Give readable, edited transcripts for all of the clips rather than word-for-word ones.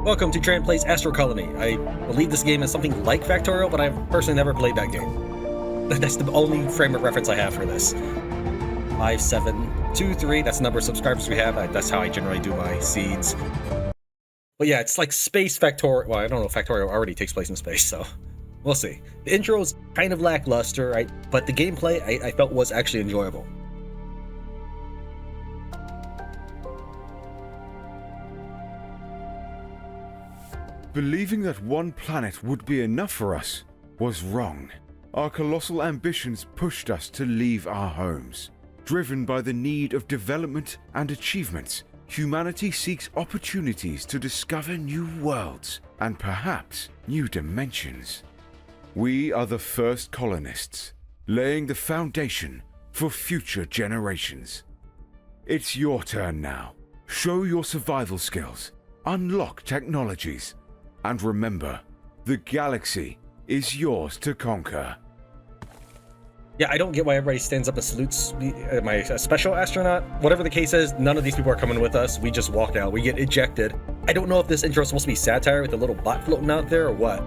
Welcome to Tran Plays Astro Colony. I believe this game is something like Factorial, but I've personally never played that game. That's the only frame of reference I have for this. 5723, that's the number of subscribers we have. That's how I generally do my seeds. But yeah, it's like space Factorial. Well, I don't know if Factorial already takes place in space, so we'll see. The intro is kind of lackluster, right? But the gameplay I felt was actually enjoyable. Believing that one planet would be enough for us was wrong. Our colossal ambitions pushed us to leave our homes. Driven by the need of development and achievements, humanity seeks opportunities to discover new worlds and perhaps new dimensions. We are the first colonists, laying the foundation for future generations. It's your turn now. Show your survival skills, unlock technologies, and remember, the galaxy is yours to conquer. Yeah, I don't get why everybody stands up and salutes my special astronaut. Whatever the case is, none of these people are coming with us. We just walk out. We get ejected. I don't know if this intro is supposed to be satire with a little bot floating out there or what.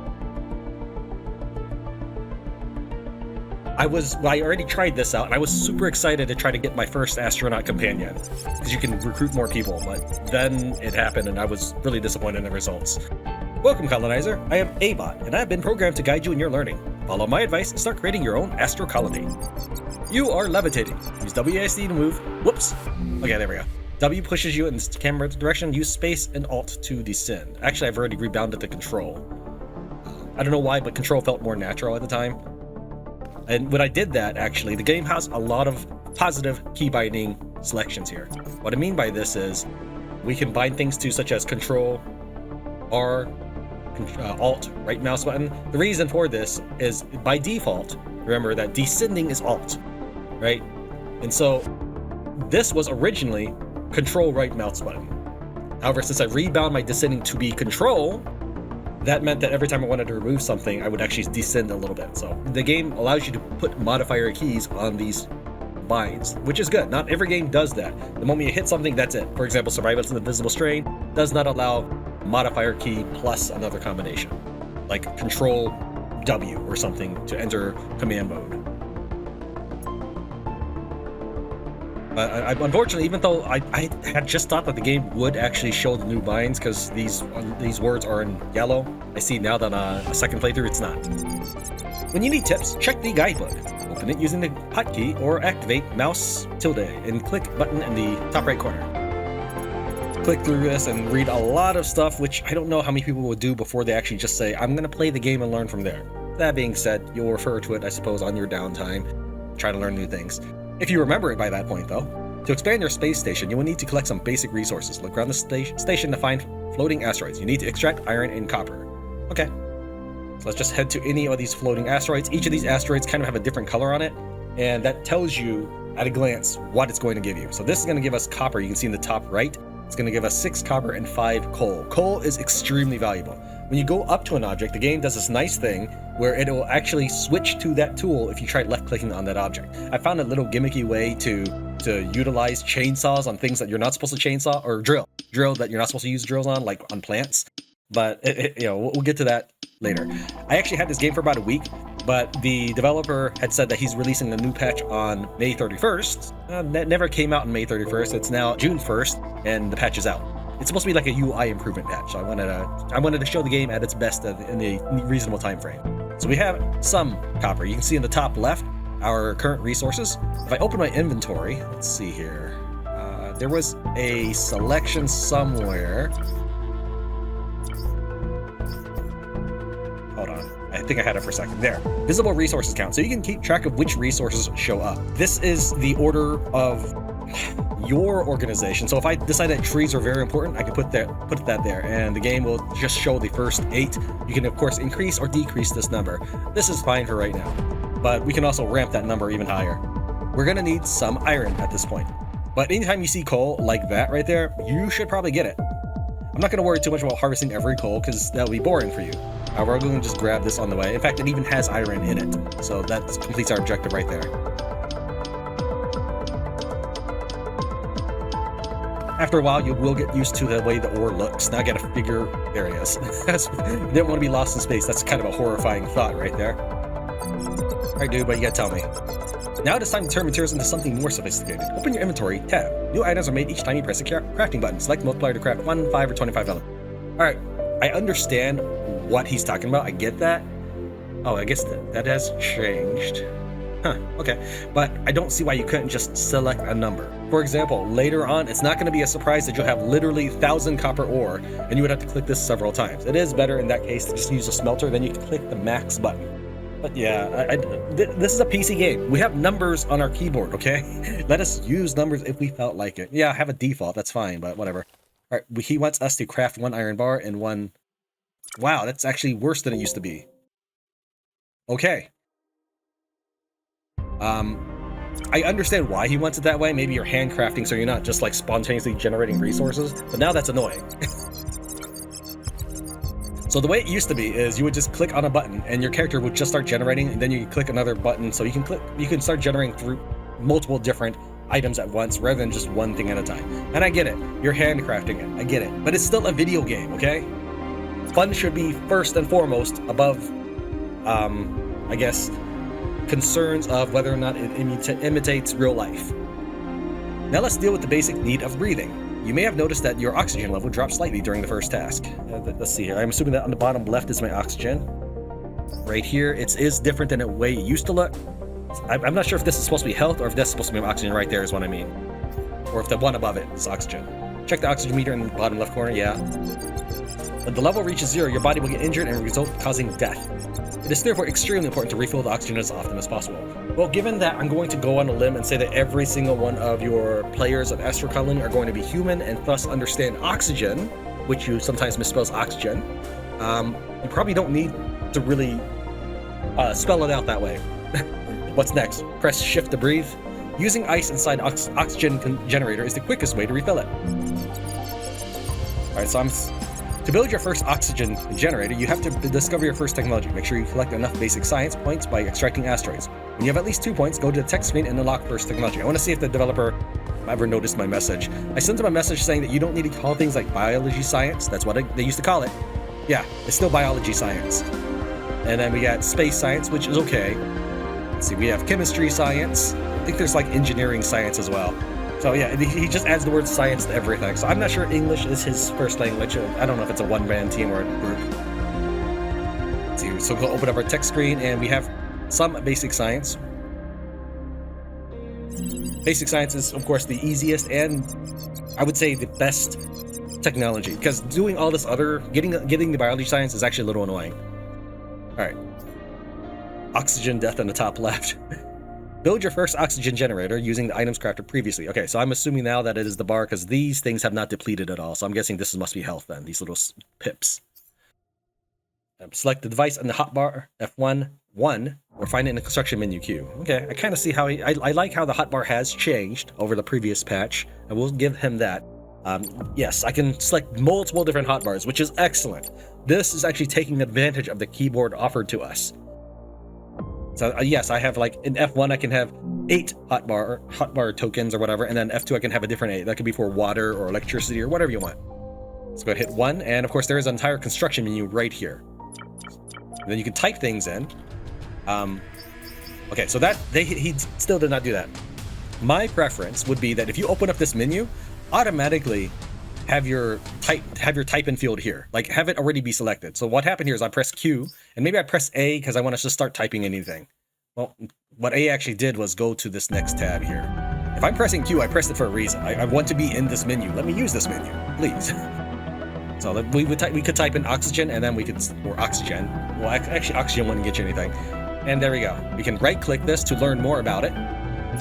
I already tried this out, and I was super excited to try to get my first astronaut companion, because you can recruit more people, but then it happened, and I was really disappointed in the results. Welcome, colonizer. I am A-Bot, and I have been programmed to guide you in your learning. Follow my advice and start creating your own Astro Colony. You are levitating. Use WASD to move. Whoops. Okay, there we go. W pushes you in the camera direction. Use space and Alt to descend. Actually, I've already rebounded to control. I don't know why, but control felt more natural at the time. And when I did that, actually, the game has a lot of positive key binding selections here. What I mean by this is we can bind things to such as Control, R, Alt, right mouse button. The reason for this is by default, remember that descending is Alt, right? And so this was originally Control right mouse button. However, since I rebound my descending to be Control, that meant that every time I wanted to remove something, I would actually descend a little bit. So the game allows you to put modifier keys on these binds, which is good. Not every game does that. The moment you hit something, that's it. For example, Survival in the Visible Strain does not allow modifier key plus another combination, like Control W or something to enter command mode. Unfortunately, even though I had just thought that the game would actually show the new binds because these words are in yellow, I see now that a second playthrough it's not. When you need tips, check the guidebook. Open it using the hotkey or activate mouse tilde and click button in the top right corner. Click through this and read a lot of stuff, which I don't know how many people would do before they actually just say, I'm going to play the game and learn from there. That being said, you'll refer to it, I suppose, on your downtime, try to learn new things. If you remember it by that point, though, to expand your space station, you will need to collect some basic resources. Look around the station to find floating asteroids. You need to extract iron and copper. Okay, so let's just head to any of these floating asteroids. Each of these asteroids kind of have a different color on it, and that tells you at a glance what it's going to give you. So this is going to give us copper. You can see in the top right, it's going to give us 6 copper and 5 coal. Coal is extremely valuable. When you go up to an object, the game does this nice thing where it will actually switch to that tool if you try left-clicking on that object. I found a little gimmicky way to utilize chainsaws on things that you're not supposed to chainsaw, or drill that you're not supposed to use drills on, like on plants. But we'll get to that later. I actually had this game for about a week, but the developer had said that he's releasing a new patch on May 31st. That never came out on May 31st. It's now June 1st, and the patch is out. It's supposed to be like a UI improvement patch, so I wanted to show the game at its best in a reasonable time frame. So we have some copper. You can see in the top left our current resources. If I open my inventory, let's see here. There was a selection somewhere. Hold on. I think I had it for a second. There. Visible resources count. So you can keep track of which resources show up. This is the order of your organization. So if I decide that trees are very important, I can put that there, and the game will just show the first 8. You can of course increase or decrease this number. This is fine for right now, but we can also ramp that number even higher. We're gonna need some iron at this point, but anytime you see coal like that right there, you should probably get it. I'm not gonna worry too much about harvesting every coal because that'll be boring for you. We're going to just grab this on the way. In fact, it even has iron in it, so that completes our objective right there. After a while, you will get used to the way the ore looks. Now I gotta figure... There he is. Didn't want to be lost in space. That's kind of a horrifying thought right there. Alright, dude, but you gotta tell me. Now it is time to turn materials into something more sophisticated. Open your inventory tab. New items are made each time you press a crafting button. Select multiplier to craft 1, 5, or 25 elements. Alright, I understand what he's talking about. I get that. Oh, I guess that has changed. Huh, okay. But I don't see why you couldn't just select a number. For example, later on, it's not going to be a surprise that you'll have literally 1,000 copper ore, and you would have to click this several times. It is better in that case to just use a smelter, then you can click the max button. But yeah, this is a PC game. We have numbers on our keyboard, okay? Let us use numbers if we felt like it. Yeah, I have a default, that's fine, but whatever. Alright, he wants us to craft 1 iron bar and 1... Wow, that's actually worse than it used to be. Okay. I understand why he wants it that way. Maybe you're handcrafting so you're not just like spontaneously generating resources, but now that's annoying. So the way it used to be is you would just click on a button and your character would just start generating, and then you click another button so you can start generating through multiple different items at once rather than just one thing at a time. And I get it. You're handcrafting it. I get it. But it's still a video game, okay? Fun should be first and foremost above I guess concerns of whether or not it imitates real life. Now let's deal with the basic need of breathing. You may have noticed that your oxygen level dropped slightly during the first task. Let's see here. I'm assuming that on the bottom left is my oxygen. Right here, it is different than the way it used to look. I'm not sure if this is supposed to be health or if that's supposed to be oxygen. Right there is what I mean. Or if the one above it is oxygen. Check the oxygen meter in the bottom left corner, yeah. When the level reaches 0, your body will get injured and result causing death. It is therefore extremely important to refill the oxygen as often as possible. Well, given that, I'm going to go on a limb and say that every single one of your players of Astro Colony are going to be human and thus understand oxygen, which you sometimes misspells oxygen. You probably don't need to really spell it out that way. What's next? Press shift to breathe. Using ice inside oxygen generator is the quickest way to refill it. Alright, so to build your first oxygen generator, you have to discover your first technology. Make sure you collect enough basic science points by extracting asteroids. When you have at least 2 points, go to the tech screen and unlock first technology. I want to see if the developer ever noticed my message. I sent him a message saying that you don't need to call things like biology science. That's what they used to call it. Yeah, it's still biology science. And then we got space science, which is okay. Let's see, we have chemistry science. I think there's like engineering science as well. So yeah, he just adds the word science to everything. So I'm not sure English is his first language. I don't know if it's a one-man team or a group. Let's see, so we'll open up our tech screen and we have some basic science. Basic science is, of course, the easiest and I would say the best technology, because doing all this other, getting the biology science is actually a little annoying. All right. Oxygen death on the top left. Build your first oxygen generator using the items crafted previously. Okay, so I'm assuming now that it is the bar because these things have not depleted at all. So I'm guessing this must be health then, these little pips. Select the device on the hotbar, F1, 1, or find it in the construction menu queue. Okay, I kind of see how I like how the hotbar has changed over the previous patch. I will give him that. Yes, I can select multiple different hotbars, which is excellent. This is actually taking advantage of the keyboard offered to us. So yes, I have like in F1 I can have 8 hotbar tokens or whatever, and then F2 I can have a different 8. That could be for water or electricity or whatever you want. Let's go ahead and hit 1, and of course there is an entire construction menu right here. And then you can type things in. Okay, so that he still did not do that. My preference would be that if you open up this menu, automatically have your type in field here, like have it already be selected. So what happened here is I press Q and maybe I press A because I want to just start typing anything. Well, what A actually did was go to this next tab here. If I'm pressing Q, I pressed it for a reason. I want to be in this menu. Let me use this menu, please. So we could type in oxygen and then we could, or oxygen. Well, actually oxygen wouldn't get you anything. And there we go. We can right click this to learn more about it,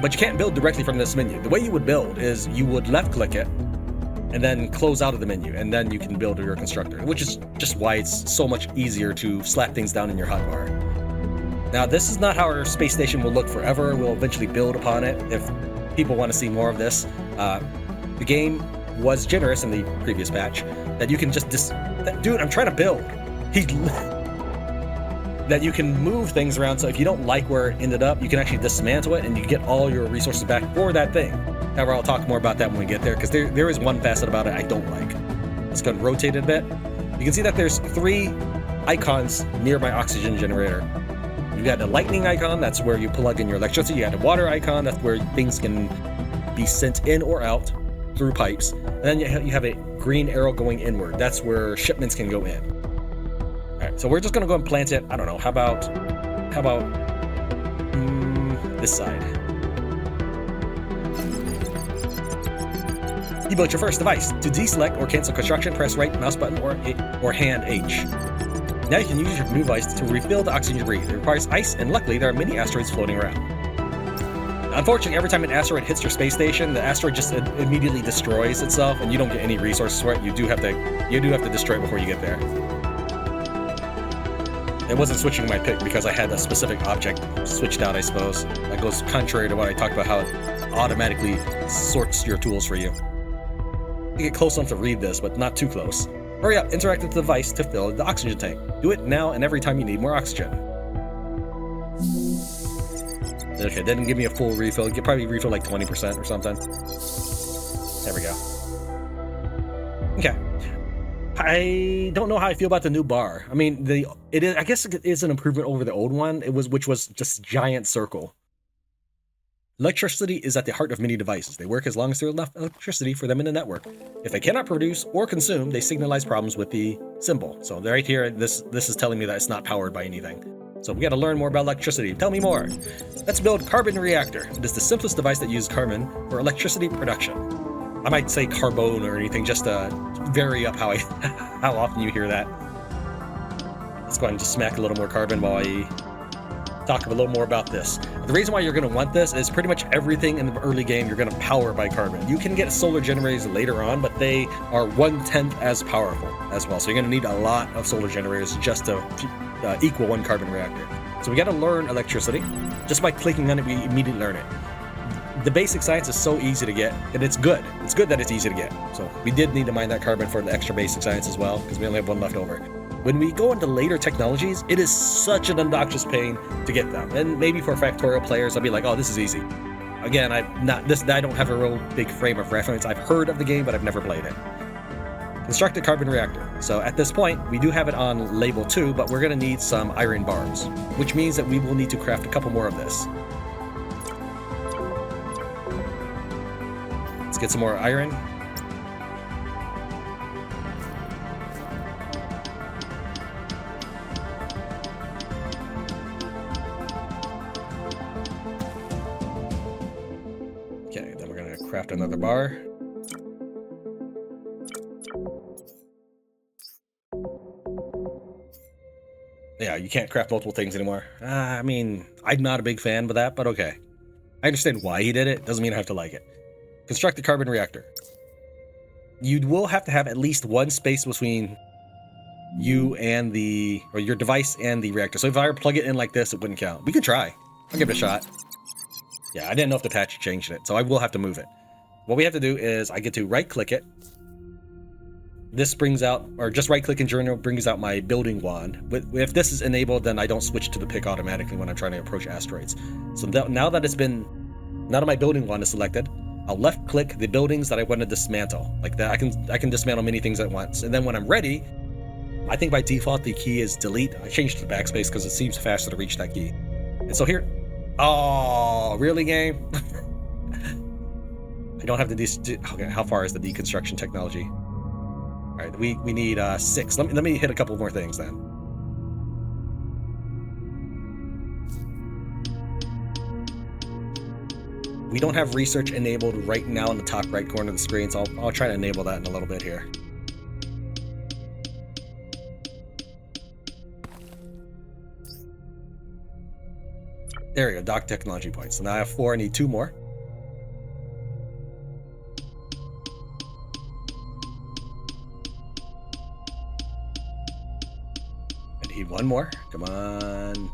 but you can't build directly from this menu. The way you would build is you would left click it and then close out of the menu, and then you can build your constructor, which is just why it's so much easier to slap things down in your hotbar. Now, this is not how our space station will look forever. We'll eventually build upon it if people want to see more of this. The game was generous in the previous patch that you can just dude, I'm trying to build. That you can move things around, so if you don't like where it ended up, you can actually dismantle it and you get all your resources back for that thing. However, I'll talk more about that when we get there, because there is one facet about it I don't like. Let's go and rotate it a bit. You can see that there's 3 icons near my oxygen generator. You got a lightning icon, that's where you plug in your electricity. You got a water icon, that's where things can be sent in or out through pipes. And then you have a green arrow going inward. That's where shipments can go in. All right, so we're just gonna go and plant it. I don't know. How about this side? You built your first device. To deselect or cancel construction, press right mouse button or hand H. Now you can use your new device to refill the oxygen debris. It requires ice, and luckily there are many asteroids floating around. Unfortunately, every time an asteroid hits your space station, the asteroid just immediately destroys itself, and you don't get any resources for it. You do have to destroy it before you get there. It wasn't switching my pick because I had a specific object switched out, I suppose. That goes contrary to what I talked about, how it automatically sorts your tools for you. You get close enough to read this, but not too close. Hurry up, interact with the device to fill the oxygen tank. Do it now and every time you need more oxygen. Okay, didn't give me a full refill. You could probably refill like 20% or something. There we go. Okay. I don't know how I feel about the new bar. I mean, I guess it is an improvement over the old one. Which was just giant circle. Electricity is at the heart of many devices. They work as long as there's enough electricity for them in the network. If they cannot produce or consume, they signalize problems with the symbol. So right here, this is telling me that it's not powered by anything. So we got to learn more about electricity. Tell me more. Let's build carbon reactor. It is the simplest device that uses carbon for electricity production. I might say carbone or anything just to vary up how often you hear that. Let's go ahead and just smack a little more carbon while I talk a little more about this. The reason why you're going to want this is pretty much everything in the early game you're going to power by carbon. You can get solar generators later on, but they are 1/10 as powerful as well. So you're going to need a lot of solar generators just to equal one carbon reactor. So we got to learn electricity. Just by clicking on it, we immediately learn it. The basic science is so easy to get, and it's good. It's good that it's easy to get. So we did need to mine that carbon for the extra basic science as well, because we only have one left over. When we go into later technologies, it is such an obnoxious pain to get them. And maybe for factorial players, I'll be like, oh, this is easy. Again, I don't have a real big frame of reference. I've heard of the game, but I've never played it. Construct a carbon reactor. So at this point, we do have it on label 2, but we're going to need some iron bars, which means that we will need to craft a couple more of this. Let's get some more iron. Okay, then we're going to craft another bar. Yeah, you can't craft multiple things anymore. I mean, I'm not a big fan of that, but okay. I understand why he did it. Doesn't mean I have to like it. Construct a carbon reactor. You will have to have at least one space between you and your device and the reactor. So if I were to plug it in like this, it wouldn't count. We could try. I'll give it a shot. Yeah, I didn't know if the patch changed it, so I will have to move it. What we have to do is I get to right-click it. This brings out, or just right-click in Journal brings out my building wand. If this is enabled, then I don't switch to the pick automatically when I'm trying to approach asteroids. So now that my building wand is selected, I'll left-click the buildings that I want to dismantle. Like that, I can dismantle many things at once. And then when I'm ready, I think by default the key is delete. I changed it to backspace because it seems faster to reach that key. And so here, oh, really, game? I don't have the okay. How far is the deconstruction technology? All right, we need 6. Let me hit a couple more things then. We don't have research enabled right now in the top right corner of the screen, so I'll try to enable that in a little bit here. There we go, dock technology points. So now I have 4, I need 2 more. I need 1 more, come on.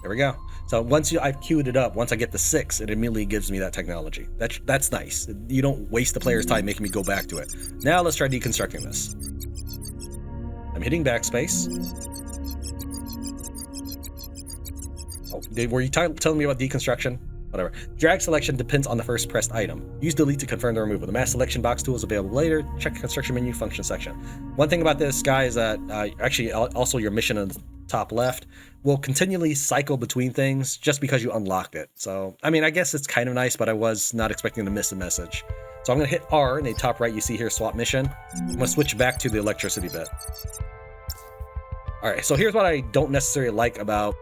There we go. So once I've queued it up, once I get the 6, it immediately gives me that technology. That's nice. You don't waste the player's time making me go back to it. Now let's try deconstructing this. I'm hitting backspace. Oh, were you telling me about deconstruction? whatever. Drag selection depends on the first pressed item. Use delete to confirm the removal. The mass selection box tool is available later. Check the construction menu function section. One thing about this guy is that actually also your mission on the top left will continually cycle between things just because you unlocked it. So, I mean, I guess it's kind of nice, but I was not expecting to miss a message. So I'm going to hit R in the top right. You see here, swap mission. I'm going to switch back to the electricity bit. All right, so here's what I don't necessarily like about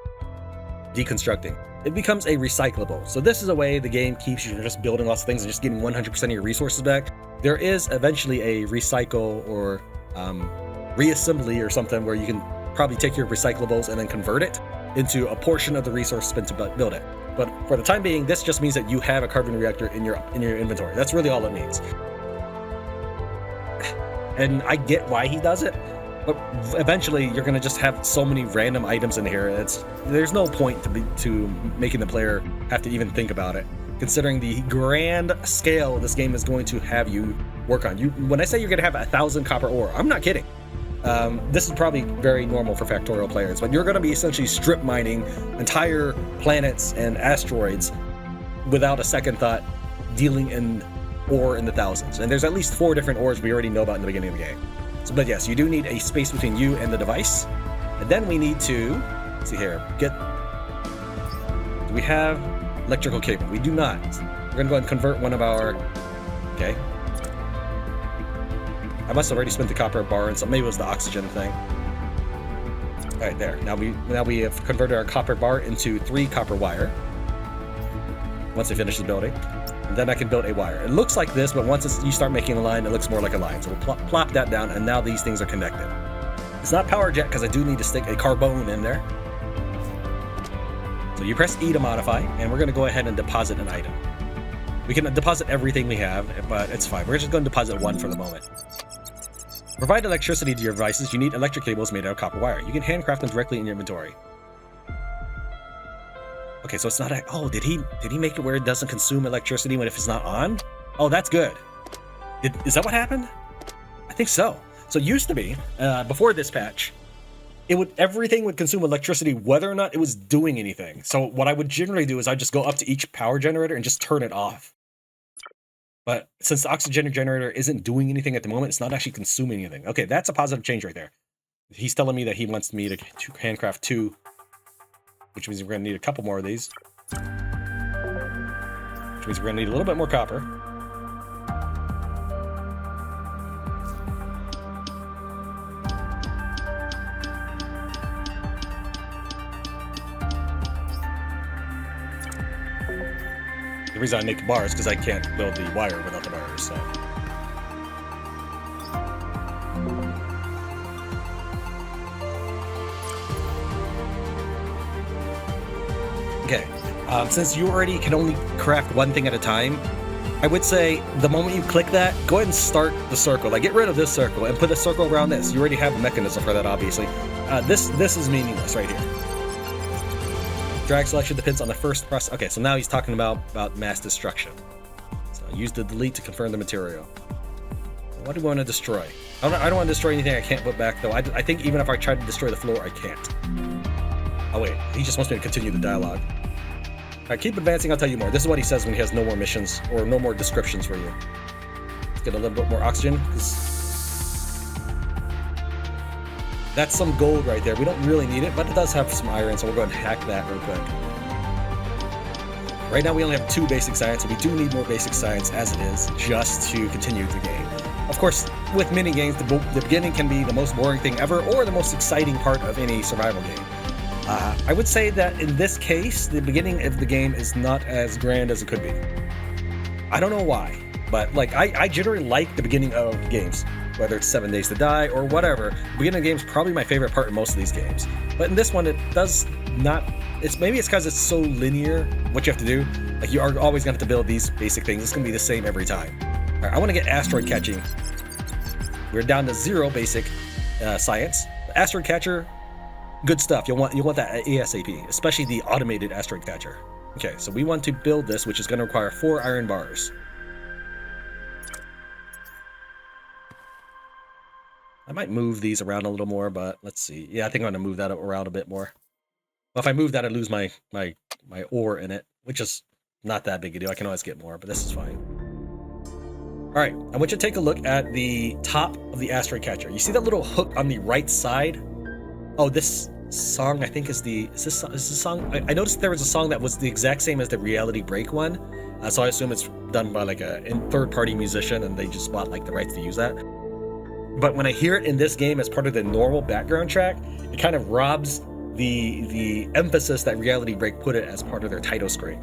deconstructing. It becomes a recyclable. So this is a way the game keeps you from just building lots of things and just getting 100% of your resources back. There is eventually a recycle or reassembly or something where you can probably take your recyclables and then convert it into a portion of the resource spent to build it. But for the time being, this just means that you have a carbon reactor in your inventory. That's really all it means. And I get why he does it, but eventually you're gonna just have so many random items in here. There's no point to making the player have to even think about it, considering the grand scale this game is going to have you work on. When I say you're gonna have 1,000 copper ore, I'm not kidding. This is probably very normal for Factorial players, but you're going to be essentially strip mining entire planets and asteroids without a second thought, dealing in ore in the thousands. And there's at least 4 different ores we already know about in the beginning of the game. So, but yes, you do need a space between you and the device. And then we need to, let's see here, do we have electrical cable? We do not. We're going to go ahead and convert one of our, okay. I must have already spent the copper bar, and so maybe it was the oxygen thing. All right, there. Now we have converted our copper bar into 3 copper wire. Once I finish the building, and then I can build a wire. It looks like this, but once you start making a line, it looks more like a line. So we'll plop that down, and now these things are connected. It's not power jet because I do need to stick a carbone in there. So you press E to modify, and we're going to go ahead and deposit an item. We can deposit everything we have, but it's fine. We're just going to deposit 1 for the moment. To provide electricity to your devices, you need electric cables made out of copper wire. You can handcraft them directly in your inventory. Okay, so it's not oh, did he make it where it doesn't consume electricity if it's not on? Oh, that's good. Is that what happened? I think so. So it used to be, before this patch, everything would consume electricity whether or not it was doing anything. So what I would generally do is I'd just go up to each power generator and just turn it off. But since the oxygen generator isn't doing anything at the moment, it's not actually consuming anything. Okay, that's a positive change right there. He's telling me that he wants me to handcraft 2, which means we're going to need a couple more of these. Which means we're going to need a little bit more copper. The reason I make bars is because I can't build the wire without the bars, so. Okay, since you already can only craft 1 thing at a time, I would say the moment you click that, go ahead and start the circle. Like, get rid of this circle and put a circle around this. You already have a mechanism for that, obviously. This is meaningless right here. Drag selection depends on the first press. Okay, so now he's talking about mass destruction. So use the delete to confirm the material. What do we want to destroy? I don't want to destroy anything I can't put back, though. I think even if I tried to destroy the floor, I can't. Oh wait, he just wants me to continue the dialogue. Alright, keep advancing, I'll tell you more. This is what he says when he has no more missions, or no more descriptions for you. Let's get a little bit more oxygen, because that's some gold right there. We don't really need it, but it does have some iron, so we'll go ahead and hack that real quick. Right now we only have 2 basic science, so we do need more basic science as it is, just to continue the game. Of course, with mini games, the beginning can be the most boring thing ever, or the most exciting part of any survival game. I would say that in this case, the beginning of the game is not as grand as it could be. I don't know why, but like I generally like the beginning of games. Whether it's 7 Days to Die or whatever, the beginning of the game is probably my favorite part in most of these games. But in this one, it does not. Maybe it's because it's so linear. What you have to do, like you are always going to have to build these basic things. It's going to be the same every time. All right, I want to get asteroid catching. We're down to 0 basic science. The asteroid catcher, good stuff. You want that ASAP, especially the automated asteroid catcher. Okay, so we want to build this, which is going to require 4 iron bars. I might move these around a little more, but let's see. Yeah, I think I'm going to move that around a bit more. Well, if I move that, I lose my ore in it, which is Not that big a deal. I can always get more, but this is fine. All right, I want you to take a look at the top of the asteroid catcher. You see that little hook on the right side? Oh, this song I think is this song? I noticed there was a song that was the exact same as the Reality Break one, so I assume it's done by like a third-party musician, and they just bought like the rights to use that. But when I hear it in this game as part of the normal background track, it kind of robs the emphasis that Reality Break put it as part of their title screen.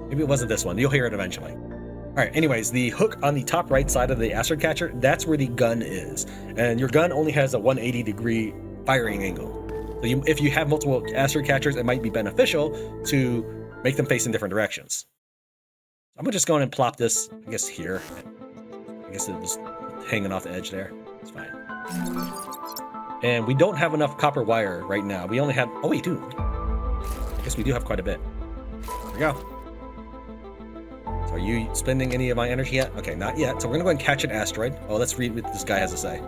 Maybe it wasn't this one. You'll hear it eventually. All right, anyways, the hook on the top right side of the asteroid catcher, that's where the gun is. And your gun only has a 180-degree firing angle. So if you have multiple asteroid catchers, it might be beneficial to make them face in different directions. I'm gonna just go in and plop this, I guess, here. I guess it was hanging off the edge there. It's fine. And we don't have enough copper wire right now. We only have, oh, we do. I guess we do have quite a bit. There we go. Are you spending any of my energy yet? Okay, not yet. So we're gonna go ahead and catch an asteroid. Oh, let's read what this guy has to say.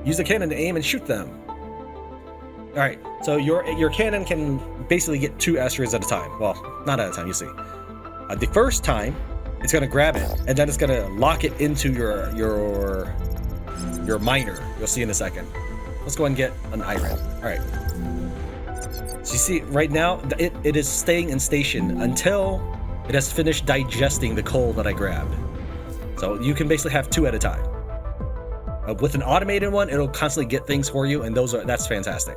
Use the cannon to aim and shoot them. All right, so your cannon can basically get 2 asteroids at a time. Well, not at a time, you see. The first time, it's gonna grab it, and then it's gonna lock it into your miner. You'll see in a second. Let's go ahead and get an iron. All right. So you see, right now, it is staying in station until it has finished digesting the coal that I grabbed. So you can basically have 2 at a time. With an automated one, it'll constantly get things for you, and that's fantastic.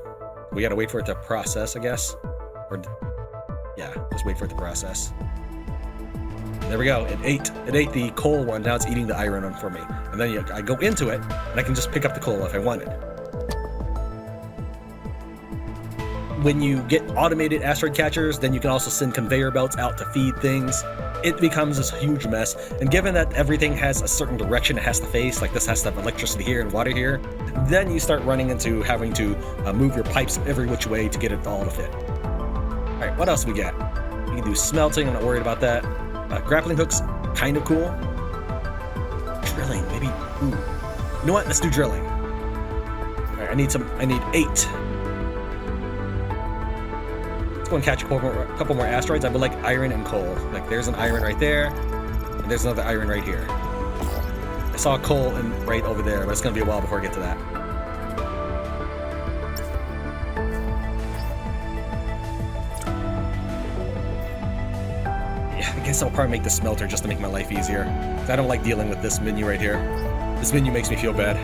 We gotta wait for it to process, I guess. Or yeah, just wait for it to process. There we go. It ate the coal one. Now it's eating the iron one for me. And then I go into it, and I can just pick up the coal if I wanted. When you get automated asteroid catchers, then you can also send conveyor belts out to feed things. It becomes this huge mess. And given that everything has a certain direction it has to face, like this has to have electricity here and water here, then you start running into having to move your pipes every which way to get it all to fit. All right, what else we got? We can do smelting. I'm not worried about that. Grappling hooks, kind of cool. Drilling, maybe. Ooh. You know what? Let's do drilling. All right, I need 8. Go and catch a couple more asteroids. I would like iron and coal. Like there's an iron right there, and there's another iron right here. I saw coal right over there, but it's gonna be a while before I get to that. Yeah, I guess I'll probably make the smelter just to make my life easier. I don't like dealing with this menu right here. This menu makes me feel bad.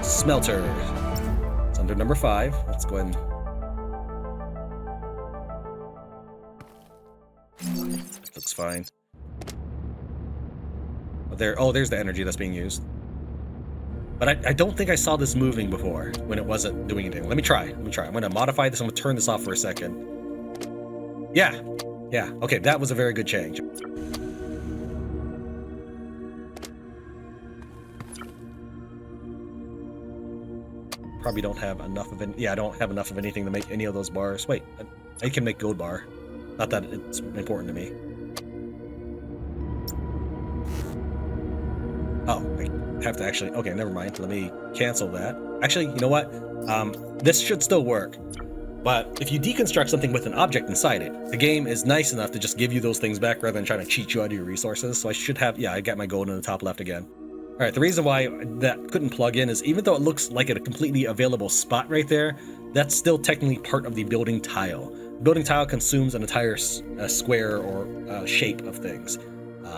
Smelter. It's under number 5. Let's go ahead and... That looks fine. There's the energy that's being used. But I don't think I saw this moving before when it wasn't doing anything. Let me try. I'm gonna modify this. I'm gonna turn this off for a second. Yeah. Okay, that was a very good change. Probably don't have enough of it. Yeah, I don't have enough of anything to make any of those bars. Wait, I can make gold bar. Not that it's important to me. Oh, I have to actually... Okay, never mind. Let me cancel that. Actually, you know what? This should still work. But if you deconstruct something with an object inside it, the game is nice enough to just give you those things back rather than trying to cheat you out of your resources. So I should have... Yeah, I got my gold in the top left again. All right, the reason why that couldn't plug in is even though it looks like a completely available spot right there, that's still technically part of the building tile. Building tile consumes an entire square or shape of things.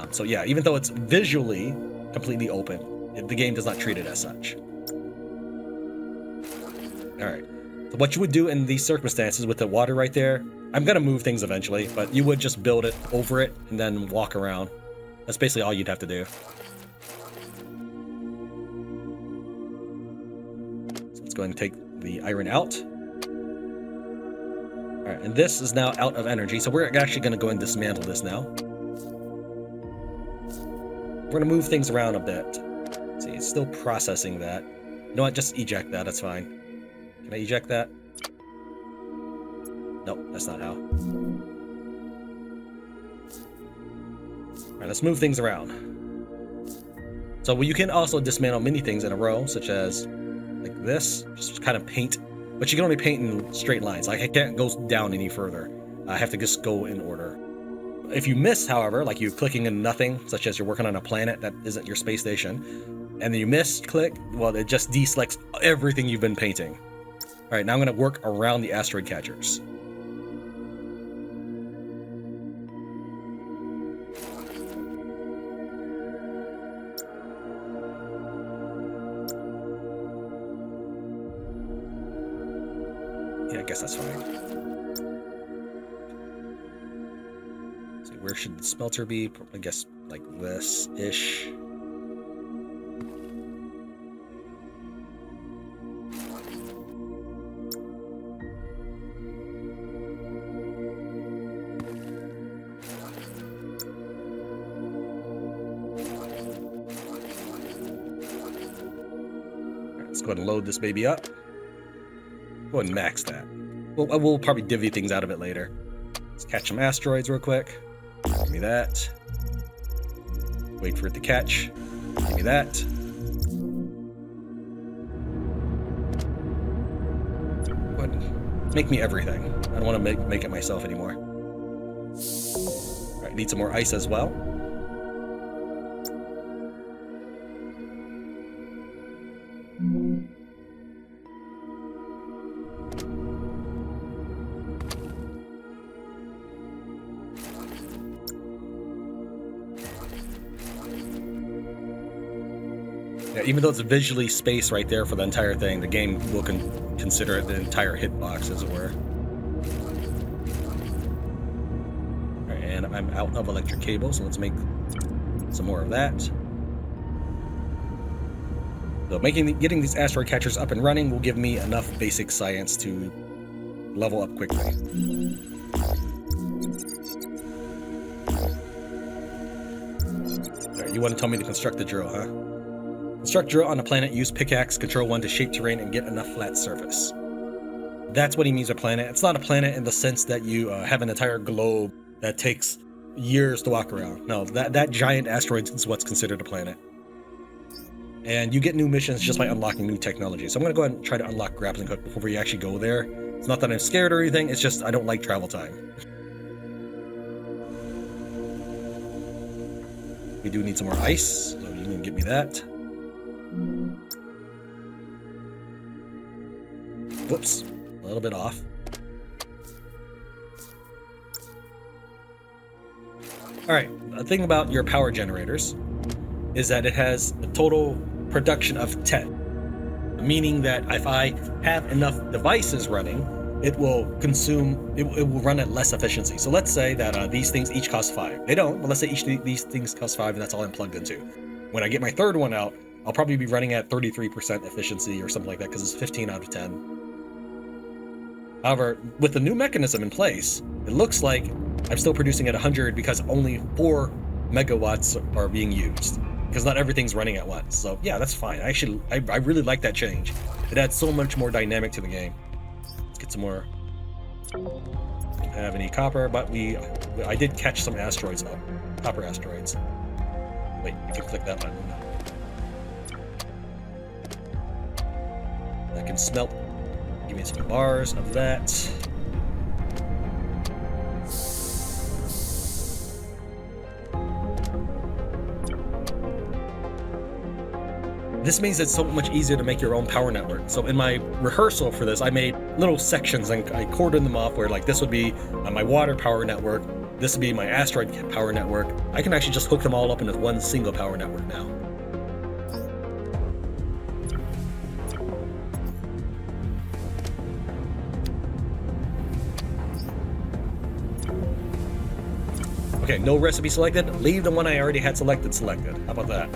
So yeah, even though it's visually completely open, the game does not treat it as such. All right, so what you would do in these circumstances with the water right there, I'm gonna move things eventually, but you would just build it over it and then walk around. That's basically all you'd have to do. Go ahead and take the iron out. All right, and this is now out of energy, so we're actually going to go and dismantle this now. We're going to move things around a bit. Let's see, it's still processing that. You know what? Just eject that. That's fine. Can I eject that? Nope, that's not how. All right, let's move things around. So you can also dismantle many things in a row, such as like this, just kind of paint but you can only paint in straight lines. Like I can't go down any further. I have to just go in order. If you miss, however, like you're clicking in nothing, such as you're working on a planet that isn't your space station, and then you miss click, well, it just deselects everything you've been painting. All right, now I'm going to work around the asteroid catchers. Yeah, I guess that's fine. So where should the smelter be? I guess like this-ish. Let's go ahead and load this baby up. Go ahead and max that. We'll probably divvy things out of it later. Let's catch some asteroids real quick. Give me that. Wait for it to catch. Give me that. Go ahead and make me everything. I don't want to make it myself anymore. All right, need some more ice as well. Yeah, even though it's visually spaced right there for the entire thing, the game will consider it the entire hitbox, as it were. All right, and I'm out of electric cable, so let's make some more of that. So getting these asteroid catchers up and running will give me enough basic science to level up quickly. All right, you want to tell me to construct the drill, huh? Construct drill on a planet, use pickaxe, control 1 to shape terrain and get enough flat surface. That's what he means by planet. It's not a planet in the sense that you have an entire globe that takes years to walk around. No, that giant asteroid is what's considered a planet. And you get new missions just by unlocking new technology. So I'm going to go ahead and try to unlock grappling hook before we actually go there. It's not that I'm scared or anything, it's just I don't like travel time. We do need some more ice, so you can give me that. Whoops, a little bit off. All right, the thing about your power generators is that it has a total production of 10, meaning that if I have enough devices running, it will run at less efficiency. So let's say that these things each cost 5. They don't, but let's say each of these things cost 5 and that's all I'm plugged into. When I get my third one out, I'll probably be running at 33% efficiency or something like that because it's 15 out of 10. However, with the new mechanism in place, it looks like I'm still producing at 100 because only 4 megawatts are being used. Because not everything's running at once. So yeah, that's fine. I really like that change. It adds so much more dynamic to the game. Let's get some more. Don't have any copper, but I did catch some asteroids up. Copper asteroids. Wait, you can click that button. That can smelt. Give me some bars of that. This means it's so much easier to make your own power network. So in my rehearsal for this, I made little sections and I cordoned them off where like this would be my water power network, this would be my asteroid power network. I can actually just hook them all up into one single power network now. Okay, no recipe selected. Leave the one I already had selected. How about that?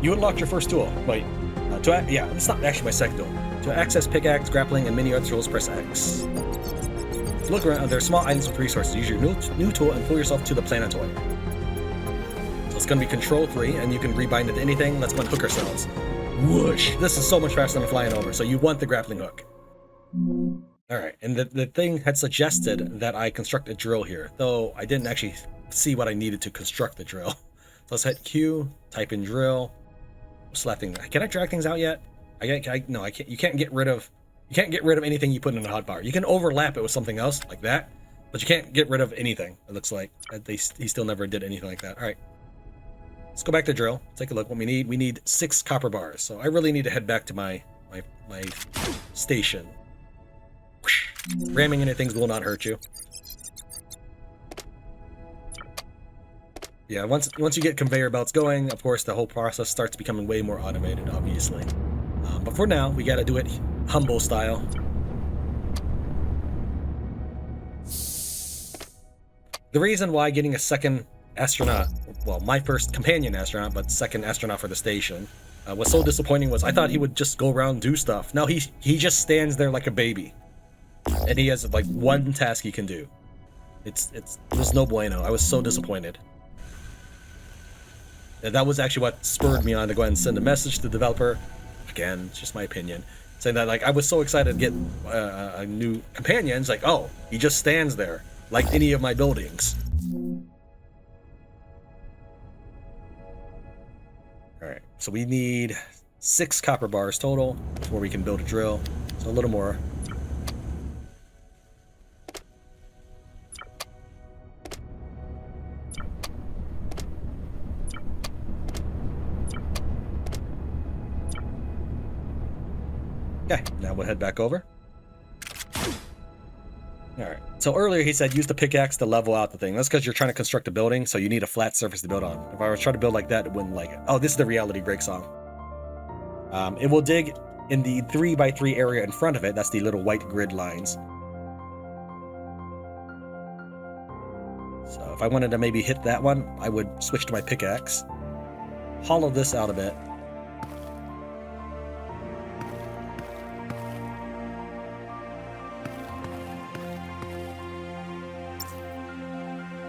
You unlocked your first tool. Wait, yeah, it's not actually my second tool. To access pickaxe, grappling, and many other tools, press X. to look around, there are small items with resources. Use your new tool and pull yourself to the planetoid. So it's going to be control 3, and you can rebind it to anything. Let's go and hook ourselves. Whoosh! This is so much faster than flying over, so you want the grappling hook. Alright, and the thing had suggested that I construct a drill here, though I didn't actually see what I needed to construct the drill. So let's hit Q, type in drill, slap things. Can I drag things out yet? No, I can't. You can't get rid of anything you put in a hotbar. You can overlap it with something else like that, but you can't get rid of anything. It looks like he still never did anything like that. All right, let's go back to drill. Take a look. What we need. We need 6 copper bars. So I really need to head back to my station. Ramming into things will not hurt you. Yeah, once you get conveyor belts going, of course, the whole process starts becoming way more automated, obviously. But for now, we gotta do it humble style. The reason why getting a second astronaut, well, my first companion astronaut, but second astronaut for the station, was so disappointing was I thought he would just go around and do stuff. No, he just stands there like a baby. And he has like one task he can do. It was no bueno. I was so disappointed. And that was actually what spurred me on to go ahead and send a message to the developer. Again, it's just my opinion. Saying that like I was so excited to get a new companion. It's like, oh, he just stands there like any of my buildings. Alright, so we need 6 copper bars total before we can build a drill. So a little more. Okay, now we'll head back over. Alright, so earlier he said use the pickaxe to level out the thing. That's because you're trying to construct a building, so you need a flat surface to build on. If I was trying to build like that, it wouldn't like it. Oh, this is the reality break song. It will dig in the 3x3 area in front of it. That's the little white grid lines. So if I wanted to maybe hit that one, I would switch to my pickaxe. Hollow this out a bit.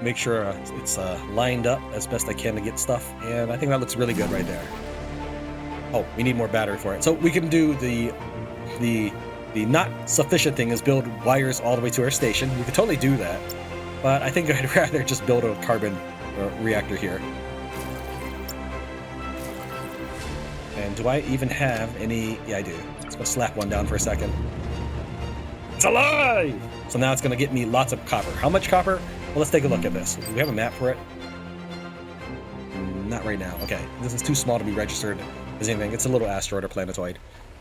Make sure it's lined up as best I can to get stuff, and I think that looks really good right there. Oh, we need more battery for it. So we can do the not sufficient thing is build wires all the way to our station. We could totally do that, but I think I'd rather just build a carbon reactor here. And do I even have any? Yeah, I do. Let's go slap one down for a second. It's alive! So now it's going to get me lots of copper. How much copper? Well, let's take a look at this. Do we have a map for it? Not right now. Okay, this is too small to be registered as anything. It's a little asteroid or planetoid.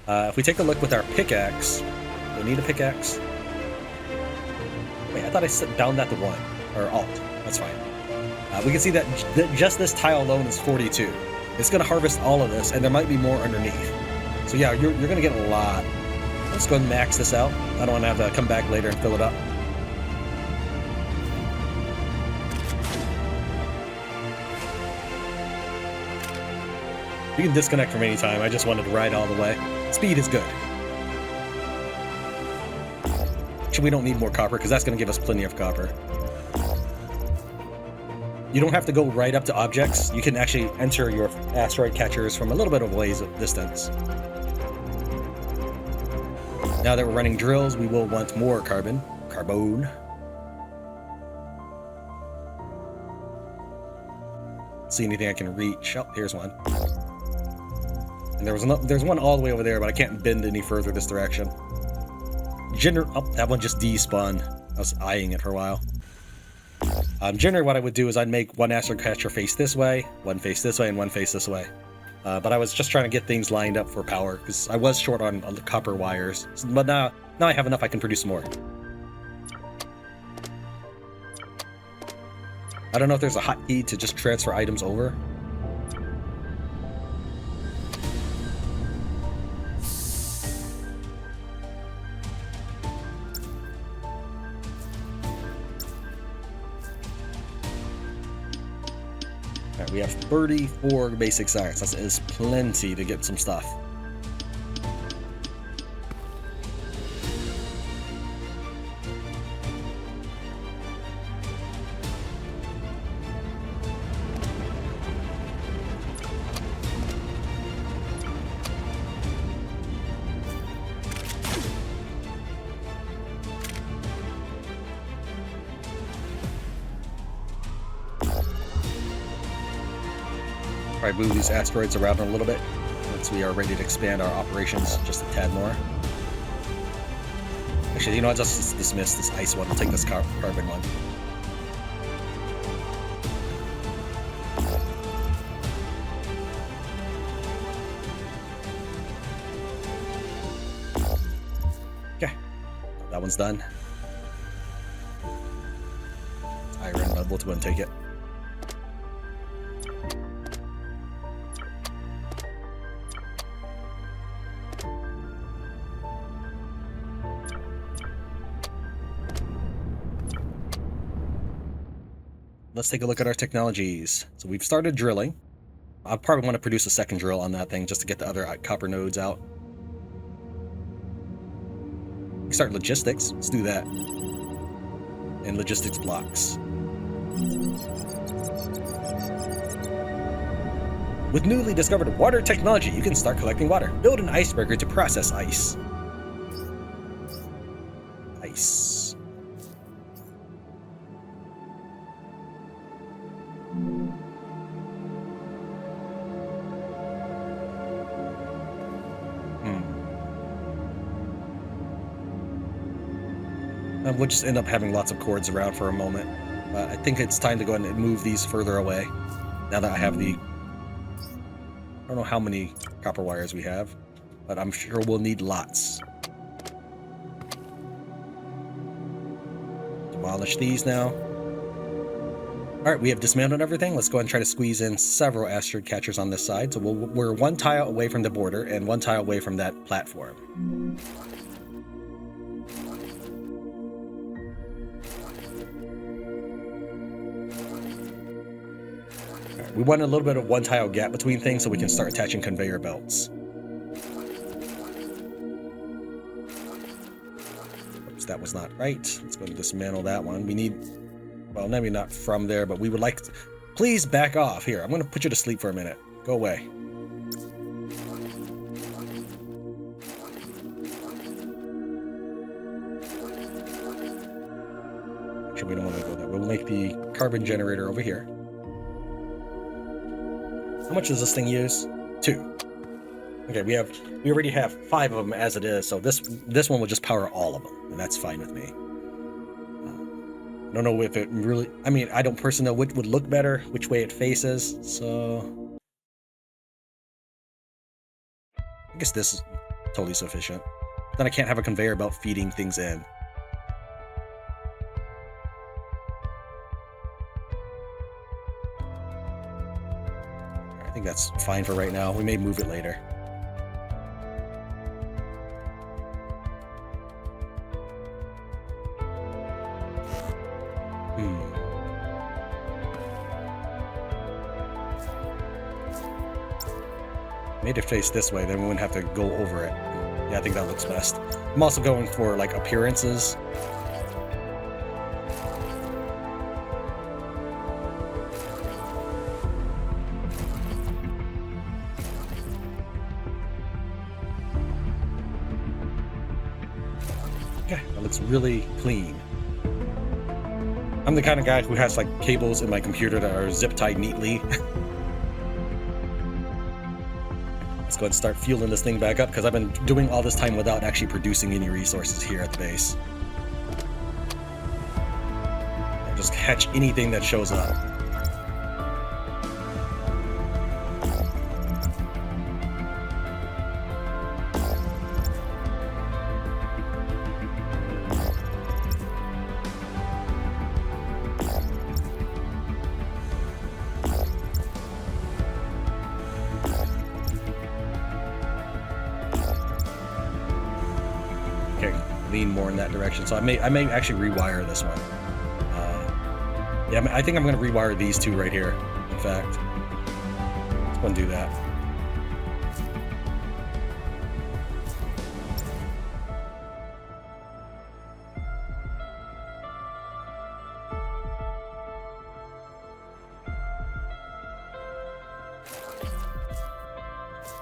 If we take a look with our pickaxe, do we need a pickaxe? Wait, I thought I set down that to 1, or Alt. That's fine. We can see that just this tile alone is 42. It's going to harvest all of this, and there might be more underneath. So yeah, you're going to get a lot. Let's go and max this out. I don't want to have to come back later and fill it up. You can disconnect from any time. I just wanted to ride all the way. Speed is good. Actually, we don't need more copper because that's going to give us plenty of copper. You don't have to go right up to objects. You can actually enter your asteroid catchers from a little bit of ways of distance. Now that we're running drills, we will want more carbon. See anything I can reach? Oh, here's one. And there's one all the way over there, but I can't bend any further this direction. Oh, that one just despawned. I was eyeing it for a while. Generally what I would do is I'd make one asteroid catcher face this way, one face this way, and one face this way. But I was just trying to get things lined up for power, because I was short on copper wires. But now I have enough, I can produce more. I don't know if there's a hotkey to just transfer items over. We have 34 basic science. That is plenty to get some stuff. Probably move these asteroids around a little bit once we are ready to expand our operations just a tad more. Actually, you know what? Just dismiss this ice one. We'll take this carbon one. Okay, that one's done. Iron, we'll go and take it. Let's take a look at our technologies. So we've started drilling. I probably want to produce a second drill on that thing just to get the other copper nodes out. We start logistics. Let's do that. And logistics blocks. With newly discovered water technology, you can start collecting water. Build an icebreaker to process ice. Ice. We'll just end up having lots of cords around for a moment. I think it's time to go ahead and move these further away. Now that I have the... I don't know how many copper wires we have, but I'm sure we'll need lots. Demolish these now. Alright, we have dismantled everything. Let's go ahead and try to squeeze in several asteroid catchers on this side. So we're one tile away from the border and one tile away from that platform. We want a little bit of one tile gap between things so we can start attaching conveyor belts. Oops, that was not right. Let's go and dismantle that one. We need, well, maybe not from there, but we would like to, please back off. Here, I'm going to put you to sleep for a minute. Go away. Actually, we don't want to go there. We'll make the carbon generator over here. How much does this thing use? 2. Okay, we already have 5 of them as it is, so this one will just power all of them, and that's fine with me. I don't know if it really... I mean, I don't personally know which would look better, which way it faces, so... I guess this is totally sufficient. Then I can't have a conveyor belt feeding things in. I think that's fine for right now. We may move it later. Made it face this way, then we wouldn't have to go over it. Yeah, I think that looks best. I'm also going for, like, appearances. Okay, that looks really clean. I'm the kind of guy who has, like, cables in my computer that are zip tied neatly. Let's go ahead and start fueling this thing back up, because I've been doing all this time without actually producing any resources here at the base. I'll just catch anything that shows up. Lean more in that direction, so I may actually rewire this one. Yeah, I think I'm going to rewire these two right here. In fact, let's go and do that.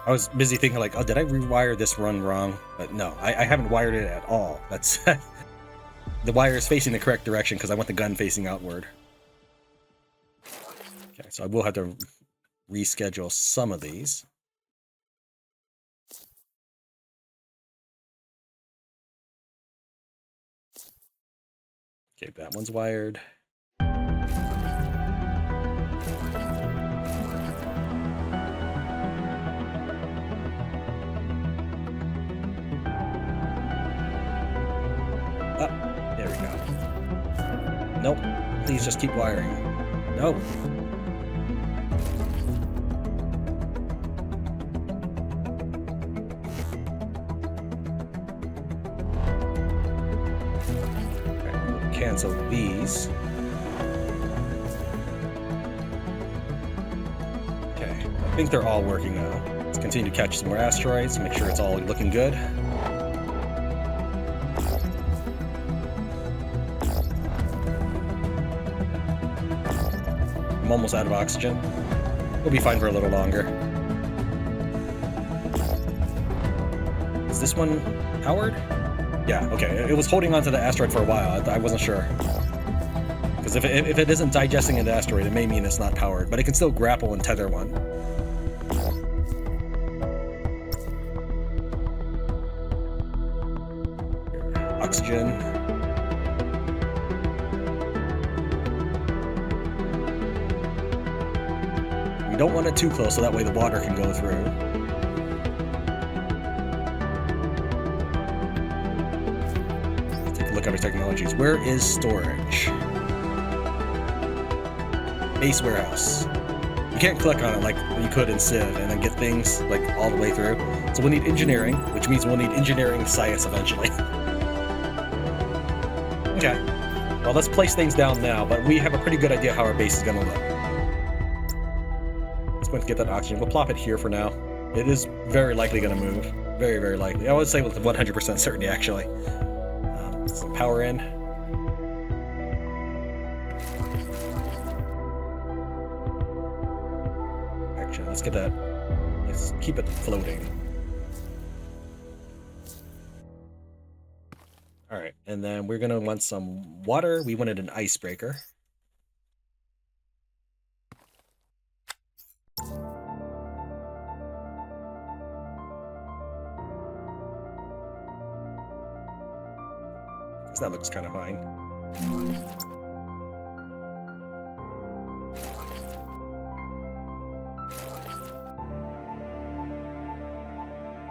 I was busy thinking like, oh, did I rewire this run wrong? But no, I haven't wired it at all. That's the wire is facing the correct direction because I want the gun facing outward. Okay, so I will have to reschedule some of these. Okay, that one's wired. There we go. Nope. Please just keep wiring. No. Okay, we'll cancel these. Okay, I think they're all working now. Let's continue to catch some more asteroids, make sure it's all looking good. I'm almost out of oxygen. We'll be fine for a little longer. Is this one powered? Yeah, okay. It was holding onto the asteroid for a while. I wasn't sure. Because if it isn't digesting an asteroid, it may mean it's not powered, but it can still grapple and tether one. Oxygen. We don't want it too close so that way the water can go through. Let's take a look at our technologies. Where is storage? Base warehouse. You can't click on it like you could in Civ and then get things like all the way through. So we'll need engineering, which means we'll need engineering science eventually. Okay. Well, let's place things down now, but we have a pretty good idea how our base is going to look. Let's go and get that oxygen. We'll plop it here for now. It is very likely going to move. Very, very likely. I would say with 100% certainty, actually. Some power in. Actually, let's get that. Let's keep it floating. All right, and then we're going to want some water. We wanted an icebreaker. That looks kind of fine.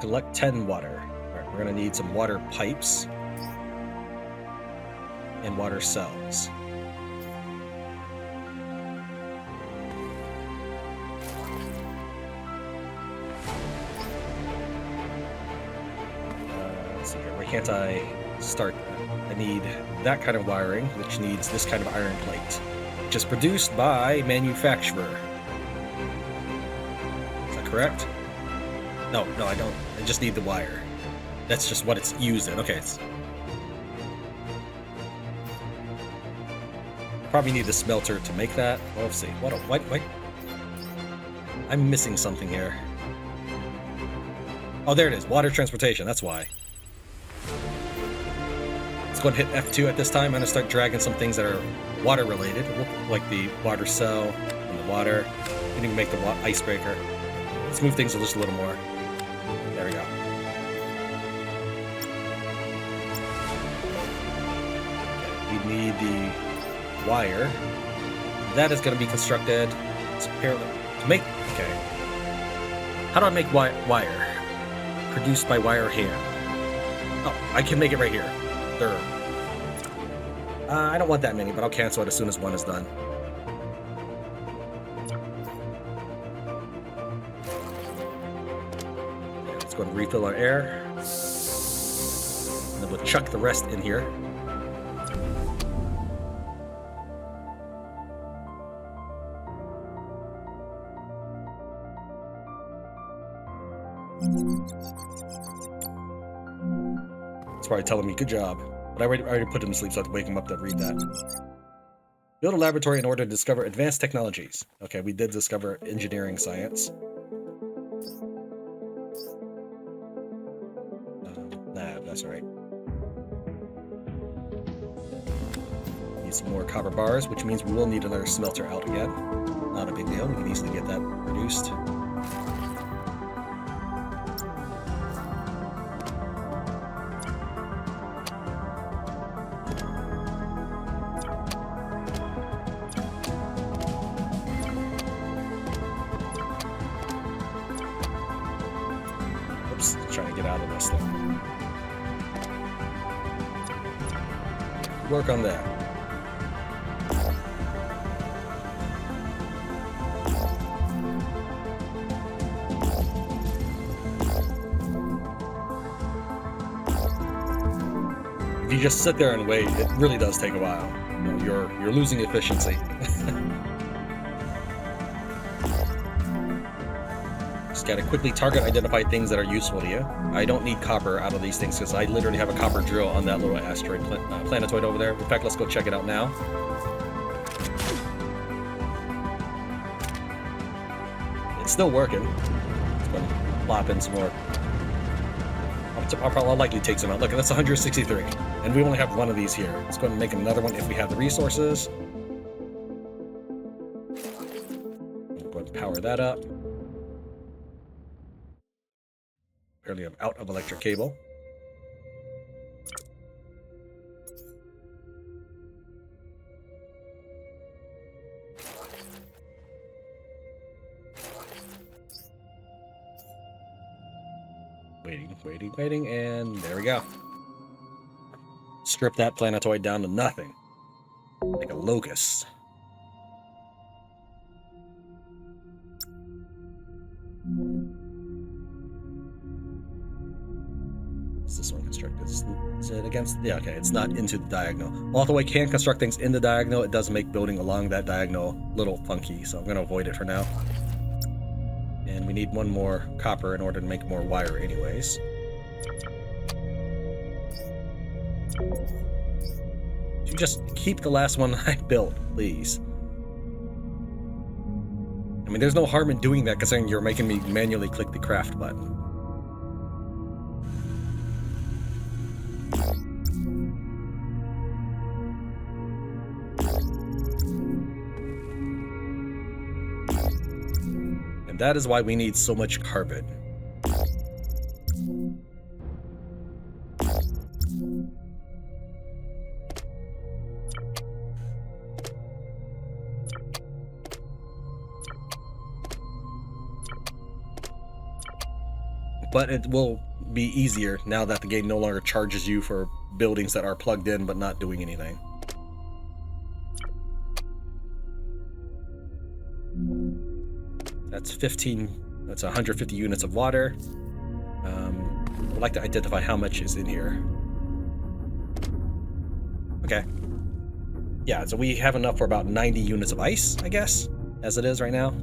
Collect 10 water. All right, we're going to need some water pipes and water cells. Let's see here. Why can't I start that? I need that kind of wiring, which needs this kind of iron plate, which is produced by manufacturer. Is that correct? No, I don't. I just need the wire. That's just what it's used in. Okay. Probably need the smelter to make that. Well, let's see. What? I'm missing something here. Oh, there it is. Water transportation. That's why. Let's go ahead and hit F2 at this time. I'm going to start dragging some things that are water related, like the water cell and the water. We can even make the icebreaker. Let's move things just a little more. There we go. Okay, we need the wire. That is going to be constructed to make. Okay. How do I make wire? Produced by wire hand. Oh, I can make it right here. There. I don't want that many, but I'll cancel it as soon as one is done. Okay, let's go and refill our air. And then we'll chuck the rest in here. It's probably telling me, good job. But I already put him to sleep, so I have to wake him up to read that. Build a laboratory in order to discover advanced technologies. Okay, we did discover engineering science. Nah, that's all right. Need some more copper bars, which means we will need another smelter out again. not a big deal. We can easily get that reduced. Oops, trying to get out of this thing. Work on that. If you just sit there and wait, it really does take a while. You know, you're losing efficiency. Just gotta quickly target identify things that are useful to you. I don't need copper out of these things because I literally have a copper drill on that little asteroid planetoid over there. In fact, let's go check it out now. It's still working. It's going to plop in some more. I'll likely take some out. Look, that's 163. And we only have one of these here. Let's go ahead and make another one if we have the resources. Go ahead and power that up. Apparently I'm out of electric cable. Waiting, and there we go. Strip that planetoid down to nothing. Like a locust. Is this one constructed? Is it against? Yeah, okay, it's not into the diagonal. Although I can construct things in the diagonal, it does make building along that diagonal a little funky, so I'm going to avoid it for now. And we need one more copper in order to make more wire anyways. You just keep the last one I built, please. I mean, there's no harm in doing that considering you're making me manually click the craft button. And that is why we need so much carbon. But it will be easier now that the game no longer charges you for buildings that are plugged in but not doing anything. That's 150 units of water. I'd like to identify how much is in here. Okay. Yeah, so we have enough for about 90 units of ice, I guess, as it is right now.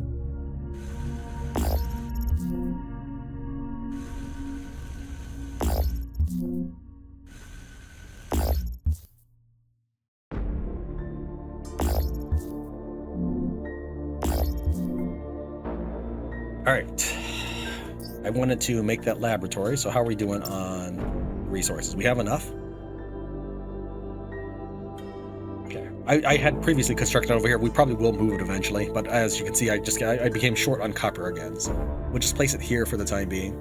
All right, I wanted to make that laboratory, so how are we doing on resources? We have enough? Okay, I had previously constructed over here. We probably will move it eventually, but as you can see, I became short on copper again, so we'll just place it here for the time being.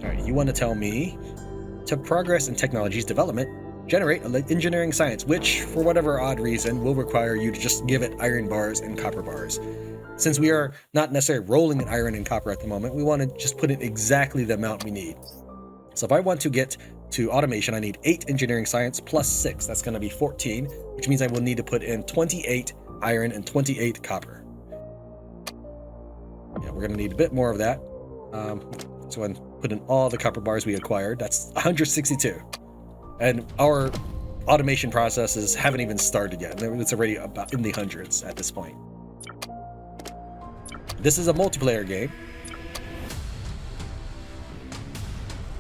All right, you want to tell me to progress in technology's development, generate engineering science, which, for whatever odd reason, will require you to just give it iron bars and copper bars. Since we are not necessarily rolling in iron and copper at the moment, we want to just put in exactly the amount we need. So if I want to get to automation, I need 8 engineering science plus 6. That's going to be 14, which means I will need to put in 28 iron and 28 copper. Yeah, we're going to need a bit more of that. So I'm put in all the copper bars we acquired. That's 162. And our automation processes haven't even started yet. It's already about in the hundreds at this point. This is a multiplayer game,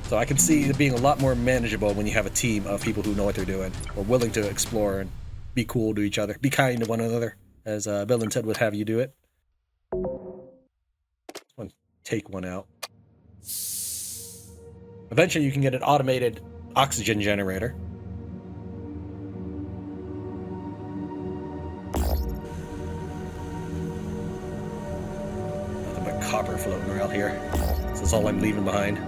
so I can see it being a lot more manageable when you have a team of people who know what they're doing, or willing to explore and be cool to each other, be kind to one another, as Bill and Ted would have you do it. Take one out. Eventually you can get it automated oxygen generator. Nothing but copper floating around here. So that's all I'm leaving behind.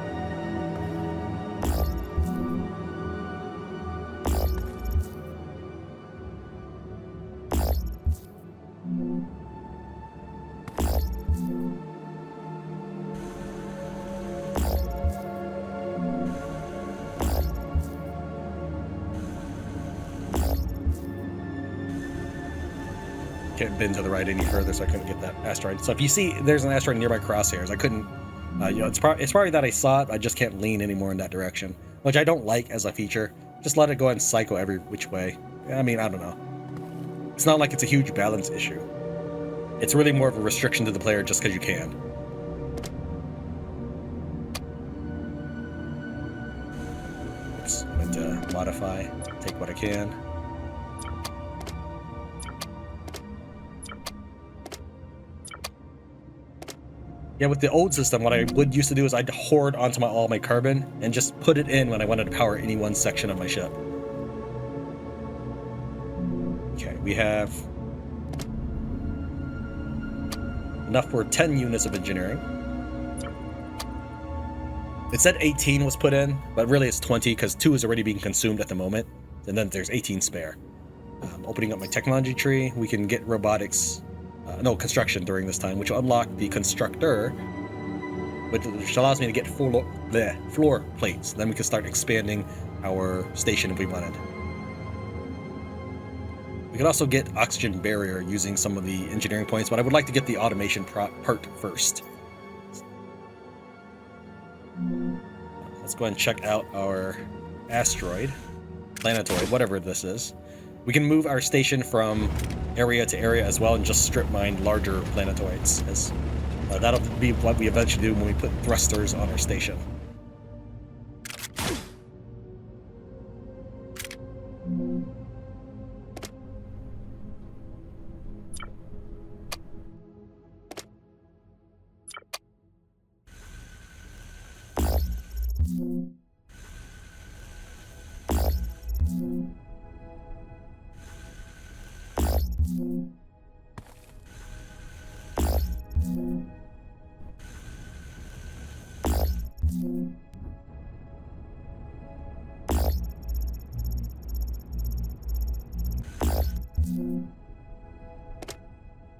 Can't bend to the right any further, so I couldn't get that asteroid. So if you see there's an asteroid nearby crosshairs, I couldn't, it's probably that I saw it, I just can't lean anymore in that direction, which I don't like as a feature. Just let it go and cycle every which way. I mean, I don't know. It's not like it's a huge balance issue. It's really more of a restriction to the player just because you can. Oops, I'm going to modify, take what I can. Yeah, with the old system, what I would used to do is I'd hoard onto all my carbon and just put it in when I wanted to power any one section of my ship. Okay, we have enough for 10 units of engineering. It said 18 was put in, but really it's 20 because 2 is already being consumed at the moment, and then there's 18 spare. Opening up my technology tree, we can get robotics. Construction during this time, which will unlock the constructor, which allows me to get floor plates. Then we can start expanding our station if we wanted. We could also get oxygen barrier using some of the engineering points, but I would like to get the automation part first. Let's go ahead and check out our asteroid, planetoid, whatever this is. We can move our station from area to area as well and just strip mine larger planetoids. As that'll be what we eventually do when we put thrusters on our station.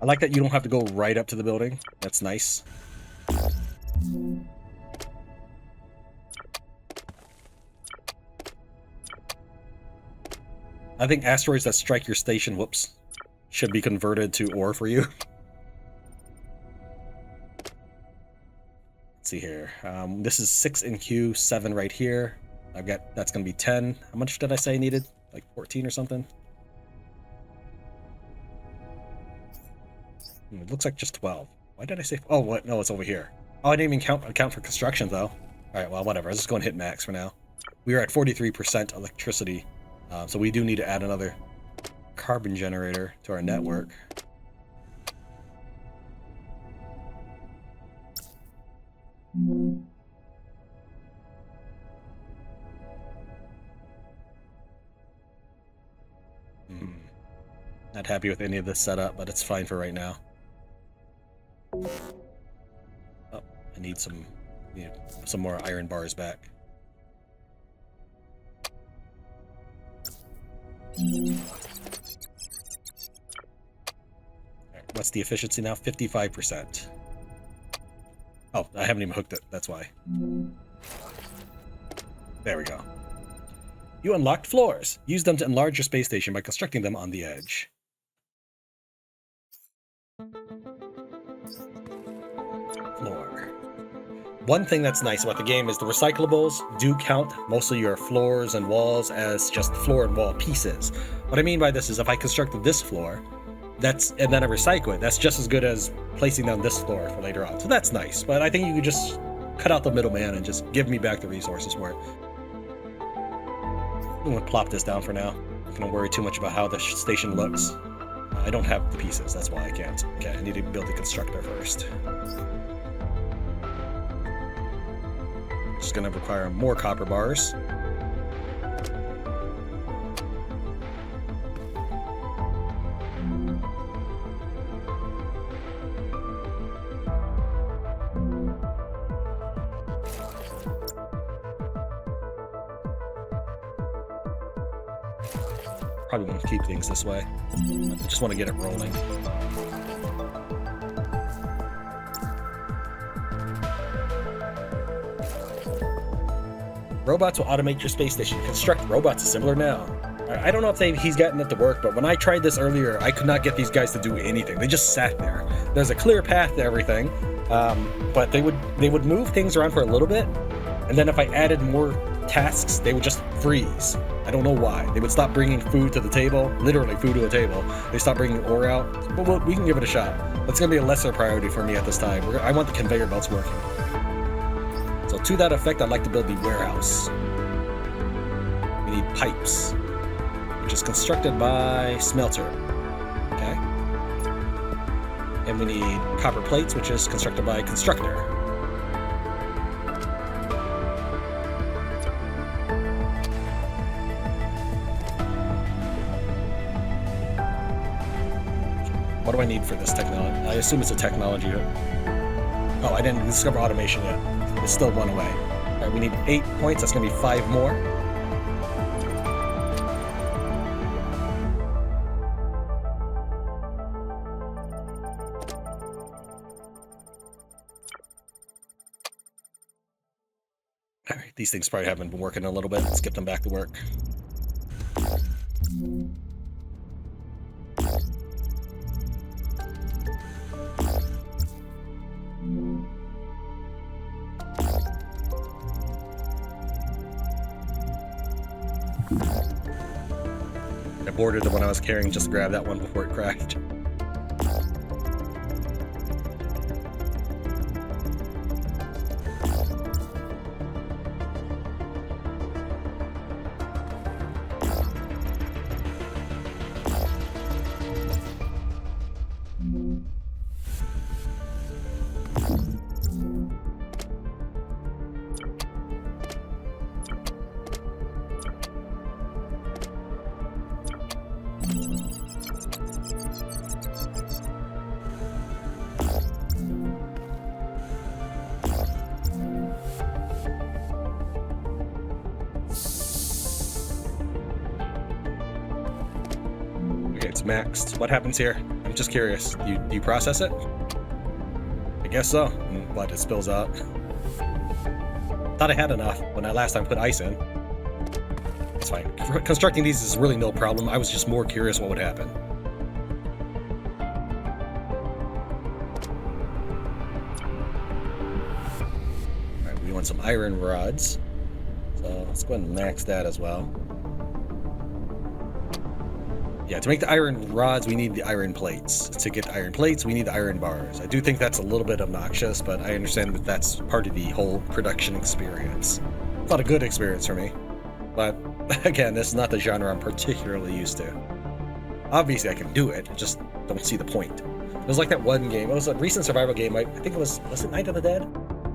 I like that you don't have to go right up to the building. That's nice. I think asteroids that strike your station, should be converted to ore for you. Let's see here. This is 6 in Q, 7 right here. That's going to be 10. How much did I say I needed? Like 14 or something? It looks like just 12. Why did I say... Oh, what? No, it's over here. Oh, I didn't even account for construction, though. Alright, well, whatever. Let's just go and hit max for now. We are at 43% electricity. So we do need to add another carbon generator to our network. Not happy with any of this setup, but it's fine for right now. Oh, I need some more iron bars back. Right, what's the efficiency now? 55%. Oh, I haven't even hooked it. That's why. There we go. You unlocked floors. Use them to enlarge your space station by constructing them on the edge. Floor. One thing that's nice about the game is the recyclables do count most of your floors and walls as just floor and wall pieces. What I mean by this is if I constructed this floor, and then I recycle it, that's just as good as placing down this floor for later on. So that's nice, but I think you could just cut out the middleman and just give me back the resources for it. I'm gonna plop this down for now. I'm not gonna worry too much about how the station looks. I don't have the pieces, that's why I can't. Okay, I need to build the constructor first. Just gonna require more copper bars. Probably want to keep things this way. I just want to get it rolling. Robots will automate your space station. Construct robots is simpler now. I don't know if he's gotten it to work, but when I tried this earlier, I could not get these guys to do anything. They just sat there. There's a clear path to everything, but they would move things around for a little bit, and then if I added more tasks, they would just freeze. I don't know why. They would stop bringing food to the table, literally food to the table. They stop bringing ore out, but we can give it a shot. That's going to be a lesser priority for me at this time. I want the conveyor belts working. So to that effect, I'd like to build the warehouse. We need pipes, which is constructed by smelter. Okay. And we need copper plates, which is constructed by constructor. What do I need for this technology? I assume it's a technology. Oh, I didn't discover automation yet. It's still 1 away. All right, we need 8 points. That's going to be 5 more. All right, these things probably haven't been working a little bit. Let's get them back to work. I boarded the one I was carrying, just grab that one before it crashed. It's maxed. What happens here? I'm just curious. Do you process it? I guess so. But it spills out. Thought I had enough when I last time put ice in. It's fine. Constructing these is really no problem. I was just more curious what would happen. Alright, we want some iron rods. So let's go ahead and max that as well. Yeah, to make the iron rods, we need the iron plates. To get the iron plates, we need the iron bars. I do think that's a little bit obnoxious, but I understand that that's part of the whole production experience. It's not a good experience for me. But, again, this is not the genre I'm particularly used to. Obviously, I can do it, I just don't see the point. It was like that one game. It was a recent survival game. I think it was it Night of the Dead?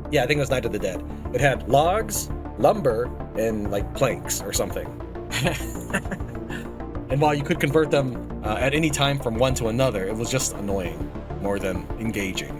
Yeah, I think it was Night of the Dead. It had logs, lumber, and, like, planks or something. And while you could convert them at any time from one to another, it was just annoying more than engaging.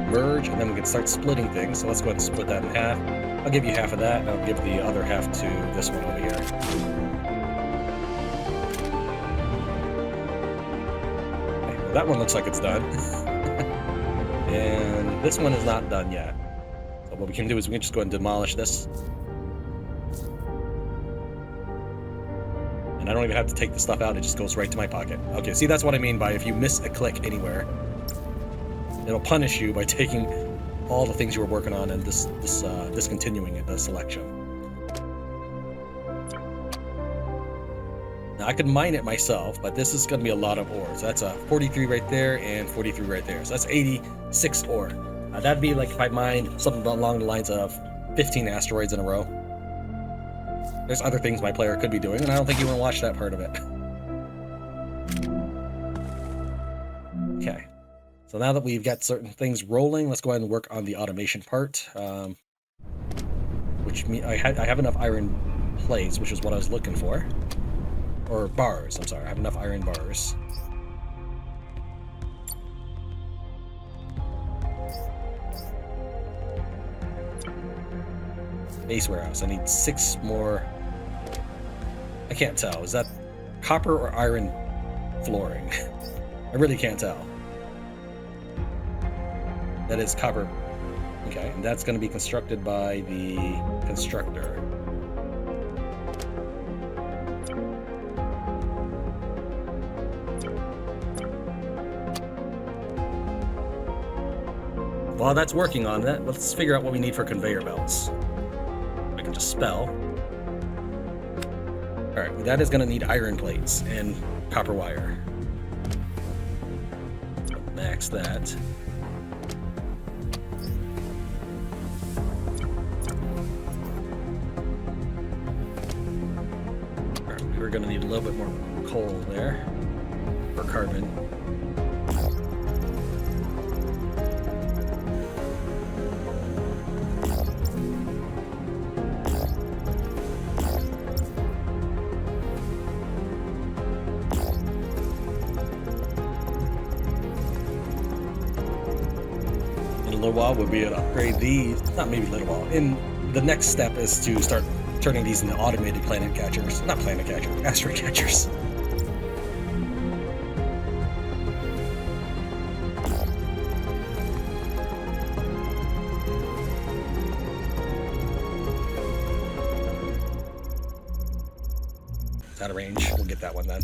Merge, and then we can start splitting things. So let's go ahead and split that in half. I'll give you half of that, and I'll give the other half to this one over here. Okay, well, that one looks like it's done. And this one is not done yet. So what we can do is we can just go ahead and demolish this. And I don't even have to take the stuff out, it just goes right to my pocket. Okay, see, that's what I mean by if you miss a click anywhere, it'll punish you by taking all the things you were working on and discontinuing the selection. Now, I could mine it myself, but this is going to be a lot of ore. So that's a 43 right there and 43 right there. So that's 86 ore. That'd be like if I mined something along the lines of 15 asteroids in a row. There's other things my player could be doing, and I don't think you want to watch that part of it. Okay. So now that we've got certain things rolling, let's go ahead and work on the automation part. Which means I have enough iron plates, which is what I was looking for. Or bars, I'm sorry. I have enough iron bars. Base warehouse. I need 6 more. I can't tell. Is that copper or iron flooring? I really can't tell. That is copper. Okay, and that's going to be constructed by the constructor. While that's working on that, let's figure out what we need for conveyor belts. I can just spell. Alright, that is going to need iron plates and copper wire. So max that. Alright, we're going to need a little bit more coal there, or carbon. While we'll be able to upgrade these. Not maybe a little while. And the next step is to start turning these into automated planet catchers. Not planet catchers, asteroid catchers. It's out of range. We'll get that one then.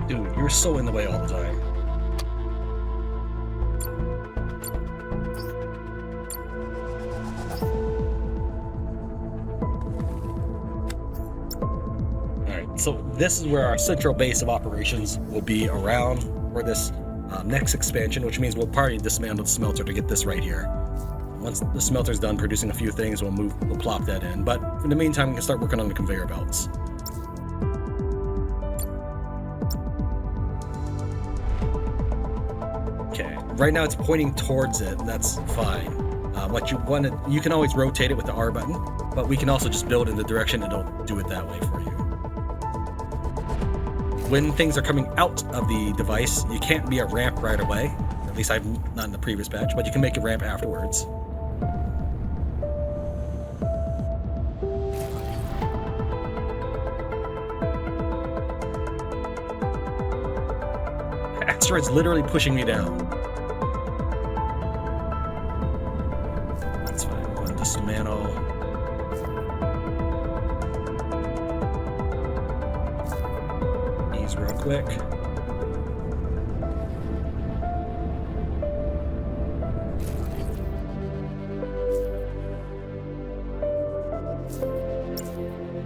Dude, you're so in the way all the time. Alright, so this is where our central base of operations will be around for this next expansion, which means we'll probably dismantle the smelter to get this right here. Once the smelter's done producing a few things, we'll plop that in. But in the meantime, we can start working on the conveyor belts. Right now it's pointing towards it, that's fine. What you want to, you can always rotate it with the R button, but we can also just build in the direction it'll do it that way for you. When things are coming out of the device, you can't be a ramp right away. At least I've not in the previous patch, but you can make a ramp afterwards. The asteroid's literally pushing me down. Dismantle. These real quick.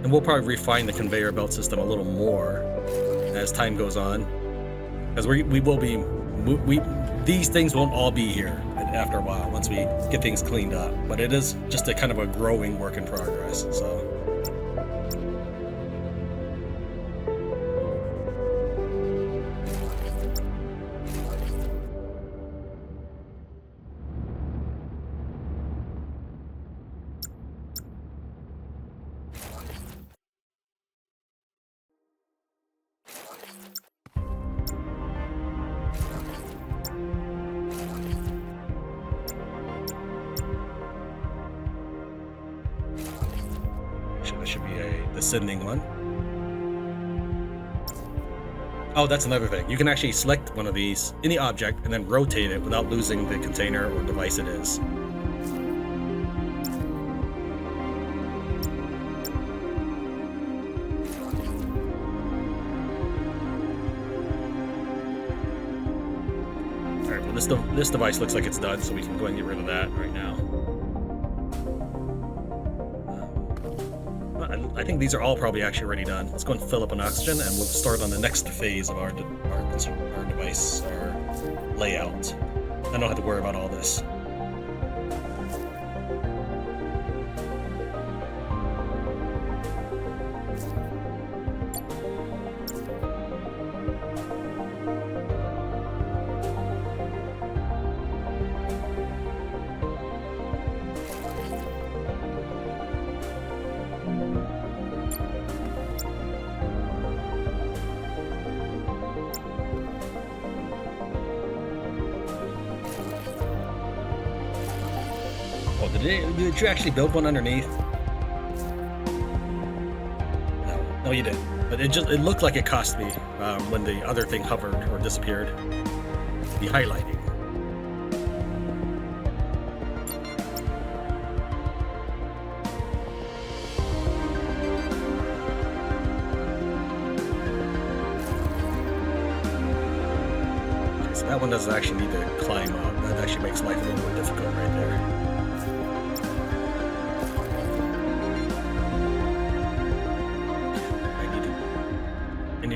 And we'll probably refine the conveyor belt system a little more as time goes on, because we will be these things won't all be here after a while once we get things cleaned up, but it is just a kind of a growing work in progress. So that should be a descending one. Oh, that's another thing. You can actually select one of these, any object, and then rotate it without losing the container or device it is. Alright, well this device looks like it's done, so we can go ahead and get rid of that right now. I think these are all probably actually already done. Let's go and fill up on oxygen, and we'll start on the next phase of our device, our layout. I don't have to worry about all this. Did you actually build one underneath? No, you didn't. But it looked like it cost me when the other thing hovered or disappeared. The highlighting. Okay, so that one doesn't actually need to climb up. That actually makes life a little more difficult right there.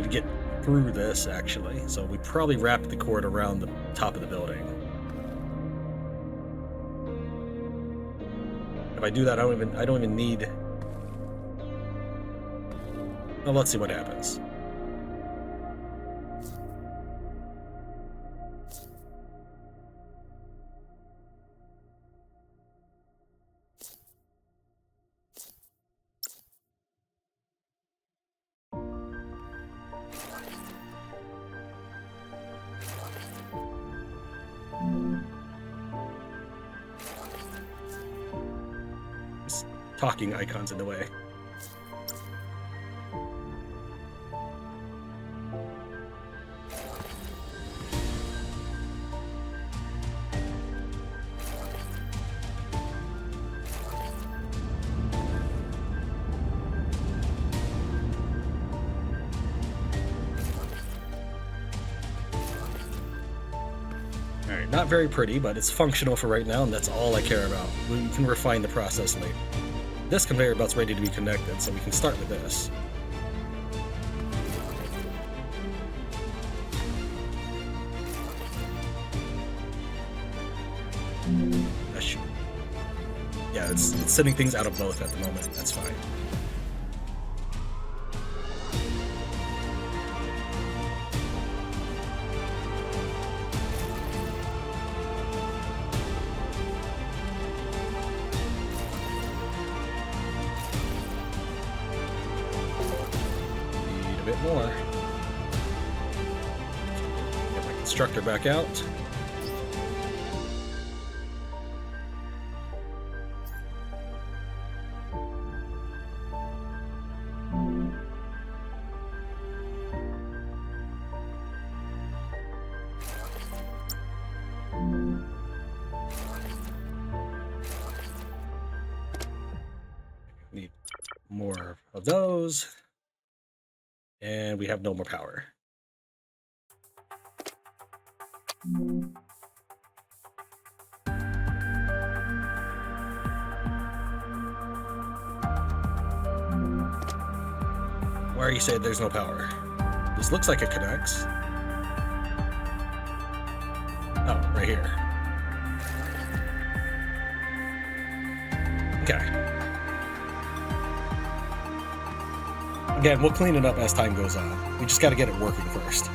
Get through this actually, so we probably wrap the cord around the top of the building. If I do that, I don't even need. Well, let's see what happens. Talking icons in the way. Alright, not very pretty, but it's functional for right now, and that's all I care about. We can refine the process later. This conveyor belt's ready to be connected, so we can start with this. Yeah, it's sending things out of both at the moment. That's fine. More. Get my constructor back out. Need more of those. And we have no more power. Why are you saying there's no power? This looks like it connects. Oh, right here. Okay. Again, we'll clean it up as time goes on. We just got to get it working first.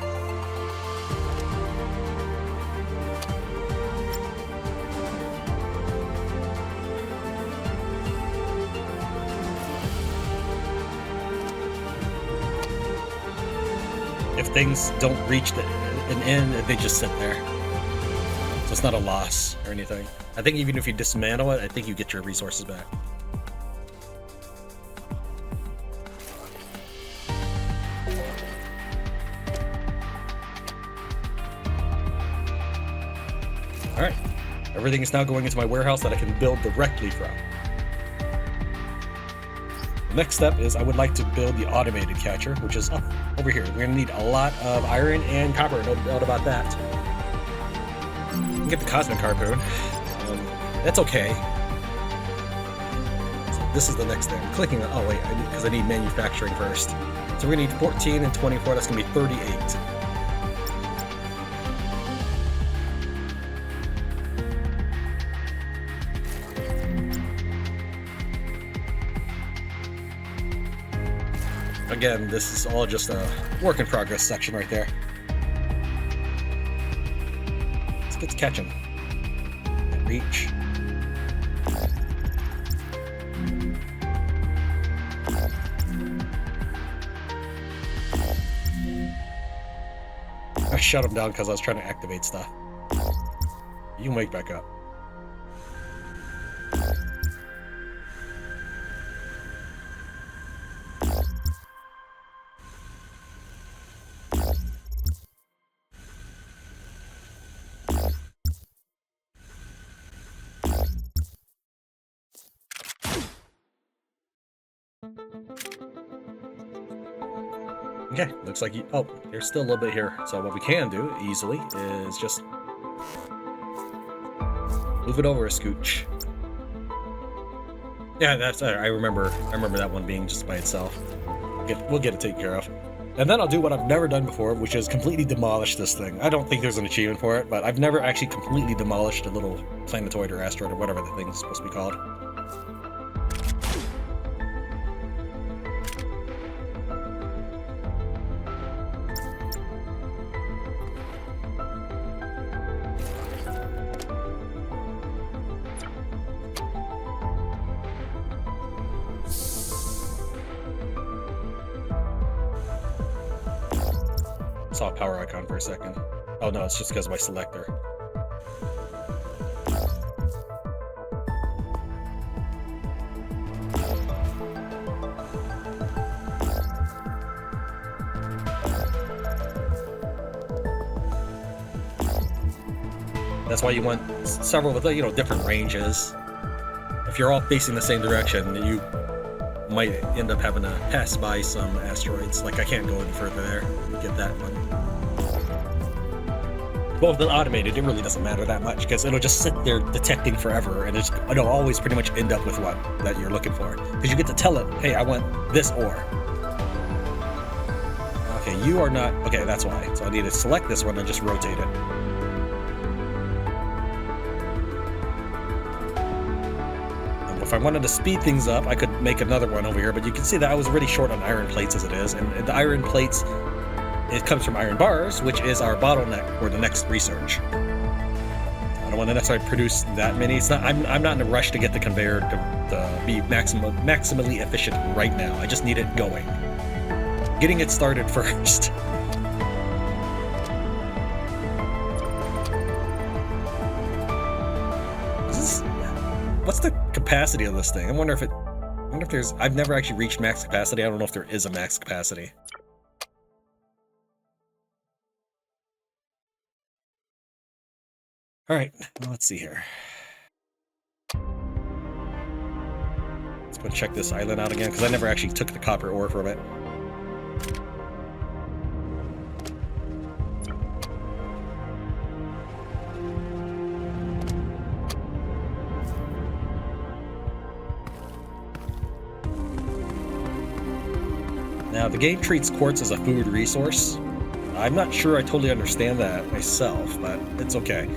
If things don't reach an end, they just sit there. So it's not a loss or anything. I think even if you dismantle it, I think you get your resources back. Everything is now going into my warehouse that I can build directly from. The next step is I would like to build the automated catcher, which is up over here. We're going to need a lot of iron and copper, no doubt about that. Get the cosmic harpoon. That's okay. So this is the next thing. I'm clicking on, oh wait, because I need manufacturing first. So we're going to need 14 and 24, that's going to be 38. Again, this is all just a work in progress section right there. Let's get to catching. Reach. I shut him down because I was trying to activate stuff. You can wake back up. Okay, looks like you... Oh, there's still a little bit here. So what we can do easily is just move it over a scooch. Yeah, that's... I remember that one being just by itself. We'll get it taken care of. And then I'll do what I've never done before, which is completely demolish this thing. I don't think there's an achievement for it, but I've never actually completely demolished a little planetoid or asteroid or whatever the thing is supposed to be called. Saw a power icon for a second. Oh no, it's just because of my selector. That's why you want several with, you know, different ranges. If you're all facing the same direction, you might end up having to pass by some asteroids. Like, I can't go any further there. Get that one. Well, with the automated, it really doesn't matter that much because it'll just sit there detecting forever, and it'll always pretty much end up with one that you're looking for. Because you get to tell it, hey, I want this ore. Okay, you are not... Okay, that's why. So I need to select this one and just rotate it. And if I wanted to speed things up, I could make another one over here, but you can see that I was already short on iron plates as it is, and the iron plates... It comes from iron bars, which is our bottleneck for the next research. I don't want to necessarily produce that many. It's not. I'm not in a rush to get the conveyor to be maximally efficient right now. I just need it going. Getting it started first. What's the capacity of this thing? I wonder if there's. I've never actually reached max capacity. I don't know if there is a max capacity. All right, well, let's see here. Let's go check this island out again, because I never actually took the copper ore from it. Now, the game treats quartz as a food resource. I'm not sure I totally understand that myself, but it's okay.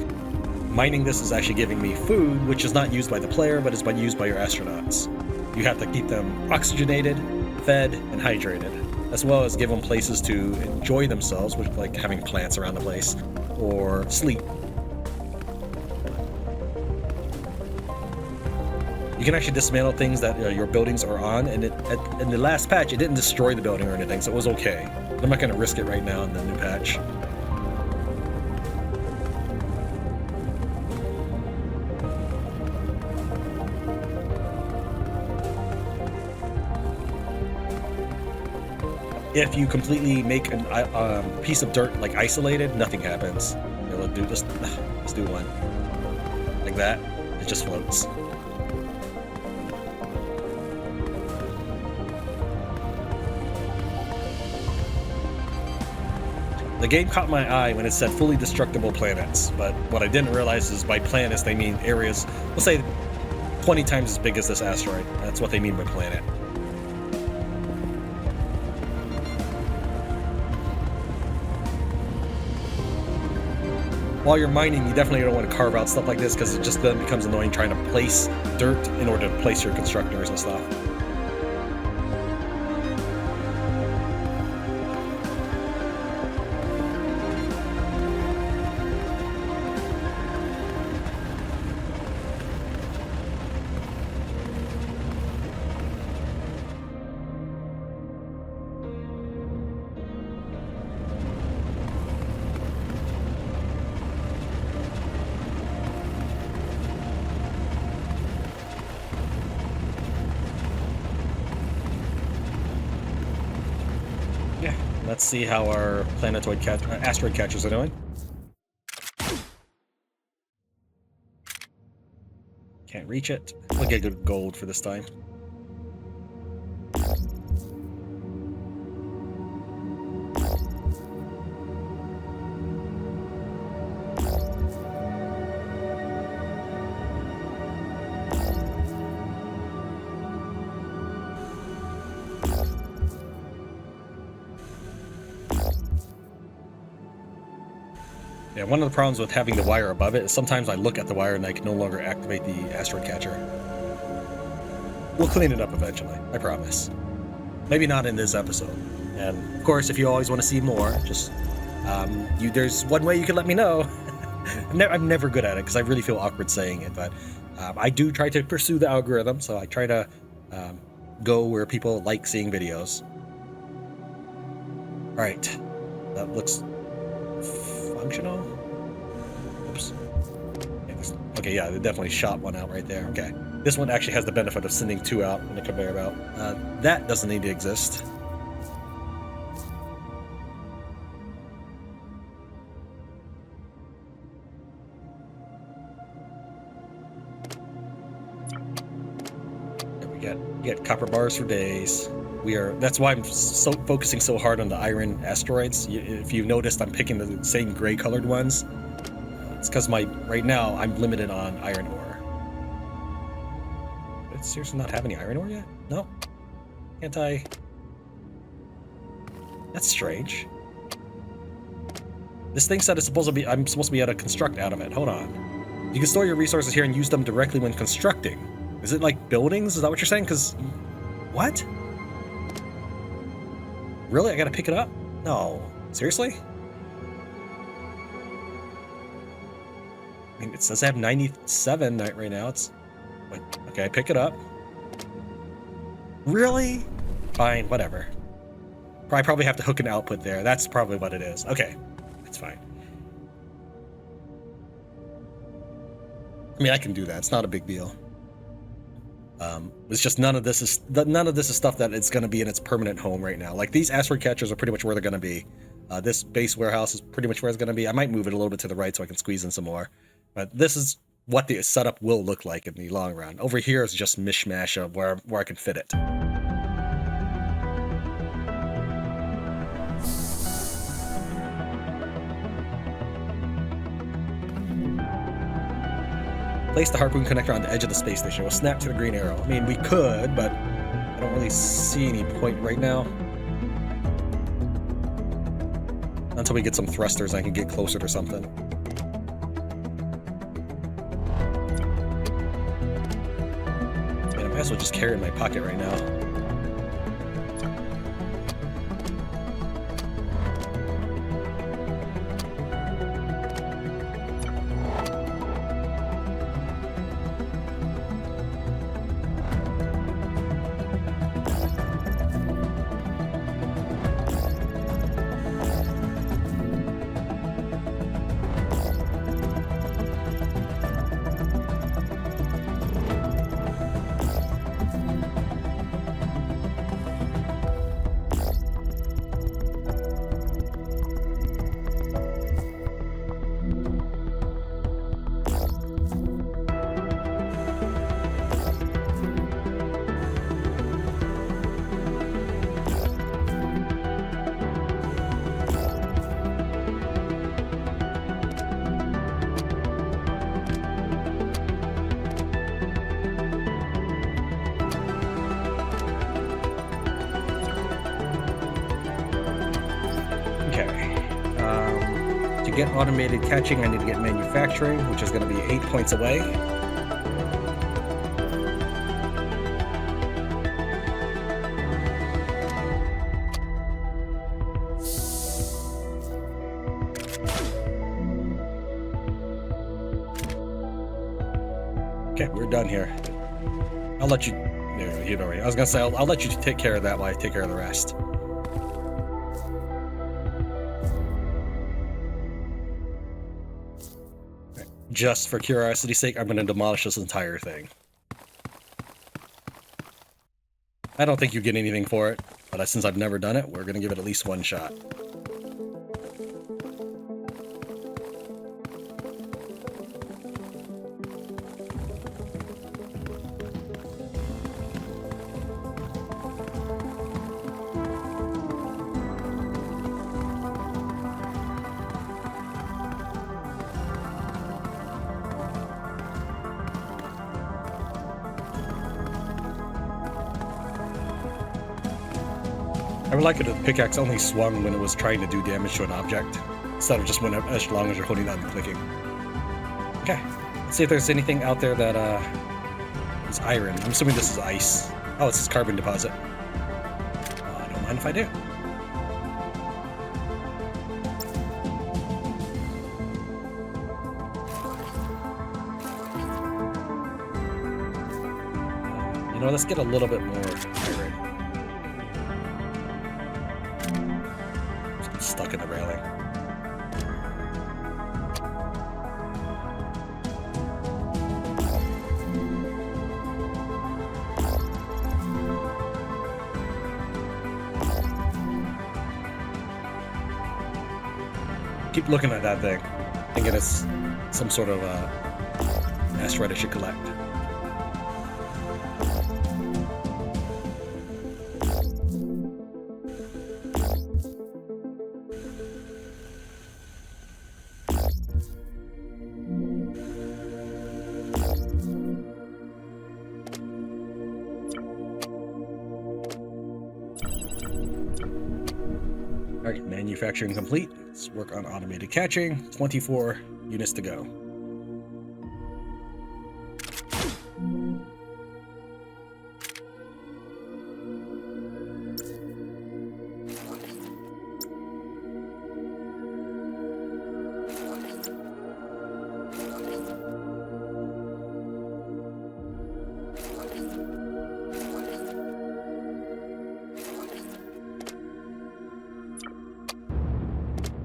Mining this is actually giving me food, which is not used by the player, but is used by your astronauts. You have to keep them oxygenated, fed, and hydrated, as well as give them places to enjoy themselves, which like having plants around the place, or sleep. You can actually dismantle things that your buildings are on, and in the last patch, it didn't destroy the building or anything, so it was okay. I'm not going to risk it right now in the new patch. If you completely make a piece of dirt like isolated, nothing happens. Let's do one. Like that, it just floats. The game caught my eye when it said fully destructible planets, but what I didn't realize is by planets they mean areas, let's say 20 times as big as this asteroid. That's what they mean by planet. While you're mining, you definitely don't want to carve out stuff like this because it just then becomes annoying trying to place dirt in order to place your constructors and stuff. Let's see how our asteroid catchers are doing. Can't reach it. We'll get good gold for this time. Yeah, one of the problems with having the wire above it is sometimes I look at the wire and I can no longer activate the asteroid catcher. We'll clean it up eventually, I promise. Maybe not in this episode. And of course, if you always want to see more, just there's one way you can let me know. I'm never good at it because I really feel awkward saying it, but I do try to pursue the algorithm, so I try to go where people like seeing videos. All right, that looks functional. Oops. Okay, yeah, they definitely shot one out right there. Okay, this one actually has the benefit of sending two out in a conveyor belt. That doesn't need to exist. We get copper bars for days. That's why I'm focusing so hard on the iron asteroids. If you've noticed, I'm picking the same gray colored ones. It's because right now I'm limited on iron ore. Did it seriously not have any iron ore yet? No. Can't I? That's strange. This thing said I'm supposed to be able to construct out of it. Hold on. You can store your resources here and use them directly when constructing. Is it like buildings? Is that what you're saying? Because what? Really? I gotta pick it up? No. Seriously? I mean, it says I have 97 right now. Wait, okay, I pick it up. Really? Fine, whatever. I probably have to hook an output there. That's probably what it is. Okay, that's fine. I mean, I can do that. It's not a big deal. It's just none of this is stuff that it's going to be in its permanent home right now. Like these asteroid catchers are pretty much where they're going to be. This base warehouse is pretty much where it's going to be. I might move it a little bit to the right so I can squeeze in some more. But this is what the setup will look like in the long run. Over here is just mishmash of where I can fit it. Place the harpoon connector on the edge of the space station. We'll snap to the green arrow. I mean, we could, but I don't really see any point right now. Until we get some thrusters, I can get closer to something. Man, I might as well just carry it in my pocket right now. get automated catching, I need to get manufacturing, which is going to be 8 points away. Okay, we're done here. I'll let you... No, you know, I was going to say, I'll let you take care of that while I take care of the rest. Just for curiosity's sake, I'm going to demolish this entire thing. I don't think you get anything for it, but since I've never done it, we're going to give it at least one shot. I would like it if the pickaxe only swung when it was trying to do damage to an object, instead of just when as long as you're holding that and clicking. Okay, let's see if there's anything out there that is iron. I'm assuming this is ice. Oh, this is carbon deposit. I don't mind if I do. You know, let's get a little bit more iron. Stuck in the railing. Keep looking at that thing, thinking it's some sort of asteroid I should collect. Alright, manufacturing complete. Let's work on automated catching. 24 units to go.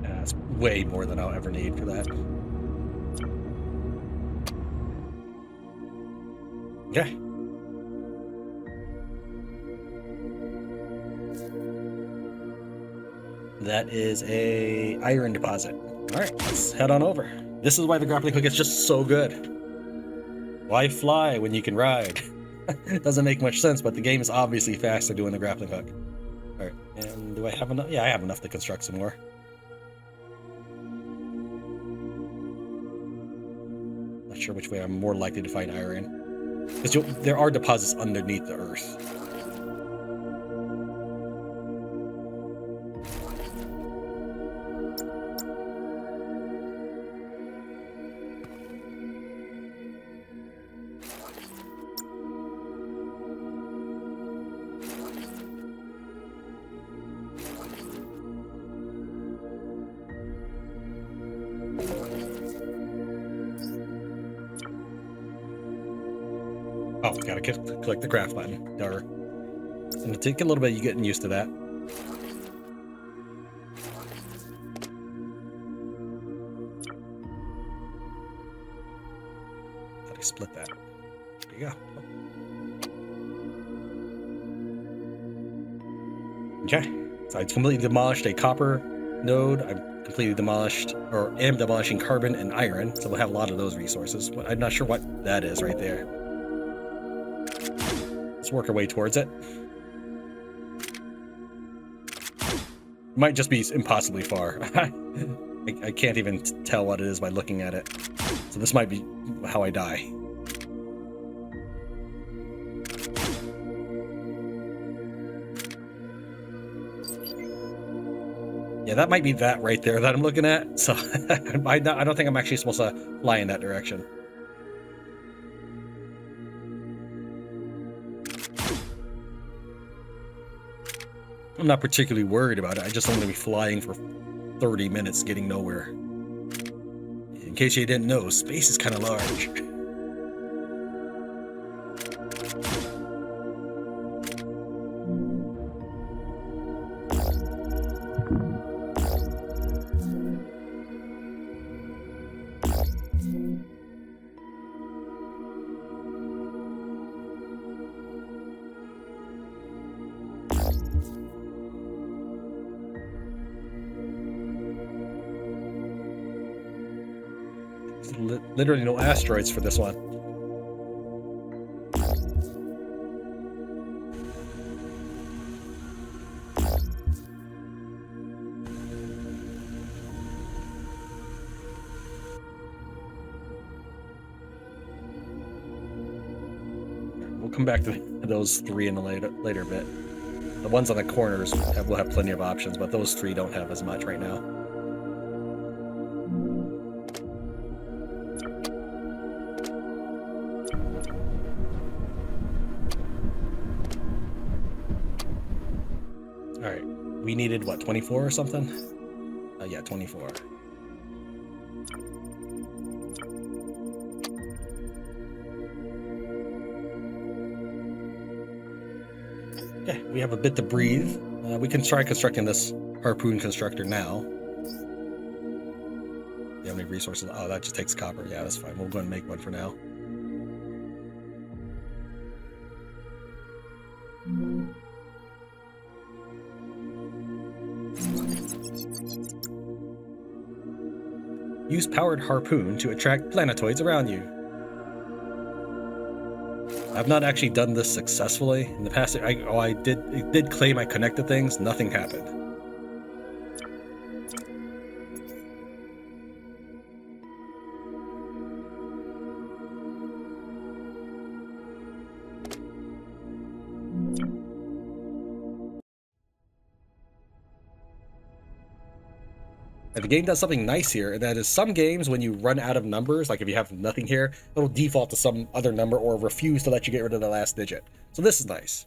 That's way more than I'll ever need for that. Okay. That is a iron deposit. All right, let's head on over. This is why the grappling hook is just so good. Why fly when you can ride? Doesn't make much sense, but the game is obviously faster doing the grappling hook. All right, and do I have enough? Yeah, I have enough to construct some more. Not sure which way I'm more likely to find iron. Because there are deposits underneath the earth. Oh, gotta click the craft button. Darn. It's gonna take a little bit of getting used to that. How do I split that? There you go. Okay, so I completely demolished a copper node. I've completely demolished, or am demolishing carbon and iron, so we'll have a lot of those resources. But I'm not sure what that is right there. Let's work our way towards it. Might just be impossibly far. I can't even tell what it is by looking at it. So this might be how I die. Yeah, Yeah, that might be that right there that I'm looking at. So I don't think I'm actually supposed to fly in that direction. I'm not particularly worried about it. I just don't want to be flying for 30 minutes getting nowhere. In case you didn't know, space is kind of large. Literally no asteroids for this one. We'll come back to those three in a later bit. The ones on the corners will have plenty of options, but those three don't have as much right now. Alright, we needed, what, 24 or something? Yeah, 24. Okay, we have a bit to breathe. We can try constructing this harpoon constructor now. Do you have any resources? Oh, that just takes copper. Yeah, that's fine. We'll go and make one for now. Use powered harpoon to attract planetoids around you. I've not actually done this successfully. In the past, it did claim I connected things. Nothing happened. The game does something nice here, and that is some games, when you run out of numbers, like if you have nothing here, it'll default to some other number or refuse to let you get rid of the last digit. So this is nice.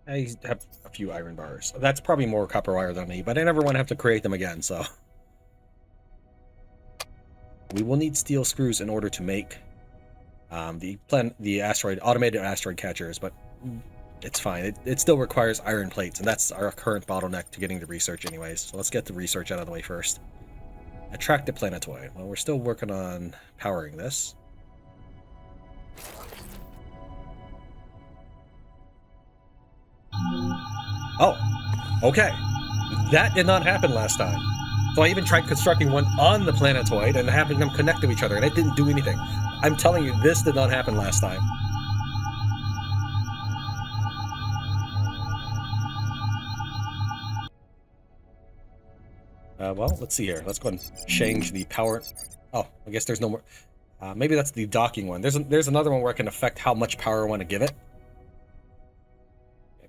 I have a few iron bars. That's probably more copper wire than me, but I never want to have to create them again, so. We will need steel screws in order to make the automated asteroid catchers, but it's fine. It still requires iron plates, and that's our current bottleneck to getting the research anyways. So let's get the research out of the way first. Attract a planetoid. Well, we're still working on powering this. Oh, okay. That did not happen last time. So I even tried constructing one on the planetoid and having them connect to each other, and it didn't do anything. I'm telling you, this did not happen last time. Well, let's see here. Let's go and change the power. Oh, I guess there's no more. Maybe that's the docking one. There's another one where I can affect how much power I want to give it.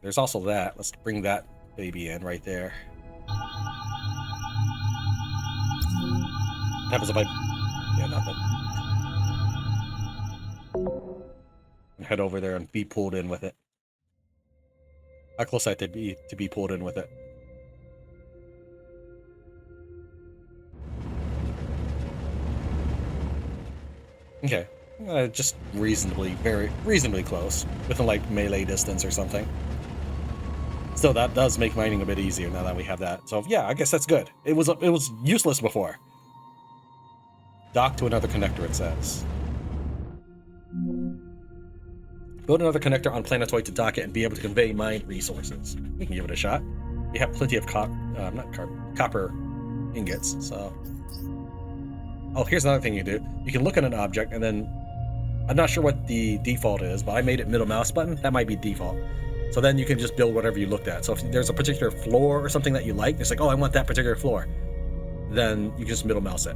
There's also that. Let's bring that baby in right there. What happens if I... Yeah, nothing. Head over there and be pulled in with it. How close I have to be pulled in with it. Okay. Just very reasonably close. Within like melee distance or something. Still, that does make mining a bit easier now that we have that. So yeah, I guess that's good. It was useless before. Dock to another connector, it says. Build another connector on planetoid to dock it and be able to convey mined resources. We can give it a shot. We have plenty of copper ingots, so... Oh, here's another thing you do. You can look at an object and then I'm not sure what the default is, but I made it middle mouse button. That might be default. So then you can just build whatever you looked at. So if there's a particular floor or something that you like, it's like, oh, I want that particular floor. Then you can just middle mouse it.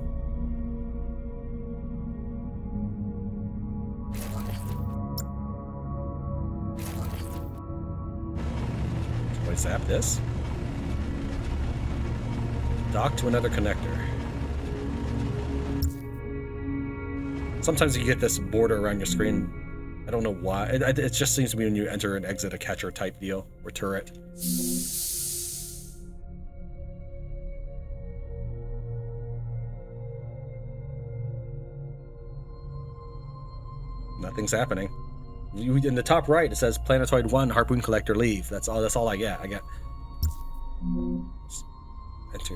So I zap this. Dock to another connector. Sometimes you get this border around your screen. I don't know why. It just seems to me when you enter and exit a catcher type deal or turret. Nothing's happening. In the top right, it says Planetoid 1 Harpoon Collector leave. That's all I get. Enter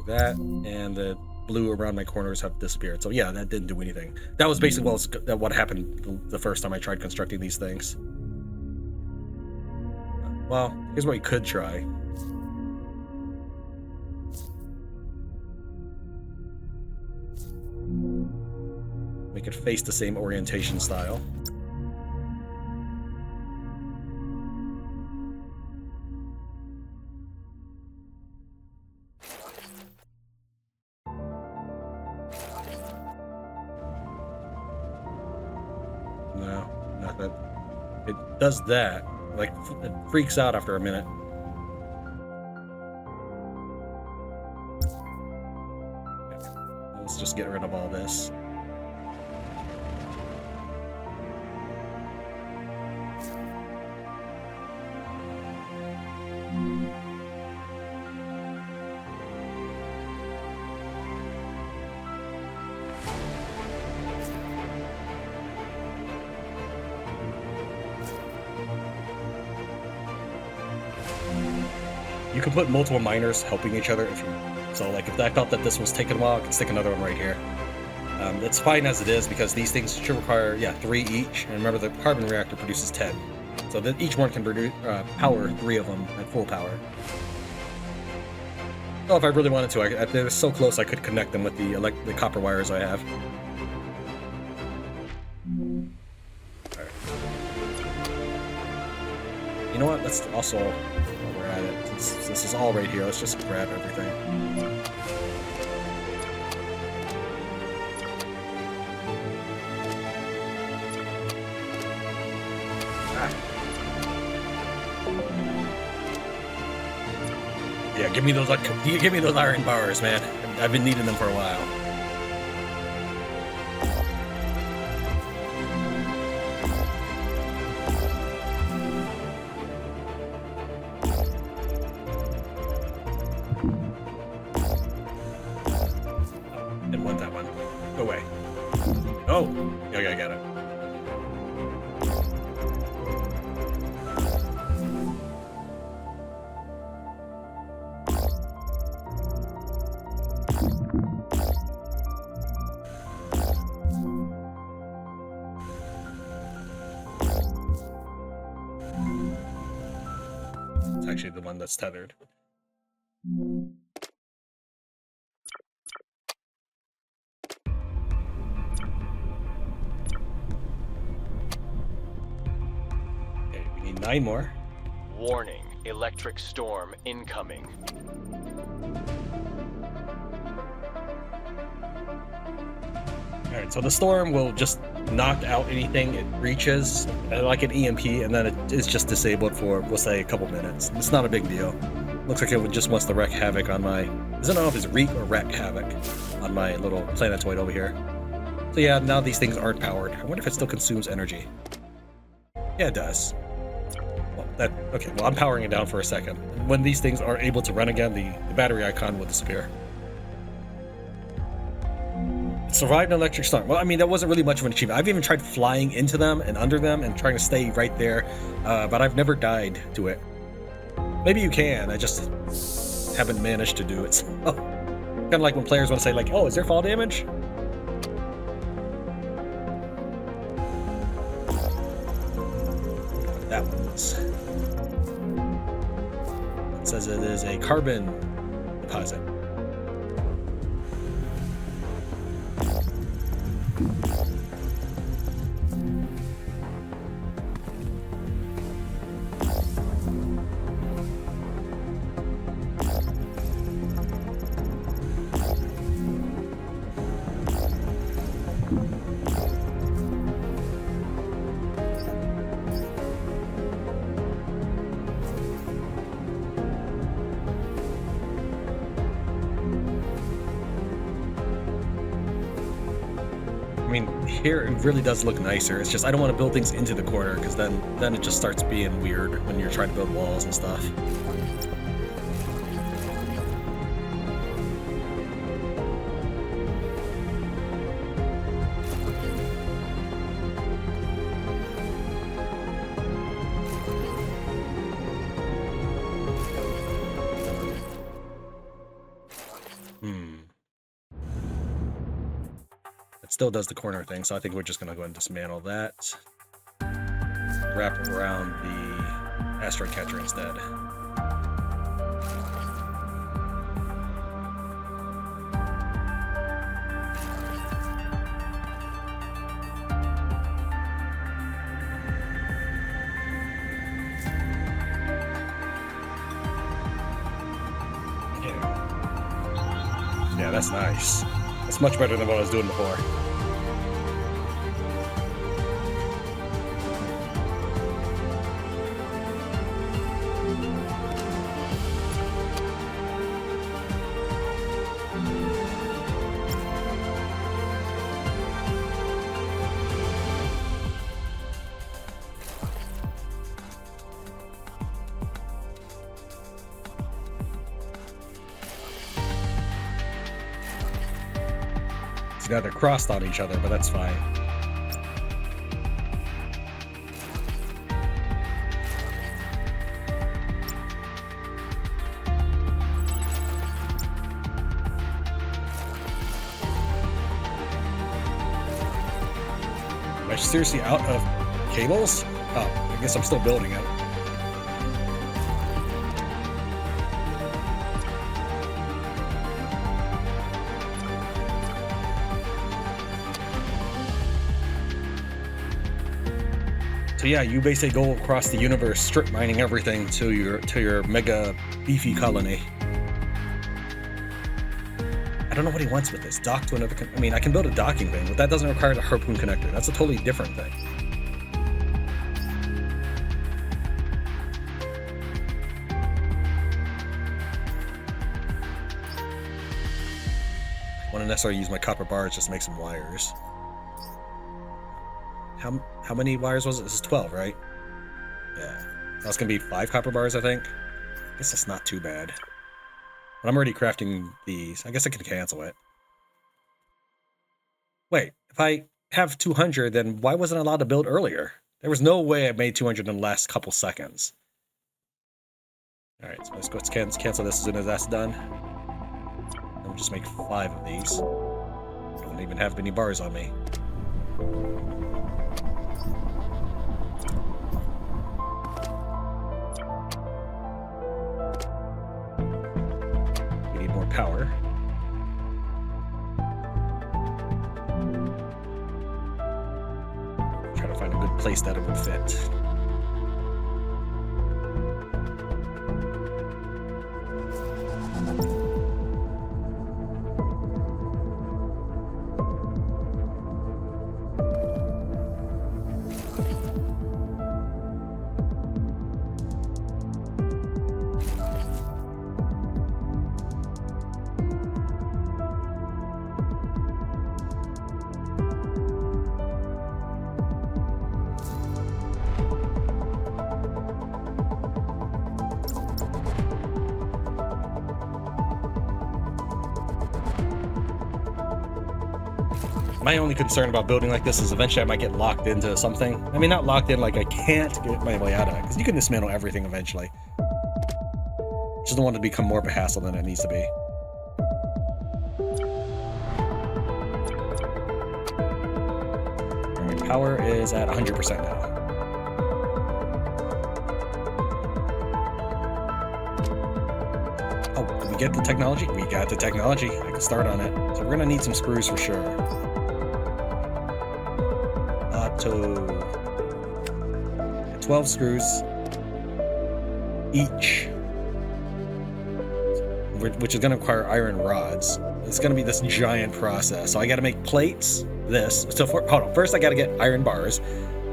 that, and the blue around my corners have disappeared. So yeah, that didn't do anything. That was basically what happened the first time I tried constructing these things. Well, here's what we could try. We could face the same orientation style. No, not that. It does that. Like, it freaks out after a minute. Let's just get rid of all this. You can put multiple miners helping each other if you. So, like, if I felt that this was taking a while, I could stick another one right here. It's fine as it is because these things should require 3 each. And remember, the carbon reactor produces 10, so that each one can produce power 3 of them at full power. Oh, if I really wanted to, they're so close I could connect them with the copper wires I have. Alright. You know what? Let's also, while we're at it, since this is all right here, let's just grab everything. Yeah, give me those iron bars, man. I've been needing them for a while. Didn't want that one. Go away. Oh, okay, I got it. Actually the one that's tethered. Okay, we need 9 more. Warning, electric storm incoming. Alright, so the storm will just knock out anything it reaches, like an EMP, and then it's just disabled for, we'll say, a couple minutes. It's not a big deal. Looks like it just wants to wreak havoc on my... I don't know if it's wreak or wreck havoc on my little planetoid over here. So yeah, now these things aren't powered. I wonder if it still consumes energy. Yeah, it does. Well, okay, well, I'm powering it down for a second. When these things are able to run again, the battery icon will disappear. Survived an electric storm. Well, I mean, that wasn't really much of an achievement. I've even tried flying into them and under them and trying to stay right there, but I've never died to it. Maybe you can, I just haven't managed to do it. So, kind of like when players want to say, like, oh, is there fall damage? That one's... It says it is a carbon deposit. mean, here it really does look nicer. It's just I don't want to build things into the corner because then it just starts being weird when you're trying to build walls and stuff. It still does the corner thing, so I think we're just gonna go ahead and dismantle that. Wrap it around the asteroid catcher instead. Yeah, that's nice. That's much better than what I was doing before. Yeah, they're crossed on each other, but that's fine. Am I seriously out of cables? Oh, I guess I'm still building it. So yeah, you basically go across the universe, strip mining everything to your mega beefy colony. I don't know what he wants with this. Dock to another. I mean, I can build a docking thing, but that doesn't require the harpoon connector. That's a totally different thing. I want to necessarily use my copper bars just to make some wires. How many wires was it? This is 12, right? Yeah. That's gonna be 5 copper bars, I think. I guess that's not too bad. But I'm already crafting these. I guess I can cancel it. Wait, if I have 200, then why wasn't I allowed to build earlier? There was no way I made 200 in the last couple seconds. Alright, so let's cancel this as soon as that's done. And we'll just make 5 of these. I don't even have any bars on me. Power. Try to find a good place that it would fit. My only concern about building like this is eventually I might get locked into something. I mean, not locked in like I can't get my way out of it, because you can dismantle everything eventually. Just don't want it to become more of a hassle than it needs to be. Alright, power is at 100% now. Oh, did we get the technology? We got the technology. I can start on it. So we're gonna need some screws for sure. To 12 screws each, which is going to require iron rods. It's going to be this giant process. So I got to make plates. Hold on. First, I got to get iron bars.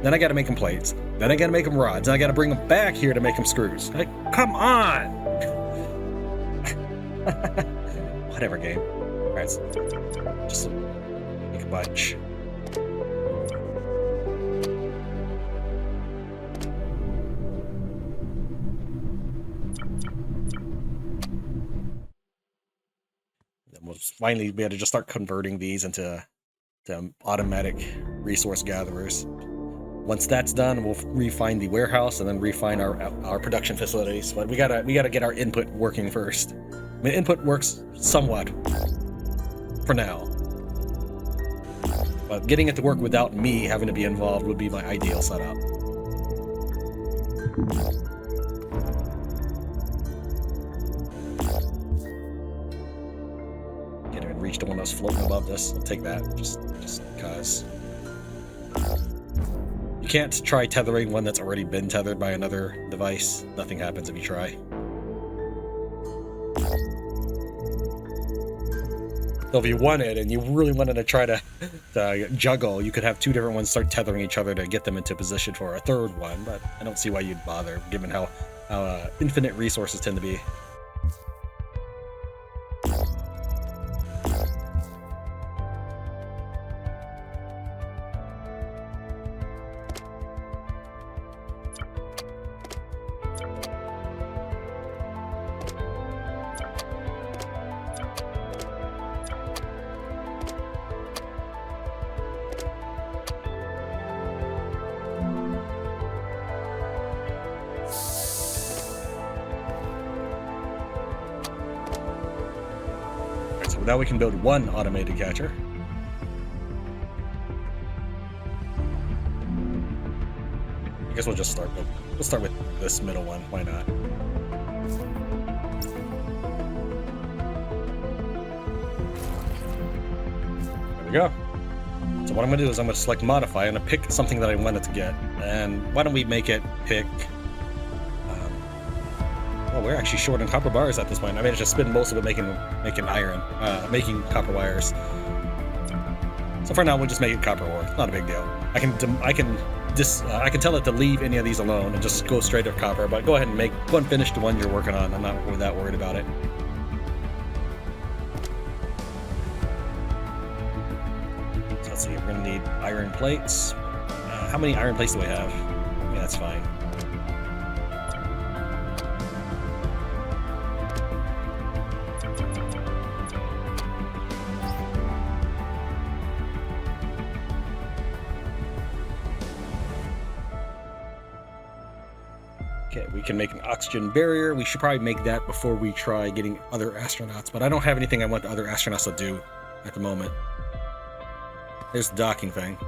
Then I got to make them plates. Then I got to make them rods. Then I got to bring them back here to make them screws. Like, come on! Whatever, game. All right, so just make a bunch. Then we'll finally be able to just start converting these into automatic resource gatherers. Once that's done, we'll refine the warehouse and then refine our production facilities. But we gotta get our input working first. I mean, input works somewhat for now, but getting it to work without me having to be involved would be my ideal setup. Can't even reach the one that's floating above this. I'll take that just because. You can't try tethering one that's already been tethered by another device. Nothing happens if you try. So if you wanted, and you really wanted to try to juggle, you could have two different ones start tethering each other to get them into position for a third one, but I don't see why you'd bother, given how infinite resources tend to be. Now we can build one automated catcher. I guess we'll just start with this middle one. Why not? There we go. So what I'm going to do is I'm going to select modify. I'm going to pick something that I wanted to get. And why don't we make it pick... well, we're actually short on copper bars at this point. I managed to spend most of it making iron, making copper wires. So for now, we'll just make it copper ore. It's not a big deal. I can tell it to leave any of these alone and just go straight to copper. But go ahead and finish the one you're working on. I'm not that worried about it. So let's see. We're gonna need iron plates. How many iron plates do we have? Yeah, that's fine. Okay, we can make an oxygen barrier. We should probably make that before we try getting other astronauts, but I don't have anything I want the other astronauts to do at the moment. There's the docking thing.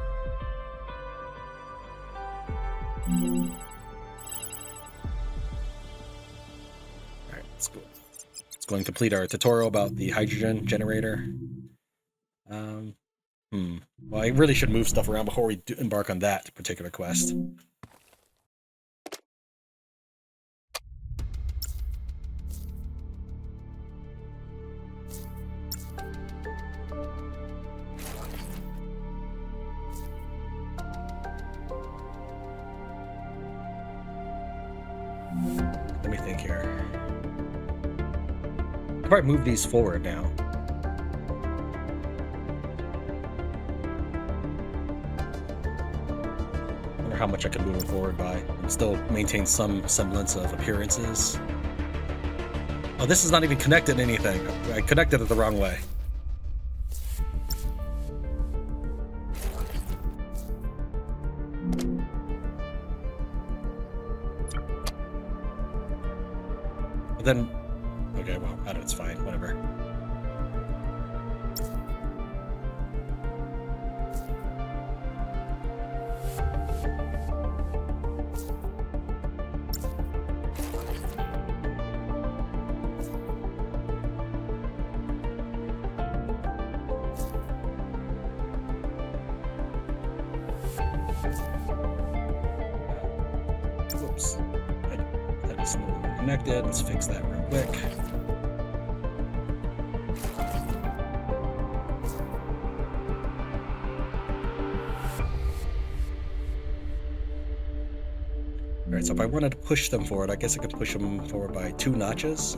Alright, let's go. Let's go and complete our tutorial about the hydrogen generator. Well, I really should move stuff around before we embark on that particular quest. Let me think here. I'll probably move these forward now. I wonder how much I can move them forward by and still maintain some semblance of appearances. Oh, this is not even connected to anything. I connected it the wrong way. Then, okay, well, it's fine, whatever. Whoops. That is connected. Let's fix that real quick. Alright, so if I wanted to push them forward, I guess I could push them forward by 2 notches.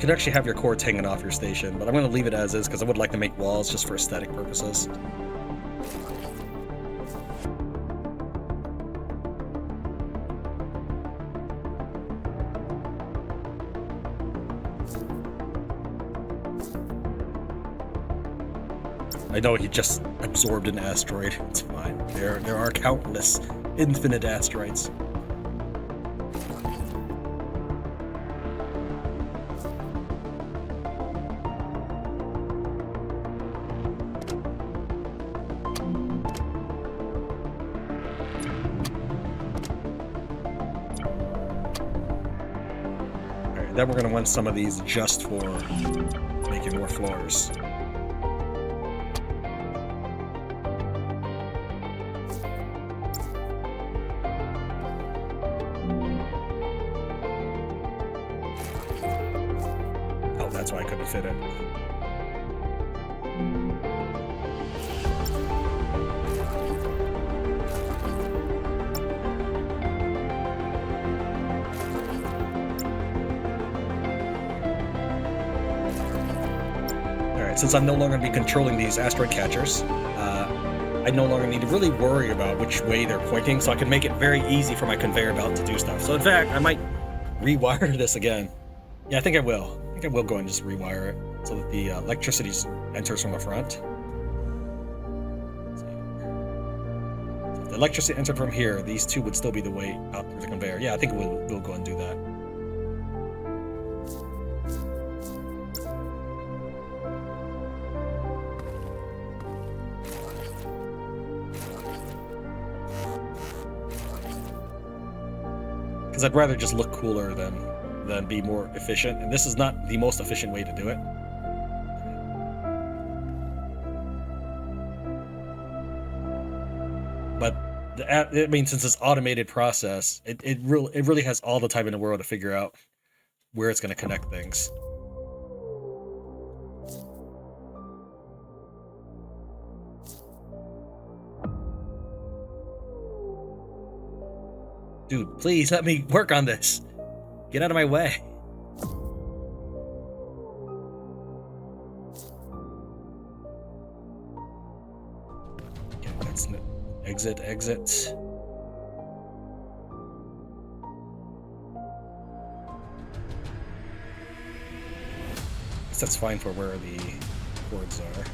could actually have your cords hanging off your station, but I'm going to leave it as is because I would like to make walls just for aesthetic purposes. I know he just absorbed an asteroid. It's fine. There are countless, infinite asteroids. Alright, then we're going to want some of these just for making more floors. That's why I couldn't fit it. Alright, since I'm no longer going to be controlling these asteroid catchers, I no longer need to really worry about which way they're pointing, so I can make it very easy for my conveyor belt to do stuff. So in fact, I might rewire this again. Yeah, I think I will. I think I will go and just rewire it so that the electricity enters from the front. So if the electricity entered from here, these two would still be the way out through the conveyor. Yeah, I think we'll go and do that. Because I'd rather just look cooler than be more efficient, and this is not the most efficient way to do it. But I mean, since it's automated process, it really has all the time in the world to figure out where it's going to connect things. Dude, please let me work on this. Get out of my way. Yeah, that's exit. Guess that's fine for where the cords are.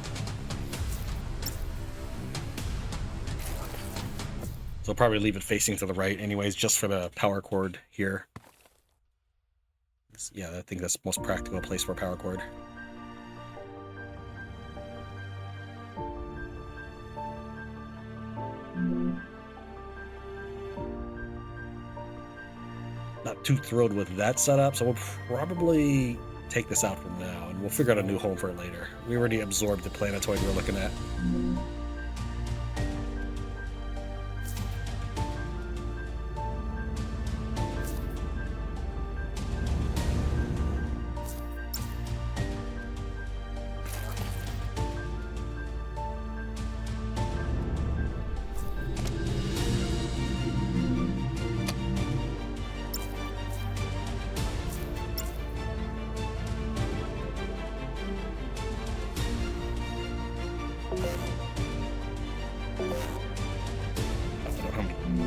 So I'll probably leave it facing to the right anyways, just for the power cord here. Yeah, I think that's the most practical place for a power cord. Not too thrilled with that setup, so we'll probably take this out for now, and we'll figure out a new home for it later. We already absorbed the planetoid we're looking at.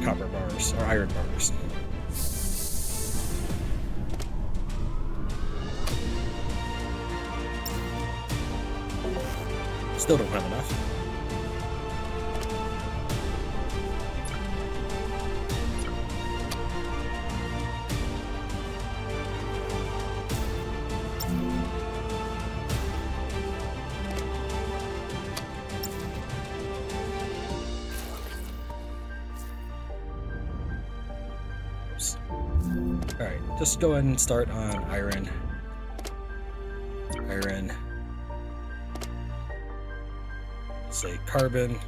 Copper bars, or iron bars. Still don't have enough. Alright, just go ahead and start on iron. Say carbon,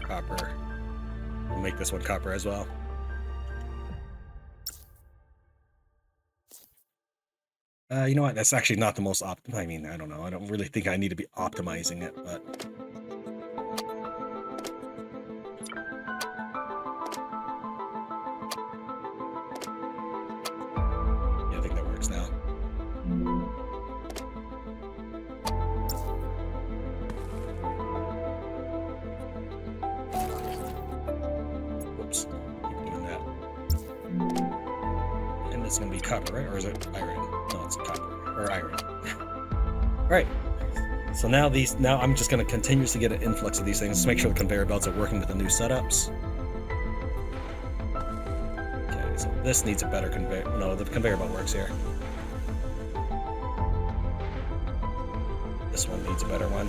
copper. We'll make this one copper as well. You know what? That's actually not the most I mean, I don't know. I don't really think I need to be optimizing it, but... yeah, I think that works now. It's gonna be copper, right? Or is it iron? No, it's copper or iron. All right. So now I'm just gonna continuously get an influx of these things to make sure the conveyor belts are working with the new setups. Okay, so this needs a better conveyor. No, the conveyor belt works here. This one needs a better one.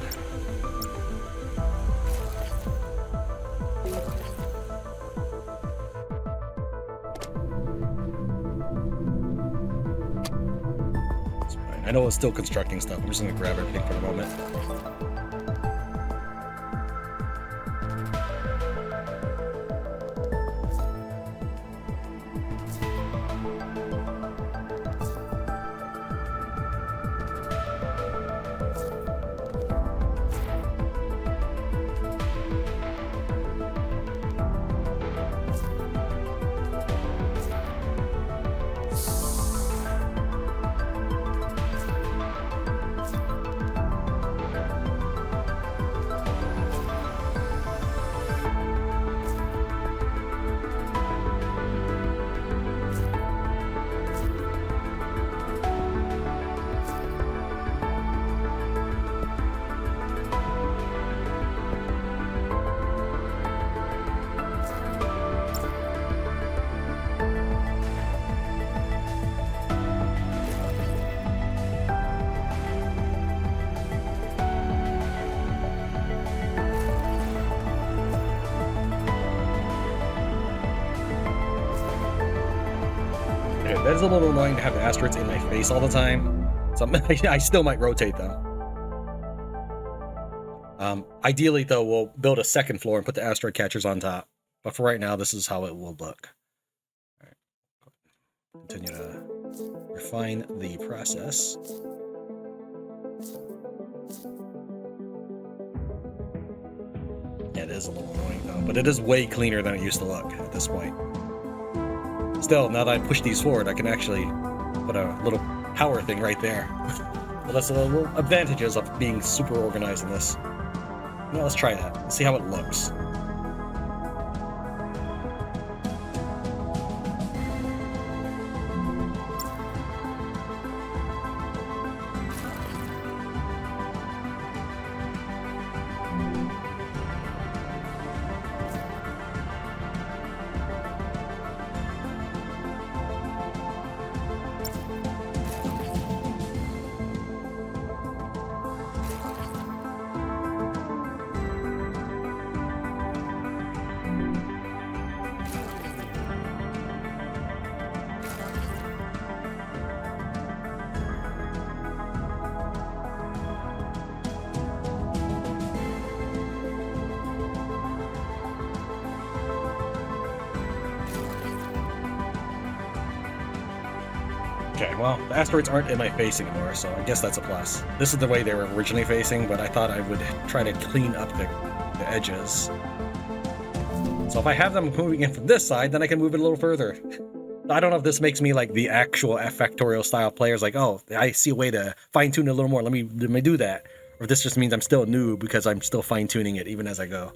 I know it's still constructing stuff. I'm just gonna grab everything for the moment. That is a little annoying to have the asteroids in my face all the time. So I still might rotate them. Ideally, though, we'll build a second floor and put the asteroid catchers on top. But for right now, this is how it will look. All right. Continue to refine the process. Yeah, it is a little annoying, though. But it is way cleaner than it used to look at this point. Still, now that I push these forward, I can actually put a little power thing right there. Well, that's the little advantages of being super organized in this. Well, let's try that. Let's see how it looks. Okay, well, the asteroids aren't in my face anymore, so I guess that's a plus. This is the way they were originally facing, but I thought I would try to clean up the edges. So if I have them moving in from this side, then I can move it a little further. I don't know if this makes me like the actual F-Factorial style players, like, oh, I see a way to fine-tune it a little more, let me do that. Or if this just means I'm still new because I'm still fine-tuning it even as I go.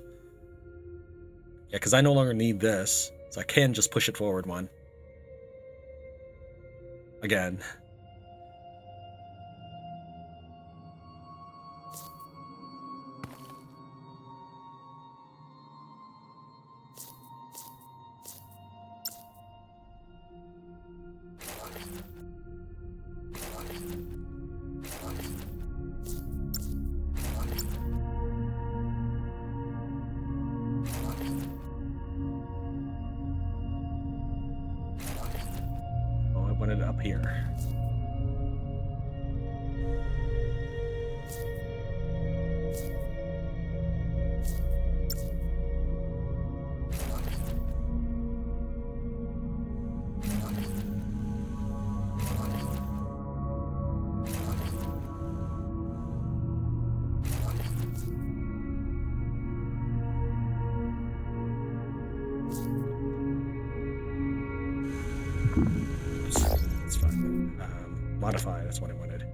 Yeah, because I no longer need this, so I can just push it forward one. Again. Oh, I wanted it up here. That's fine. Modify, that's what I wanted.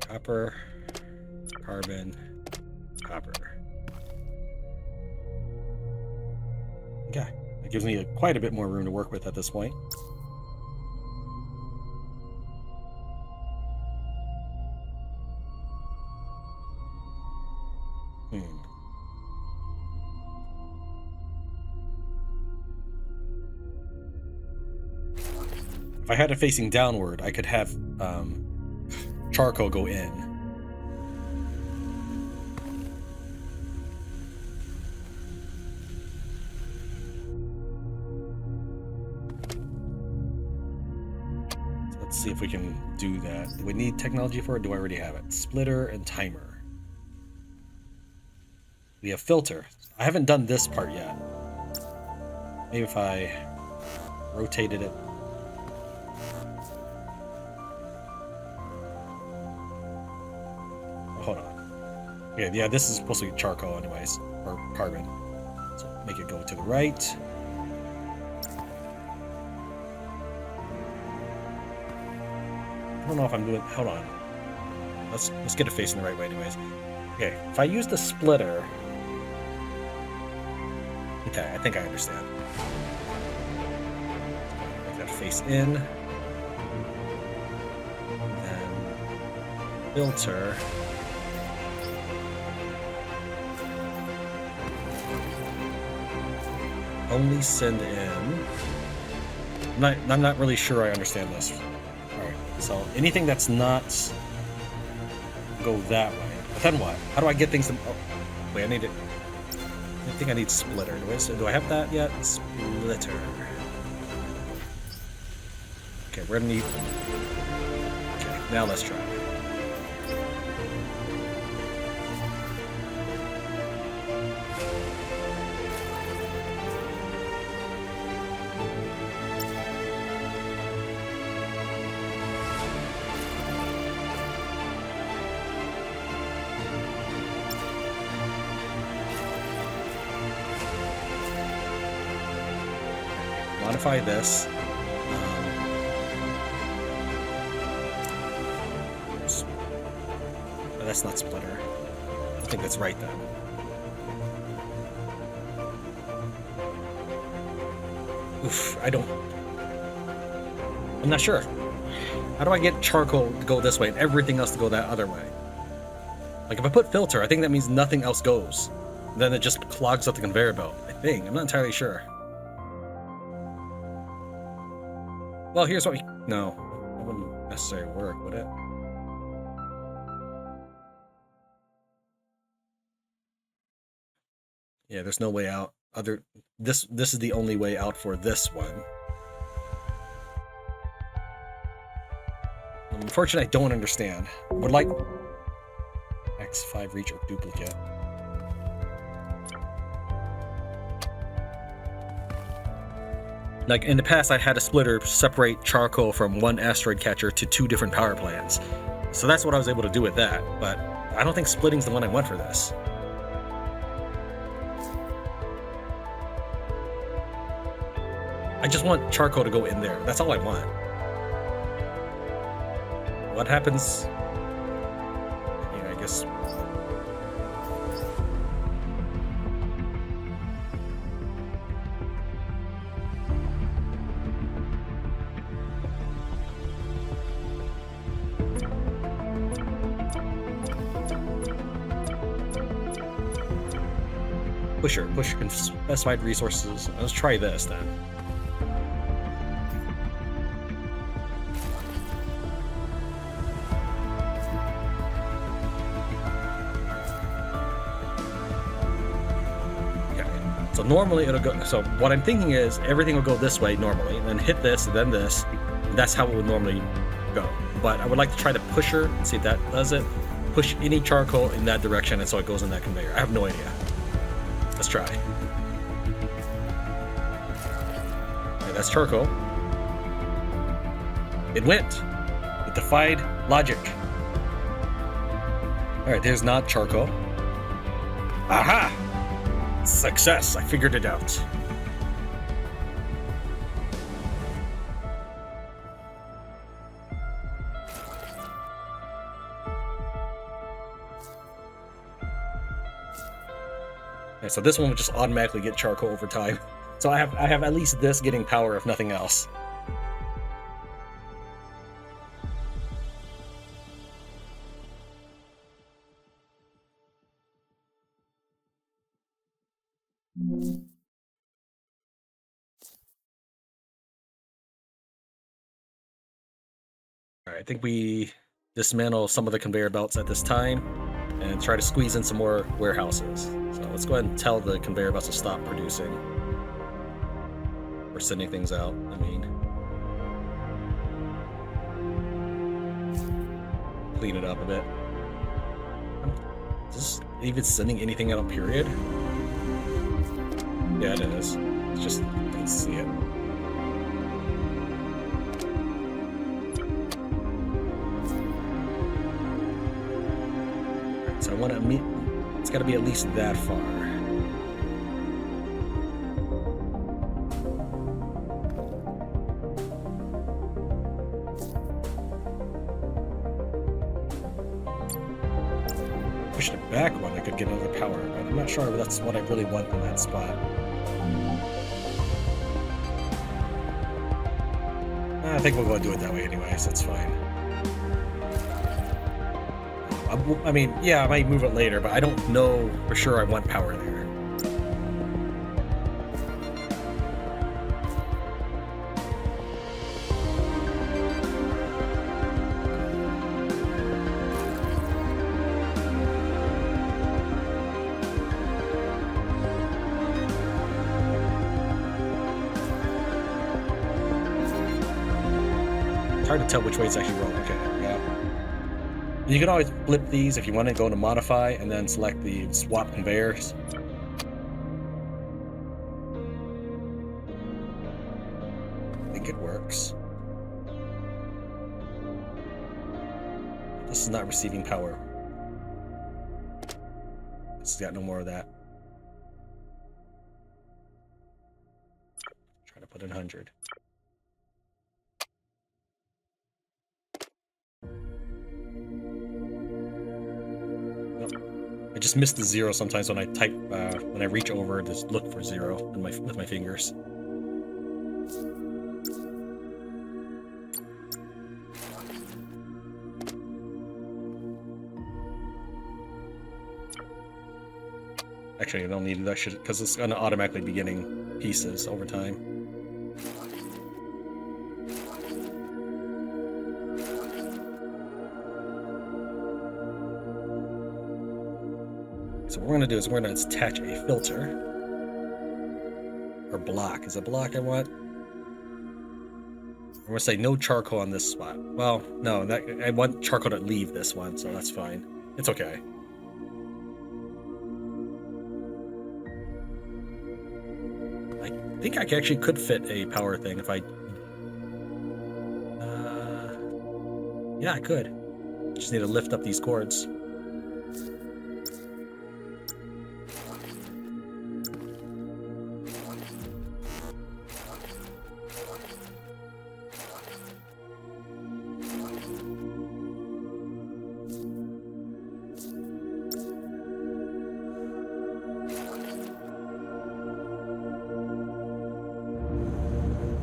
Copper, carbon, copper. Okay, that gives me quite a bit more room to work with at this point. Hmm. If I had it facing downward, I could have charcoal go in. So let's see if we can do that. Do we need technology for it? Do I already have it? Splitter and timer. We have filter. I haven't done this part yet. Maybe if I rotated it. Hold on. Okay, yeah, this is supposed to be charcoal anyways, or carbon. So make it go to the right. I don't know if I'm doing. Hold on. Let's get it facing the right way anyways. Okay, if I use the splitter. Okay, I think I understand. Make that face in. And filter. Only send in. I'm not really sure I understand this. Alright, so anything that's not go that way. But then what? How do I get things to... Oh, wait, I need it. I think I need splitter. Do I have that yet? Splitter. Okay, we're gonna need... Okay, now let's try. Modify this. Oh, that's not splitter. I think that's right then. Oof, I'm not sure. How do I get charcoal to go this way and everything else to go that other way? Like if I put filter, I think that means nothing else goes. Then it just clogs up the conveyor belt. I think. I'm not entirely sure. Well, here's what we... No. That wouldn't necessarily work, would it? Yeah, there's no way out. This is the only way out for this one. Unfortunately, I don't understand. I would like... X5 reach or duplicate. Like in the past, I had a splitter separate charcoal from one asteroid catcher to 2 different power plants. So that's what I was able to do with that, but I don't think splitting's the one I want for this. I just want charcoal to go in there. That's all I want. What happens? Yeah, I guess. Push specified resources. Let's try this then. Okay. So normally it'll go. So what I'm thinking is everything will go this way normally, and then hit this, and then this. And that's how it would normally go. But I would like to try to push her and see if that does it. Push any charcoal in that direction, and so it goes in that conveyor. I have no idea. Let's try. Okay, that's charcoal. It went. It defied logic. Alright, there's not charcoal. Aha! Success! I figured it out. Okay, so this one will just automatically get charcoal over time. So I have at least this getting power, if nothing else. All right, I think we dismantle some of the conveyor belts at this time and try to squeeze in some more warehouses. So let's go ahead and tell the conveyor belts to stop producing or sending things out. I mean, clean it up a bit. Is this even sending anything out, period? Yeah, it is. It's just, I can see it. So I want to meet, it's got to be at least that far. Push it back one, I could get another power, but I'm not sure if that's what I really want in that spot. I think we'll go do it that way anyway, so it's fine. I mean, yeah, I might move it later, but I don't know for sure I want power there. It's hard to tell which way it's actually rolling. Okay, yeah. You can always flip these if you want to go to modify and then select the swap conveyors. I think it works. This is not receiving power. This has got no more of that. Try to put in 100. I just miss the 0 sometimes when I type, when I reach over, just look for 0 with my fingers. Actually, I don't need that shit, because it's going to automatically be getting pieces over time. So what we're going to do is we're going to attach a filter. Or block. Is it block I want? I'm going to say no charcoal on this spot. Well, no, I want charcoal to leave this one, so that's fine. It's okay. I think I actually could fit a power thing if I... yeah, I could. Just need to lift up these cords.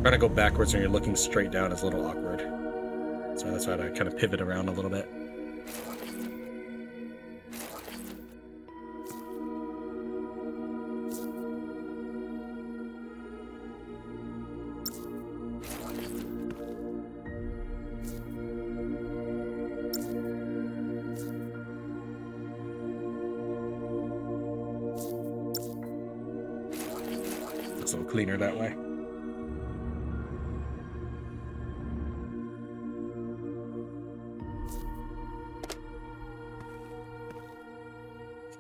Trying to go backwards when you're looking straight down is a little awkward. So that's why I kind of pivot around a little bit. It's a little cleaner that way.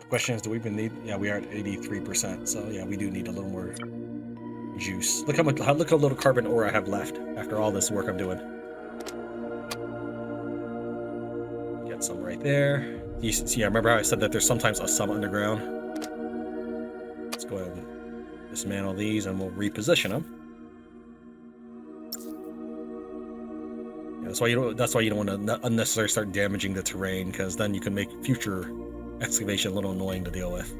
Question is, do we even need? Yeah, we are at 83%. So yeah, we do need a little more juice. Look how little carbon ore I have left after all this work I'm doing. Get some right there. You see, I remember how I said that there's sometimes some underground. Let's go ahead and dismantle these, and we'll reposition them. Yeah, that's why you don't want to unnecessarily start damaging the terrain, because then you can make future excavation a little annoying to deal with.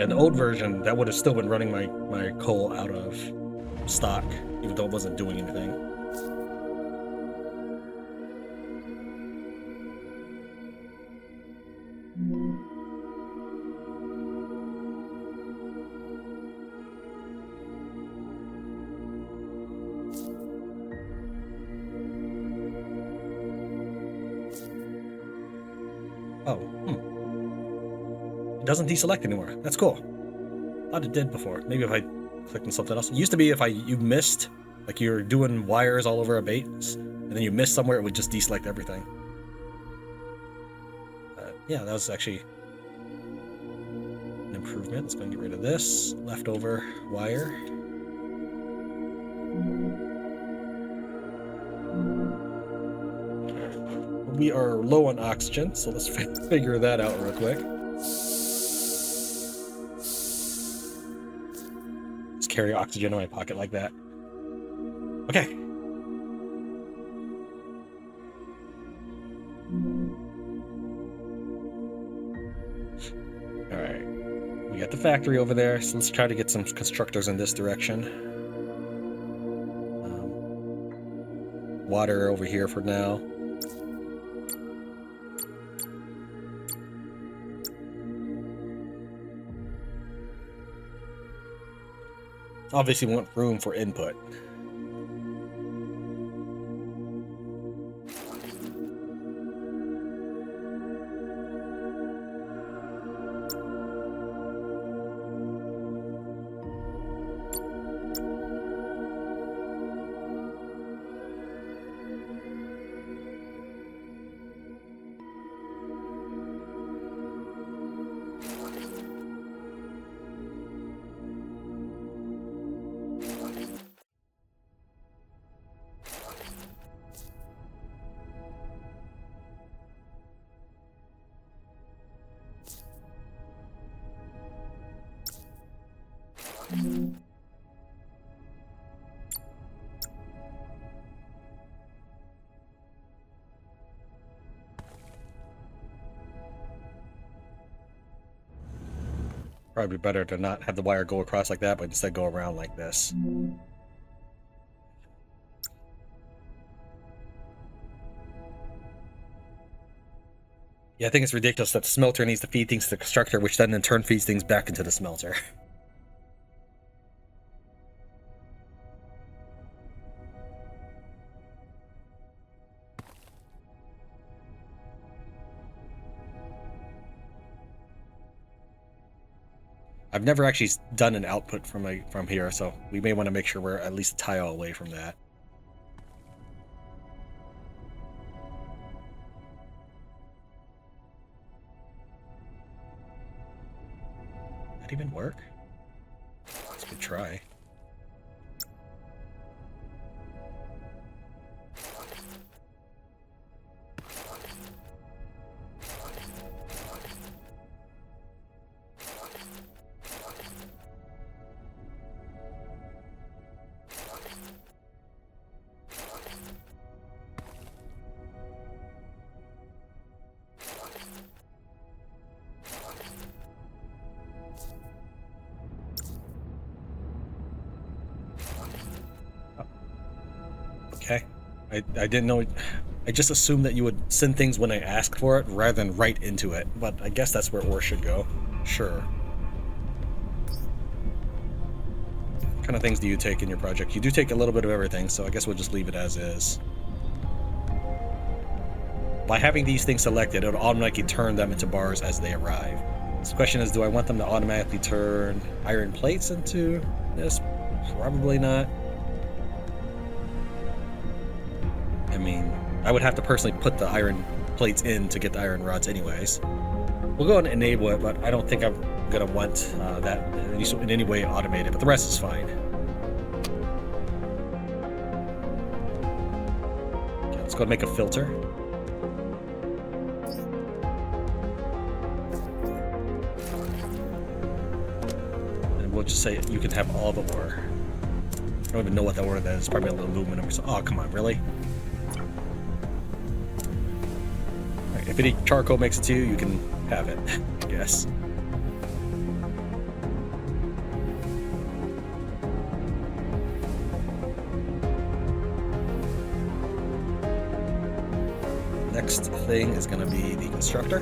And the old version, that would have still been running my coal out of stock, even though it wasn't doing anything. Oh, It doesn't deselect anymore. That's cool. Thought it did before. Maybe if I clicked on something else. It used to be if you missed, like you're doing wires all over a base, and then you missed somewhere, it would just deselect everything. Yeah, that was actually an improvement. Let's go and get rid of this leftover wire. We are low on oxygen, so let's figure that out real quick. Just carry oxygen in my pocket like that. Okay. Alright. We got the factory over there, so let's try to get some constructors in this direction. Water over here for now. Obviously, we want room for input. Probably better to not have the wire go across like that, but instead go around like this. Yeah, I think it's ridiculous that the smelter needs to feed things to the constructor, which then in turn feeds things back into the smelter. I've never actually done an output from here, so we may want to make sure we're at least a tile away from that. That even work? Let's good try. Okay. I didn't know. I just assumed that you would send things when I ask for it rather than right into it, but I guess that's where ore should go. Sure. What kind of things do you take in your project? You do take a little bit of everything, so I guess we'll just leave it as is. By having these things selected, it will automatically turn them into bars as they arrive. So the question is, do I want them to automatically turn iron plates into this? Probably not. I mean, I would have to personally put the iron plates in to get the iron rods anyways. We'll go and enable it, but I don't think I'm going to want that in any way automated, but the rest is fine. Okay, let's go and make a filter. And we'll just say you can have all the ore. I don't even know what that ore that is. It's probably aluminum or something. Oh, come on, really? If any charcoal makes it to you, you can have it, I guess. next thing is going to be the constructor.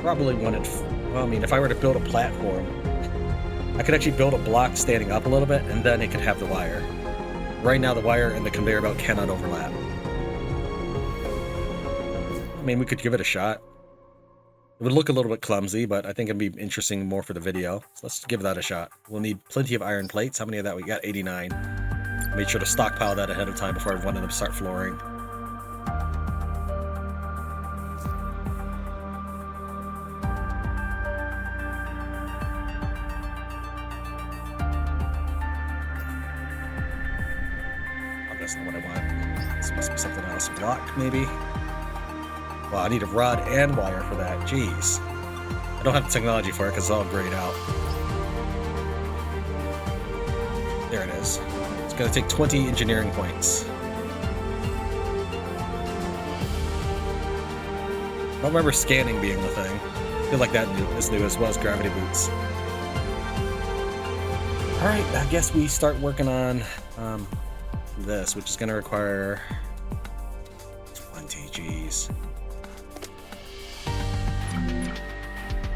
Probably wanted, well, I mean, if I were to build a platform, I could actually build a block standing up a little bit, and then it could have the wire. Right now, the wire and the conveyor belt cannot overlap. I mean, we could give it a shot. It would look a little bit clumsy, but I think it'd be interesting more for the video. So let's give that a shot. We'll need plenty of iron plates. How many of that? We got 89. Made sure to stockpile that ahead of time before I wanted them to start flooring. That's not what I want. This must be something else. Block, maybe? Well, I need a rod and wire for that. Jeez. I don't have the technology for it because it's all grayed out. There it is. It's going to take 20 engineering points. I don't remember scanning being the thing. I feel like that is new as well as gravity boots. Alright, I guess we start working on this, which is going to require 20 Gs. I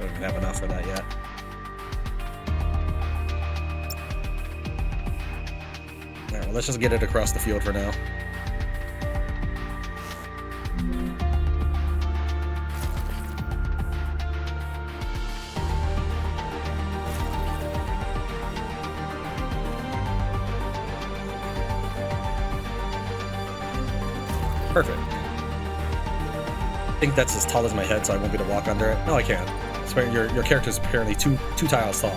don't even have enough for that yet. Alright, well, let's just get it across the field for now. Perfect. I think that's as tall as my head, so I won't be able to walk under it. No, I can't. Your character's apparently two tiles tall.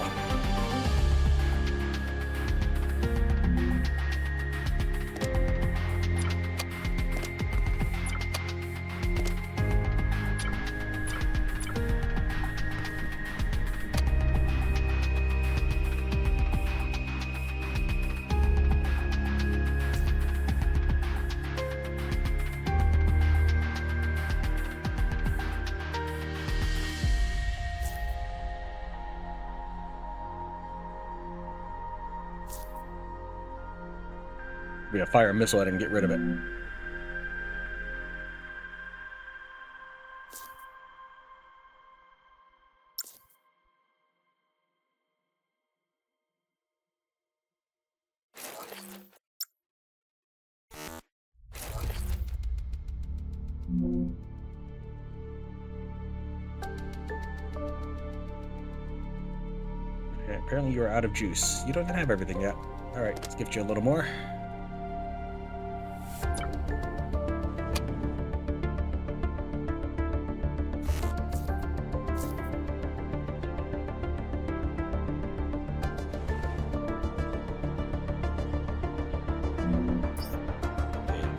We fire a missile at it and get rid of it. Okay, apparently you are out of juice. You don't even have everything yet. Alright, let's give you a little more.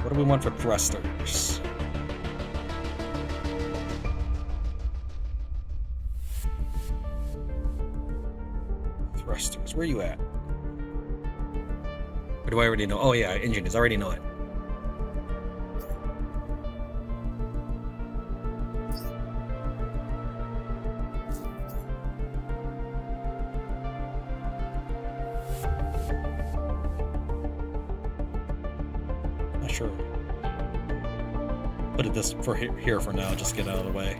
What do we want for thrusters? Thrusters, where are you at? Or do I already know? Oh yeah, engineers, I already know it. Not sure. Put it this for here for now, just get out of the way.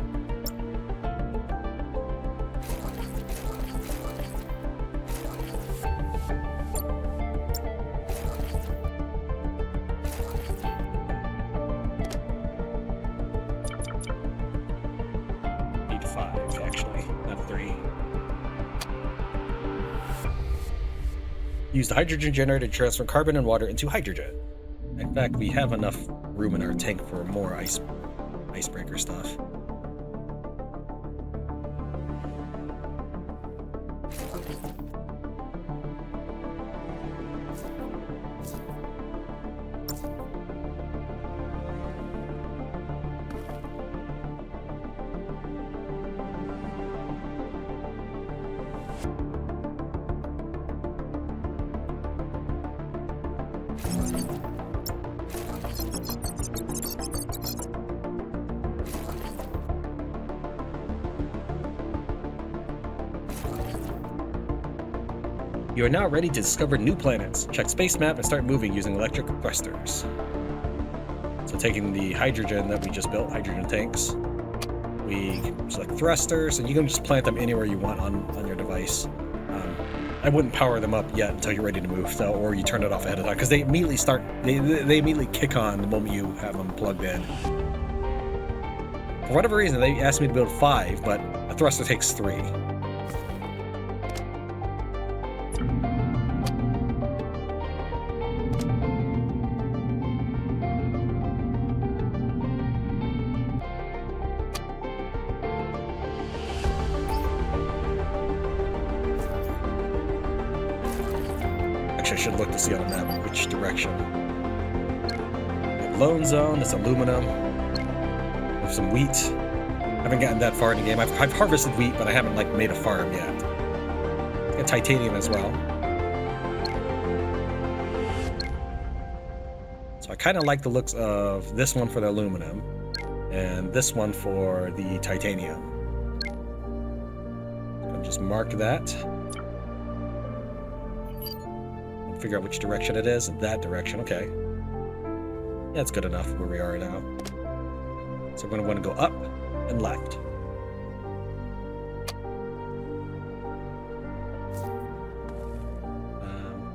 Need 5 actually, not 3. Use the hydrogen generator to transfer carbon and water into hydrogen. In fact, we have enough room in our tank for more icebreaker stuff. You are now ready to discover new planets. Check space map and start moving using electric thrusters. So taking the hydrogen that we just built, hydrogen tanks, we select thrusters, and you can just plant them anywhere you want on your device. I wouldn't power them up yet until you're ready to move, though, or you turn it off ahead of time, because they immediately start, they immediately kick on the moment you have them plugged in. For whatever reason, they asked me to build 5, but a thruster takes 3. Actually, I should look to see on the map which direction. Lone zone, it's aluminum. With some wheat. I haven't gotten that far in the game. I've harvested wheat, but I haven't like made a farm yet. Got titanium as well. So I kind of like the looks of this one for the aluminum, and this one for the titanium. So just mark that. Figure out which direction it is. That direction, okay. Yeah, that's good enough where we are now. So we're going to want to go up and left.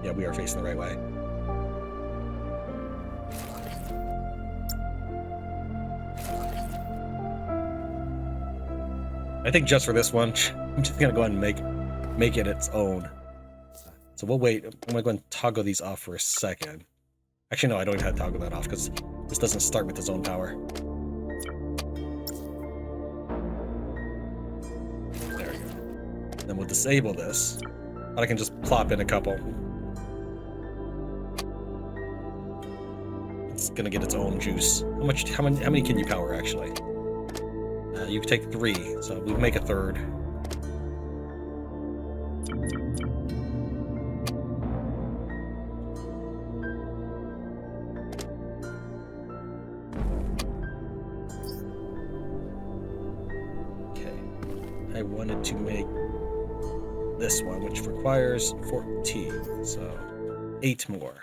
Yeah, we are facing the right way. I think just for this one, I'm just going to go ahead and make it its own. So we'll wait. I'm going to go and toggle these off for a second. Actually, no, I don't even have to toggle that off because this doesn't start with its own power. There we go. Then we'll disable this. But I can just plop in a couple. It's going to get its own juice. How many can you power, actually? You can take 3, so we make a third. I wanted to make this one, which requires 14, so 8 more.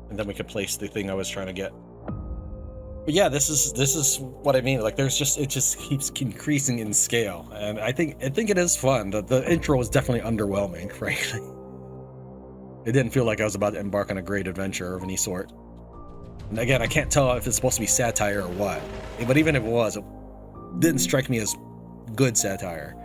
And then we can place the thing I was trying to get. But yeah, this is what I mean. Like, it just keeps increasing in scale, and I think it is fun. The intro was definitely underwhelming, frankly. It didn't feel like I was about to embark on a great adventure of any sort. And again, I can't tell if it's supposed to be satire or what. But even if it was, it didn't strike me as good satire.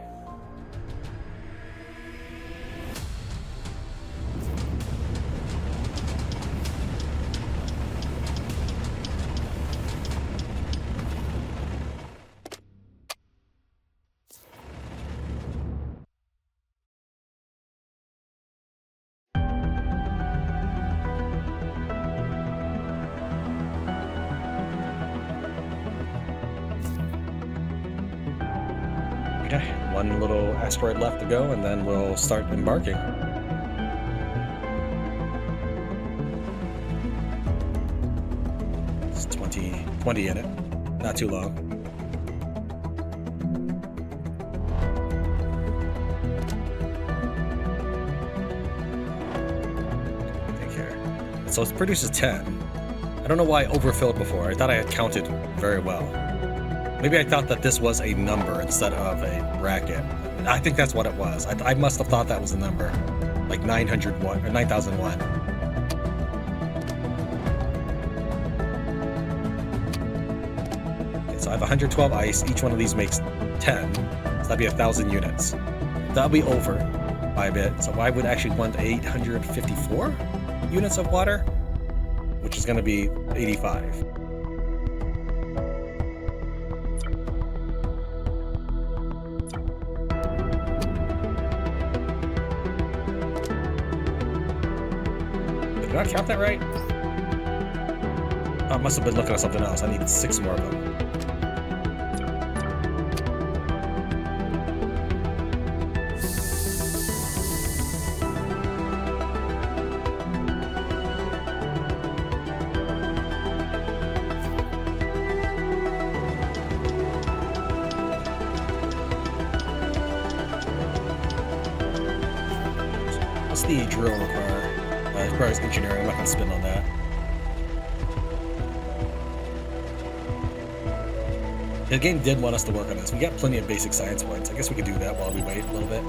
Okay, one little asteroid left to go, and then we'll start embarking. It's 20 in it. Not too long. Take care. So it produces 10. I don't know why I overfilled before. I thought I had counted very well. Maybe I thought that this was a number instead of a bracket. I think that's what it was. I must have thought that was a number. Like 901 or 9001. Okay, so I have 112 ice. Each one of these makes 10. So that'd be 1,000 units. That'll be over by a bit. So I would actually want 854 units of water, which is going to be 85. Did I count that right? Oh, I must have been looking at something else. I needed 6 more of them. the drill requires engineering. I'm not going to spin on that. The game did want us to work on this. We got plenty of basic science points. I guess we could do that while we wait a little bit.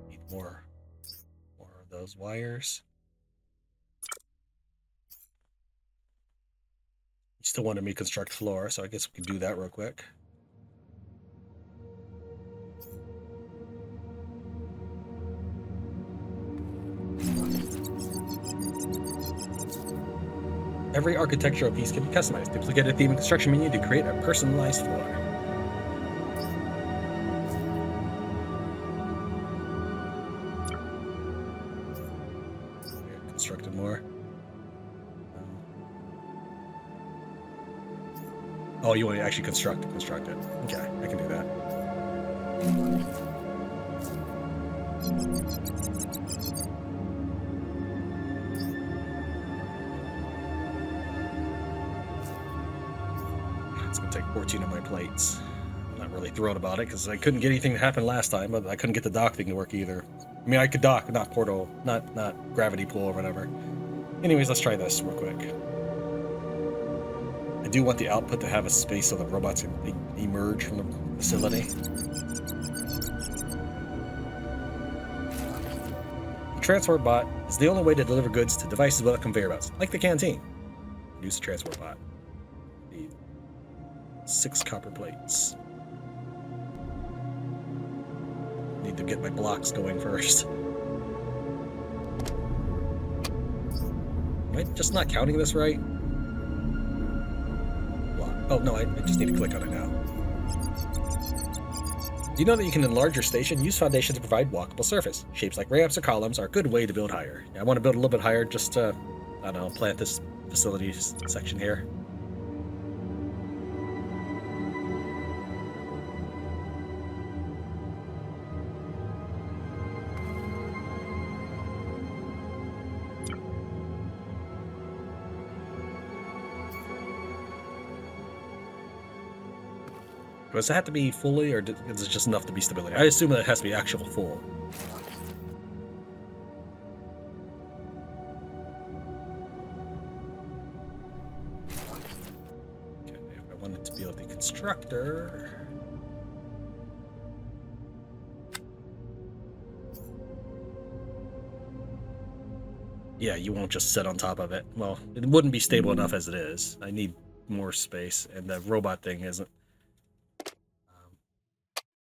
Need more of those wires. You still wanted me to construct floor, so I guess we can do that real quick. Every architectural piece can be customized. Duplicate a theme in construction menu to create a personalized floor. Constructed more. Oh, you want to actually construct it. Okay, I can do that. It's going to take 14 of my plates. I'm not really thrilled about it because I couldn't get anything to happen last time, but I couldn't get the dock thing to work either. I mean, I could dock, not portal, not gravity pool or whatever. Anyways, let's try this real quick. I do want the output to have a space so the robots can emerge from the facility. The transport bot is the only way to deliver goods to devices without conveyor belts, like the canteen. Use the transport bot. Need 6 copper plates. Need to get my blocks going first. Am I just not counting this right? Oh, no, I just need to click on it now. Do you know that you can enlarge your station? Use foundation to provide walkable surface. Shapes like ramps or columns are a good way to build higher. I want to build a little bit higher just to, I don't know, plant this facilities section here. Does it have to be fully, or is it just enough to be stability? I assume that it has to be actual full. Okay, if I wanted to build the constructor... Yeah, you won't just sit on top of it. Well, it wouldn't be stable enough as it is. I need more space, and the robot thing isn't.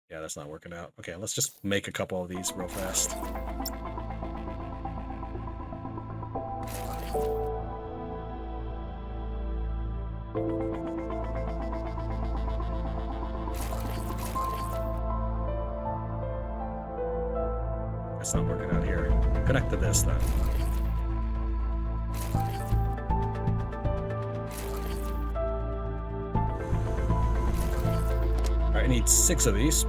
Yeah, that's not working out. Okay, let's just make a couple of these real fast. That's not working out here. Connect to this then. Alright, I need 6 of these.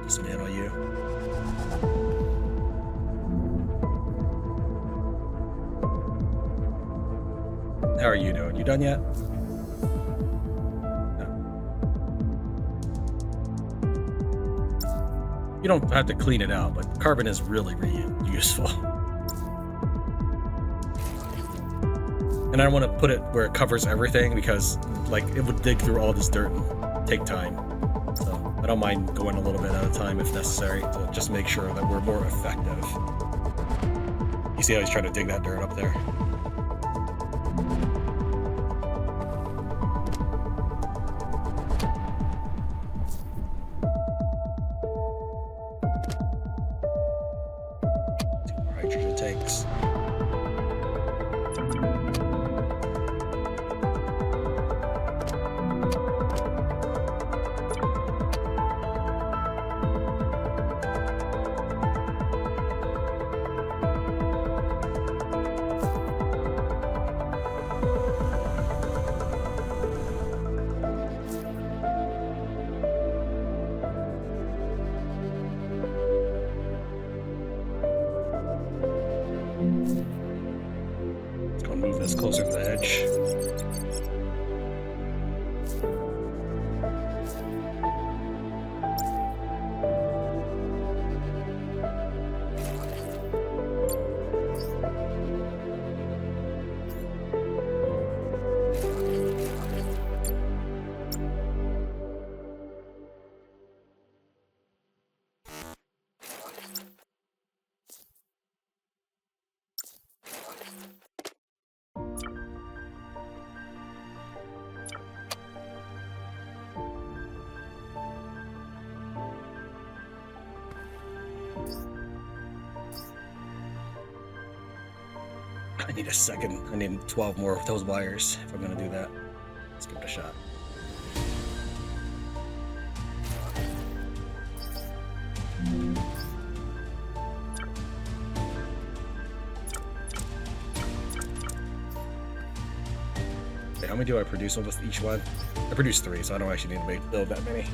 Dismantle you. How are you doing? You done yet? No. You don't have to clean it out, but carbon is really, really useful. And I want to put it where it covers everything because, like, it would dig through all this dirt and take time. So I don't mind going a little bit at a time if necessary to just make sure that we're more effective. You see how he's trying to dig that dirt up there? Two more hydrogen tanks. closer to the edge. I need a second. I need 12 more of those wires if I'm gonna do that. Let's give it a shot. Okay, how many do I produce with each one? I produce 3, so I don't actually need to build that many.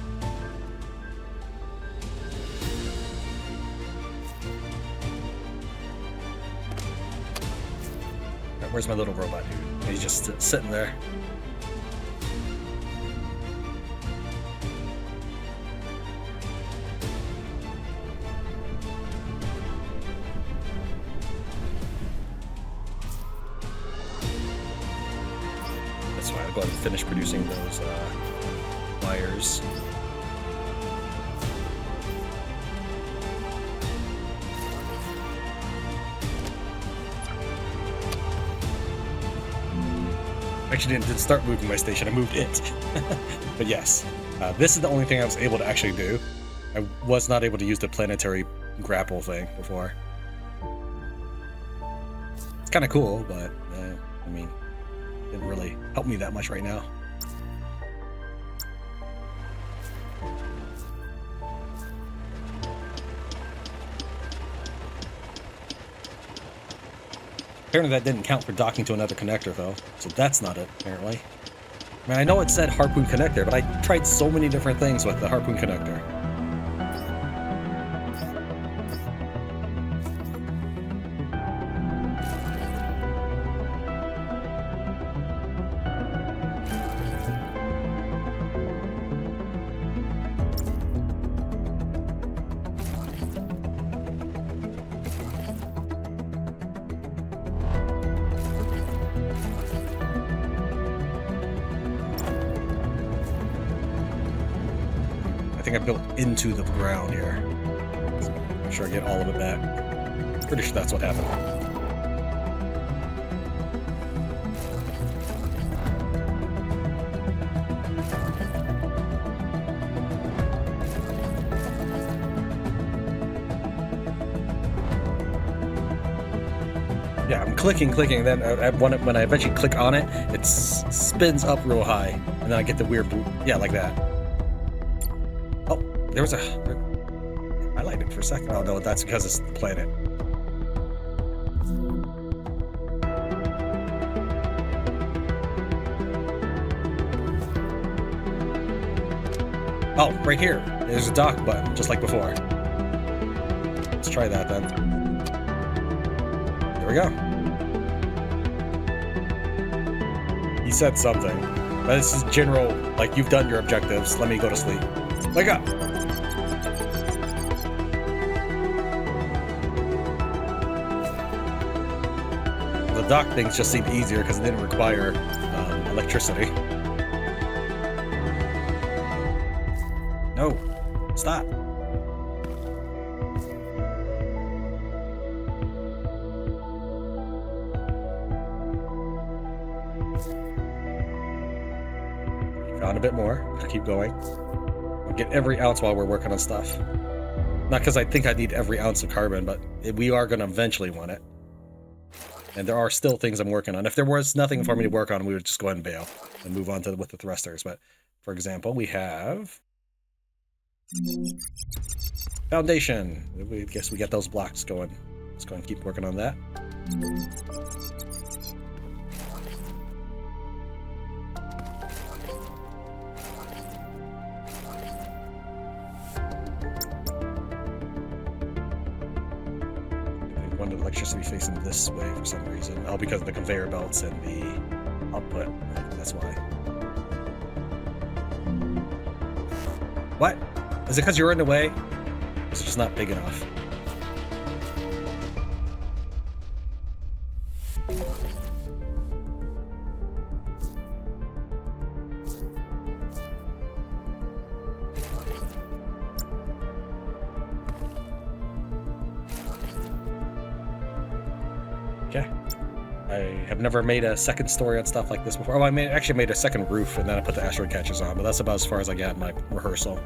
Where's my little robot dude? He's just sitting there. That's fine. I'll go ahead and finish producing those wires. Actually didn't start moving my station, I moved it. But yes, this is the only thing I was able to actually do. I was not able to use the planetary grapple thing before. It's kind of cool, but I mean, it didn't really help me that much right now. Apparently that didn't count for docking to another connector, though, so that's not it, apparently. I mean, I know it said harpoon connector, but I tried so many different things with the harpoon connector. I think I built into the ground here. Make sure I get all of it back. Pretty sure that's what happened. Yeah, I'm clicking, and then when I eventually click on it, it spins up real high, and then I get the weird blue, yeah, like that. Oh, there was a... I liked it for a second. Oh no, that's because it's the planet. Oh, right here. There's a dock button, just like before. Let's try that then. There we go. He said something. But this is general, like, you've done your objectives. Let me go to sleep. Wake up! The dock things just seemed easier because it didn't require electricity. No! Stop! Found a bit more. Keep going. I'll get every ounce while we're working on stuff. Not because I think I need every ounce of carbon, but we are going to eventually want it. And there are still things I'm working on. If there was nothing for me to work on, we would just go ahead and bail and move on to with the thrusters. But for example, we have foundation. I guess we get those blocks going. Let's go and keep working on that. found electricity facing this way for some reason. Oh, because of the conveyor belts and the output. That's why. What? Is it because you're in the way? Is it just not big enough? Okay. I have never made a second story on stuff like this before. Oh, actually made a second roof and then I put the asteroid catchers on, but that's about as far as I got in my rehearsal.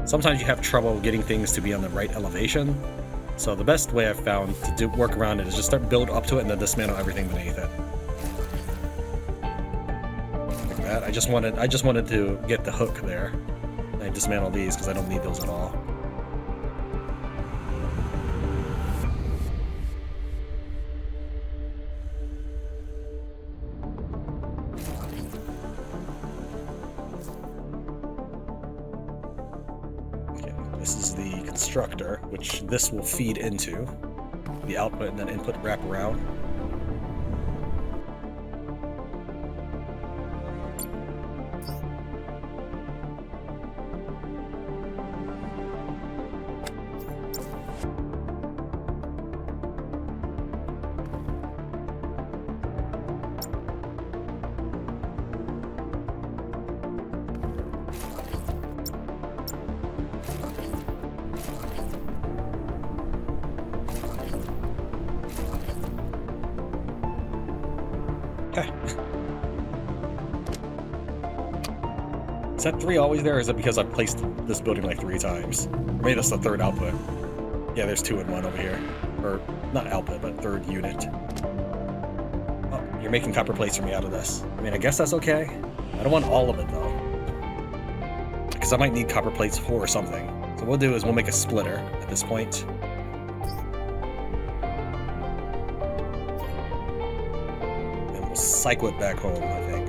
Sometimes you have trouble getting things to be on the right elevation, so the best way I've found to work around it is just start build up to it and then dismantle everything beneath it. Like that. I just wanted to get the hook there. I dismantle these because I don't need those at all. Okay, this is the constructor, which this will feed into the output and then input wrap around. Okay. Is that 3 always there, or is it because I've placed this building like 3 times? Or maybe that's the third output. Yeah, there's 2 in 1 over here. Or, not output, but third unit. Oh, you're making copper plates for me out of this. I mean, I guess that's okay. I don't want all of it, though. Because I might need copper plates for something. So what we'll do is we'll make a splitter at this point. Cycle it back home, I think.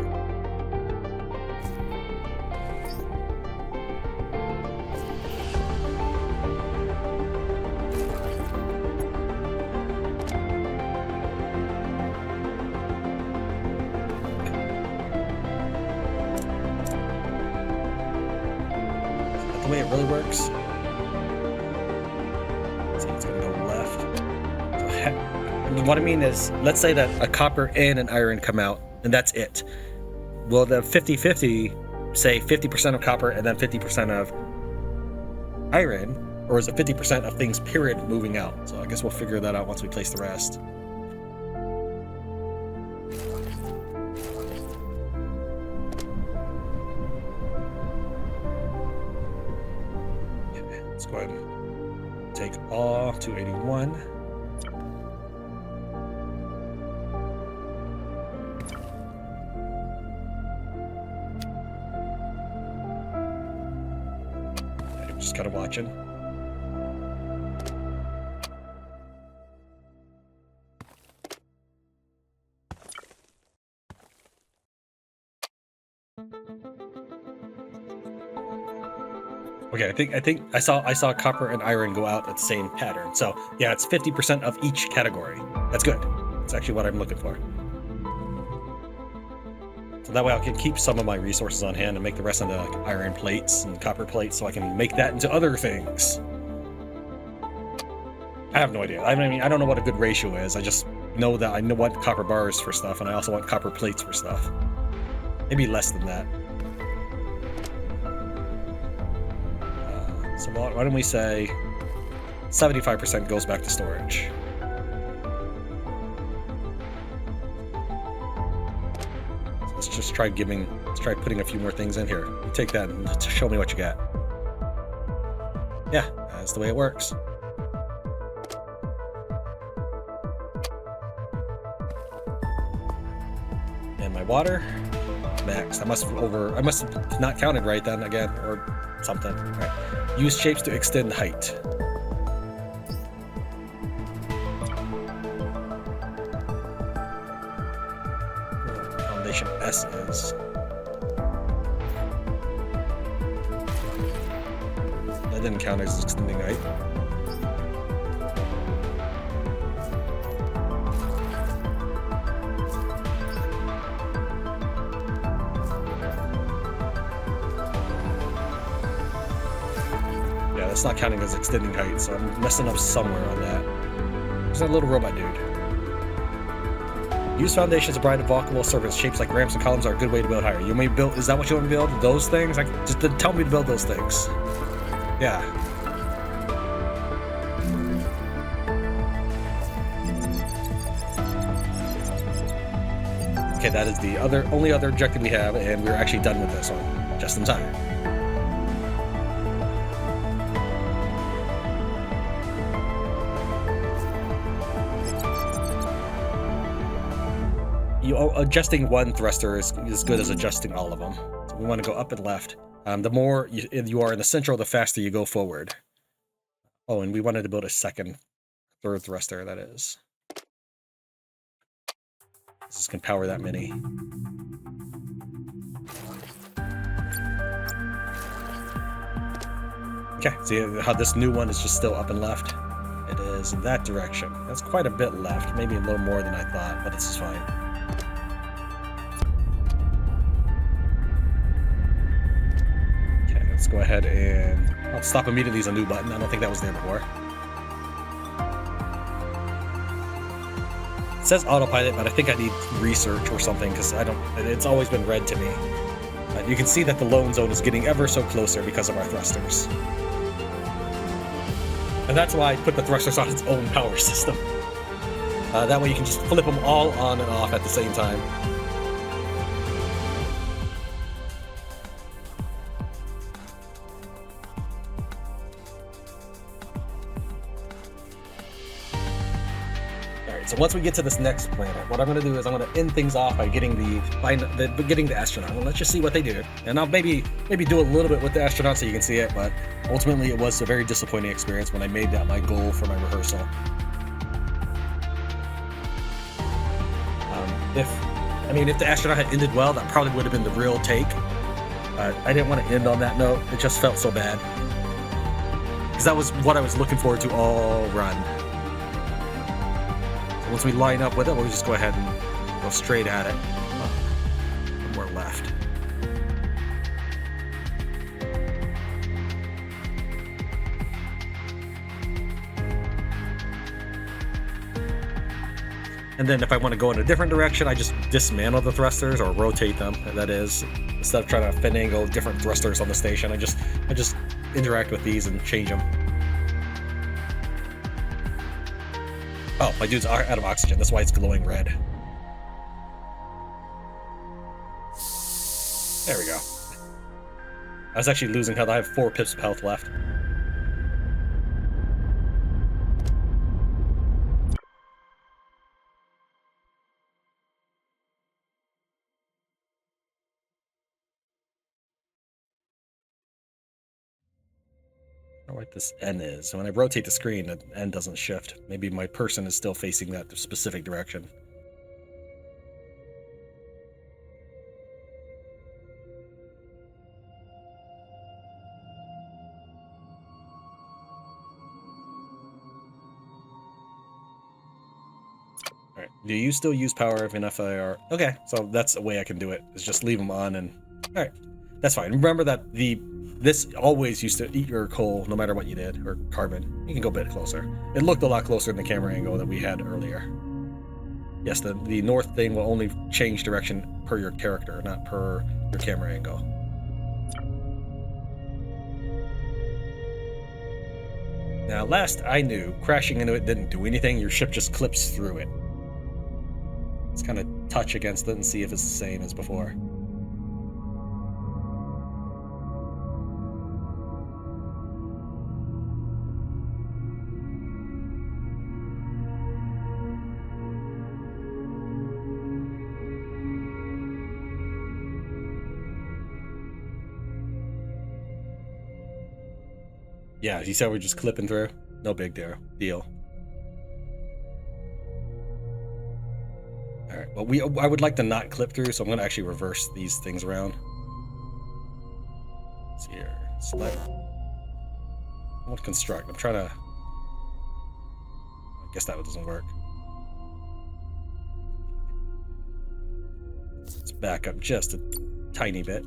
Is that the way it really works? See, it's gonna go left. What I mean is, let's say that a copper and an iron come out, and that's it. Will the 50-50 say 50% of copper and then 50% of iron, or is it 50% of things, period, moving out? So I guess we'll figure that out once we place the rest. Okay, let's go ahead and take all 281. Just kind of watching. Okay, I think I saw copper and iron go out at the same pattern. So yeah, it's 50% of each category. That's good. That's actually what I'm looking for. So that way I can keep some of my resources on hand and make the rest of the iron plates and copper plates so I can make that into other things. I have no idea. I mean, I don't know what a good ratio is. I just know that I want copper bars for stuff, and I also want copper plates for stuff. Maybe less than that. So why don't we say 75% goes back to storage. Let's just try putting a few more things in here. You take that and show me what you got. Yeah, that's the way it works. And my water, max. I must have not counted right then again, or something. All right. Use shapes to extend height. S is. that didn't count as extending height. Yeah, that's not counting as extending height, so I'm messing up somewhere on that. There's that little robot dude. Use foundations to provide walkable surface. Shapes like ramps and columns are a good way to build higher. You may build. Is that what you want to build? Those things? Like, just tell me to build those things. Yeah. Okay, that is the only other objective we have, and we're actually done with this one, just in time. Adjusting one thruster is as good as adjusting all of them. So we want to go up and left. The more you are in the central, the faster you go forward. Oh, and we wanted to build a third thruster, that is. This can power that many. Okay, see how this new one is just still up and left? It is in that direction. That's quite a bit left, maybe a little more than I thought, but this is fine. Let's go ahead and I'll stop immediately as a new button. I don't think that was there before. It says autopilot, but I think I need research or something because it's always been red to me. You can see that the lone zone is getting ever so closer because of our thrusters. And that's why I put the thrusters on its own power system. That way you can just flip them all on and off at the same time. So once we get to this next planet, what I'm going to do is I'm going to end things off by getting the astronaut. Well, let's just see what they do, and I'll maybe do a little bit with the astronaut so you can see it. But ultimately, it was a very disappointing experience when I made that my goal for my rehearsal. If the astronaut had ended well, that probably would have been the real take. I didn't want to end on that note. It just felt so bad because that was what I was looking forward to all run. Once we line up with it, we'll just go ahead and go straight at it. Oh, more left. And then if I want to go in a different direction, I just dismantle the thrusters or rotate them, that is. Instead of trying to finagle different thrusters on the station, I just interact with these and change them. Oh, my dude's out of oxygen. That's why it's glowing red. There we go. I was actually losing health. I have 4 pips of health left. I don't know what this N is. So when I rotate the screen, the N doesn't shift. Maybe my person is still facing that specific direction. Alright, do you still use power even if I are... Okay, so that's a way I can do it, is just leave them on and... Alright, that's fine. Remember that this always used to eat your coal no matter what you did, or carbon. You can go a bit closer. It looked a lot closer than the camera angle that we had earlier. Yes, the north thing will only change direction per your character, not per your camera angle. Now, last I knew, crashing into it didn't do anything. Your ship just clips through it. Let's kind of touch against it and see if it's the same as before. Yeah, you said we're just clipping through. No big deal. All right. Well, I would like to not clip through, so I'm going to actually reverse these things around. Let's see here. Select. I want to construct. I'm trying to... I guess that doesn't work. Let's back up just a tiny bit.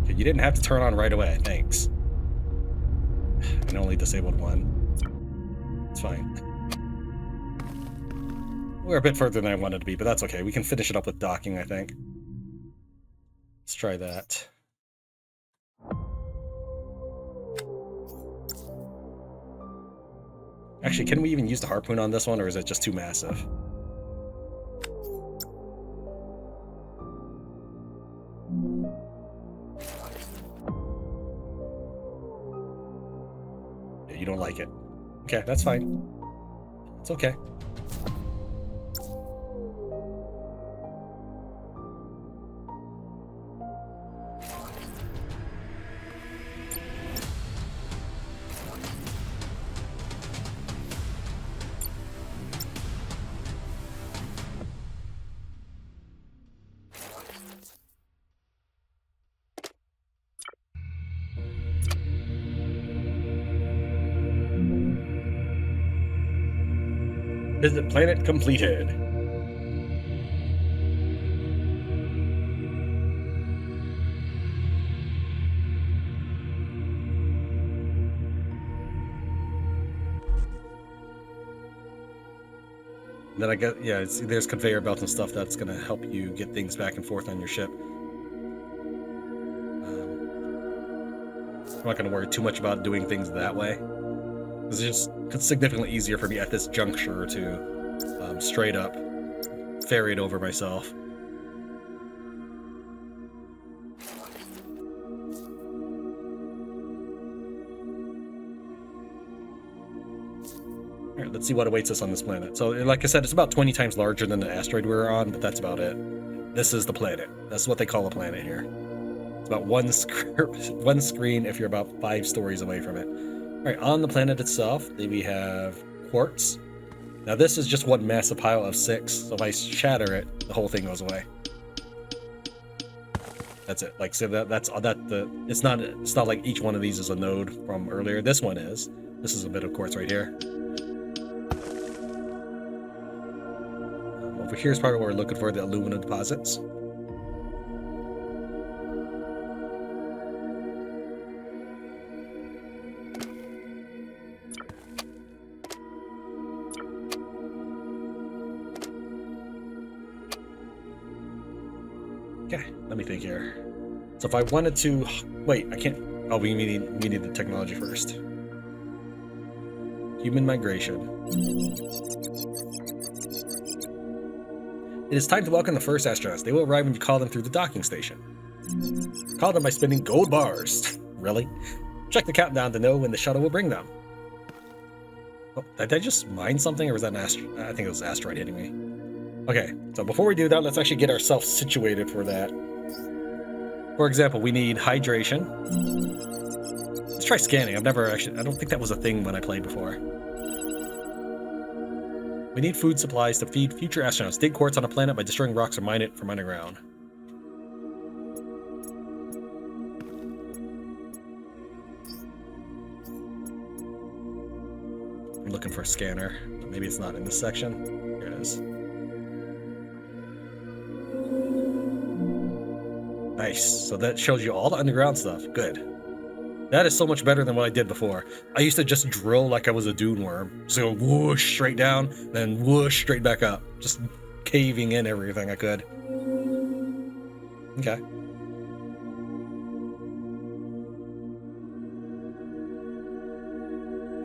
Okay, you didn't have to turn on right away. Thanks. And only disabled one. It's fine. We're a bit further than I wanted to be, but that's okay. We can finish it up with docking, I think. Let's try that. Actually, can we even use the harpoon on this one, or is it just too massive? Yeah, you don't like it. Okay, that's fine. It's okay. Visit planet completed. Then I get, yeah, there's conveyor belts and stuff that's going to help you get things back and forth on your ship. I'm not going to worry too much about doing things that way. It's just significantly easier for me at this juncture to straight up ferry it over myself. Alright, let's see what awaits us on this planet. So, like I said, it's about 20 times larger than the asteroid we were on, but that's about it. This is the planet. That's what they call a planet here. It's about one screen if you're about 5 stories away from it. Alright, on the planet itself, we have quartz. Now this is just one massive pile of 6, so if I shatter it, the whole thing goes away. That's it. Like, so it's not like each one of these is a node from earlier. This one is. This is a bit of quartz right here. Over here is part of what we're looking for, the aluminum deposits. Okay, let me think here. So if I wanted to... Wait, I can't... Oh, we need the technology first. Human migration. It is time to welcome the first astronauts. They will arrive when you call them through the docking station. Call them by spending gold bars. Really? Check the countdown to know when the shuttle will bring them. Oh, did I just mine something, or was that an asteroid? I think it was an asteroid hitting me. Okay, so before we do that, let's actually get ourselves situated for that. For example, we need hydration. Let's try scanning. I don't think that was a thing when I played before. We need food supplies to feed future astronauts. Dig quartz on a planet by destroying rocks or mine it from underground. I'm looking for a scanner. Maybe it's not in this section. Here it is. Nice. So that shows you all the underground stuff. Good. That is so much better than what I did before. I used to just drill like I was a dune worm. So whoosh straight down, then whoosh straight back up. Just caving in everything I could. Okay.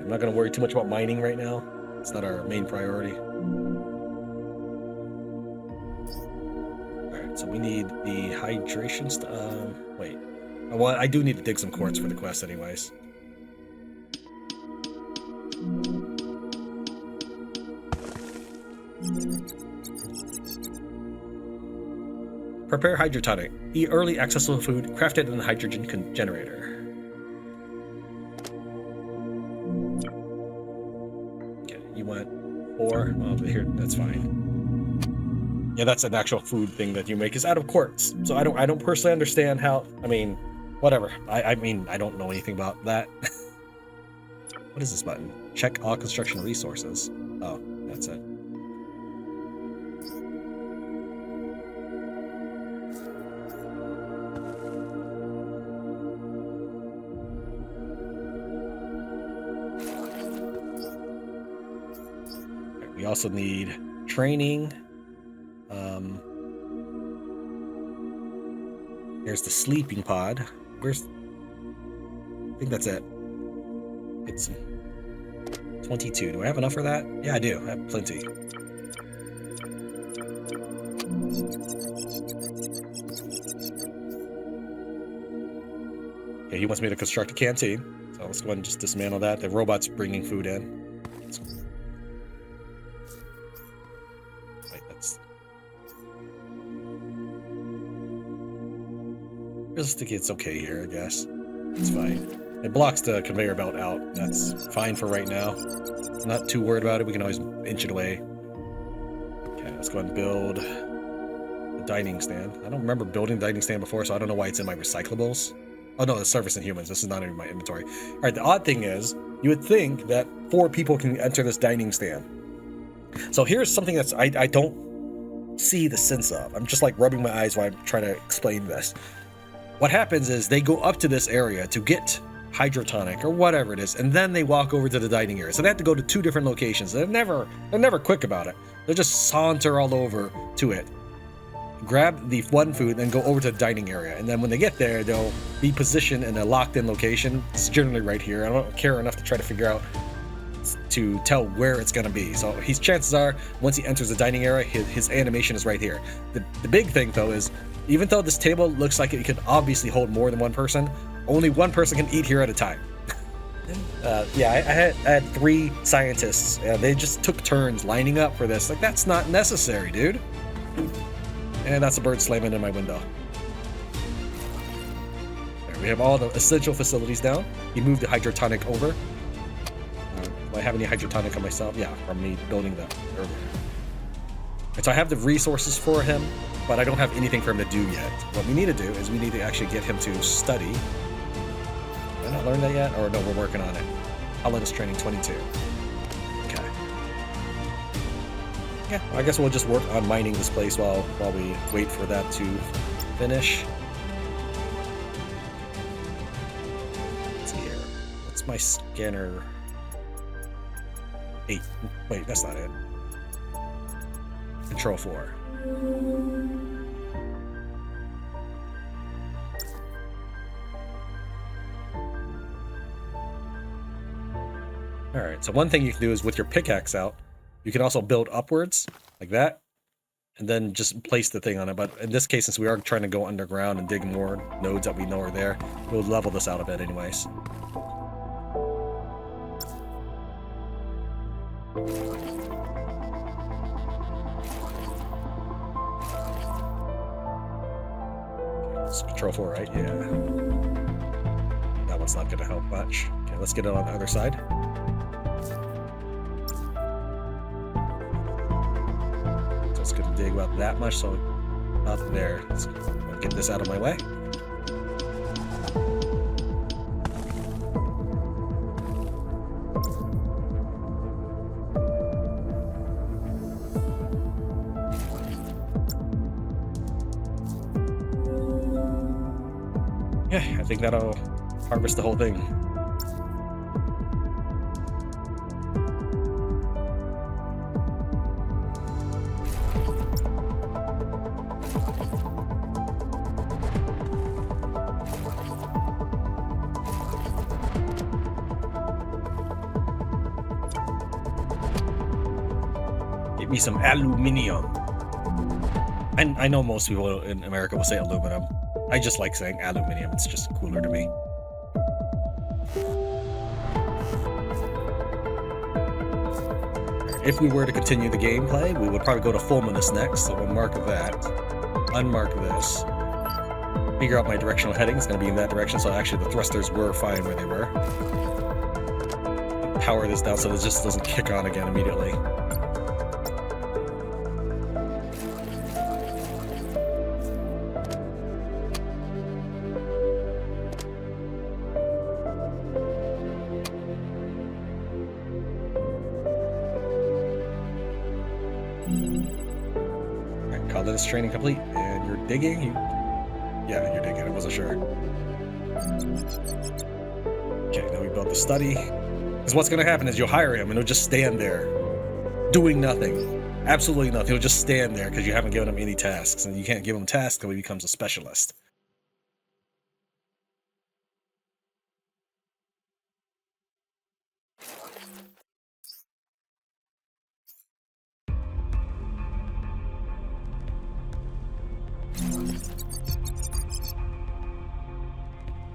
I'm not going to worry too much about mining right now. It's not our main priority. Alright, so we need the hydration stuff. Wait. I do need to dig some quartz for the quest anyways. Prepare hydrotonic. Eat early accessible food crafted in a hydrogen generator. Okay, you want 4? Well, here, that's fine. Yeah, that's an actual food thing that you make. Is out of quartz. So I don't personally understand how. I mean, whatever. I mean, I don't know anything about that. What is this button? Check all construction resources. Oh, that's it. We also need training. Here's the sleeping pod. Where's... I think that's it. It's 22. Do I have enough for that? Yeah, I do. I have plenty. Okay, he wants me to construct a canteen. So let's go ahead and just dismantle that. The robot's bringing food in. Realistically, it's okay here, I guess. It's fine. It blocks the conveyor belt out. That's fine for right now. I'm not too worried about it. We can always inch it away. Okay, let's go ahead and build a dining stand. I don't remember building a dining stand before, so I don't know why it's in my recyclables. Oh no, it's service and humans. This is not in my inventory. All right, the odd thing is, you would think that 4 people can enter this dining stand. So here's something that's I don't see the sense of. I'm just like rubbing my eyes while I'm trying to explain this. What happens is they go up to this area to get hydrotonic or whatever it is, and then they walk over to the dining area. So they have to go to 2 different locations. They're never quick about it. They'll just saunter all over to it, grab the one food, then go over to the dining area. And then when they get there, they'll be positioned in a locked-in location. It's generally right here. I don't care enough to try to figure out to tell where it's going to be. So his chances are, once he enters the dining area, his animation is right here. The big thing, though, is even though this table looks like it could obviously hold more than one person, only one person can eat here at a time. Yeah, I had 3 scientists, and they just took turns lining up for this. Like, that's not necessary, dude. And that's a bird slamming in my window. There, we have all the essential facilities down. He moved the hydrotonic over. Do I have any hydrotonic on myself? Yeah, from me building that earlier. And so I have the resources for him, but I don't have anything for him to do yet. What we need to do is we need to actually get him to study. Did I not learn that yet? Or no, we're working on it. Holland's training 22. Okay. Yeah, I guess we'll just work on mining this place while we wait for that to finish. Let's see here. What's my scanner? 8. Wait, that's not it. Control 4. Alright, so one thing you can do is with your pickaxe out, you can also build upwards, like that, and then just place the thing on it. But in this case, since we are trying to go underground and dig more nodes that we know are there, we'll level this out a bit anyways. It's Control 4, right? Yeah. That one's not going to help much. Okay, let's get it on the other side. So it's going to dig about that much, so up there. Let's get this out of my way. Yeah, I think that'll harvest the whole thing. Give me some aluminium. And I know most people in America will say aluminum. I just like saying aluminium, it's just cooler to me. If we were to continue the gameplay, we would probably go to Fulminous next, so we'll mark that, unmark this, figure out my directional heading, it's going to be in that direction, so actually the thrusters were fine where they were. Power this down so it just doesn't kick on again immediately. colonist training complete. And you're digging? Yeah, you're digging. I wasn't sure. Okay, now we build the study. Because what's going to happen is you'll hire him and he'll just stand there doing nothing. Absolutely nothing. He'll just stand there because you haven't given him any tasks. And you can't give him tasks until he becomes a specialist.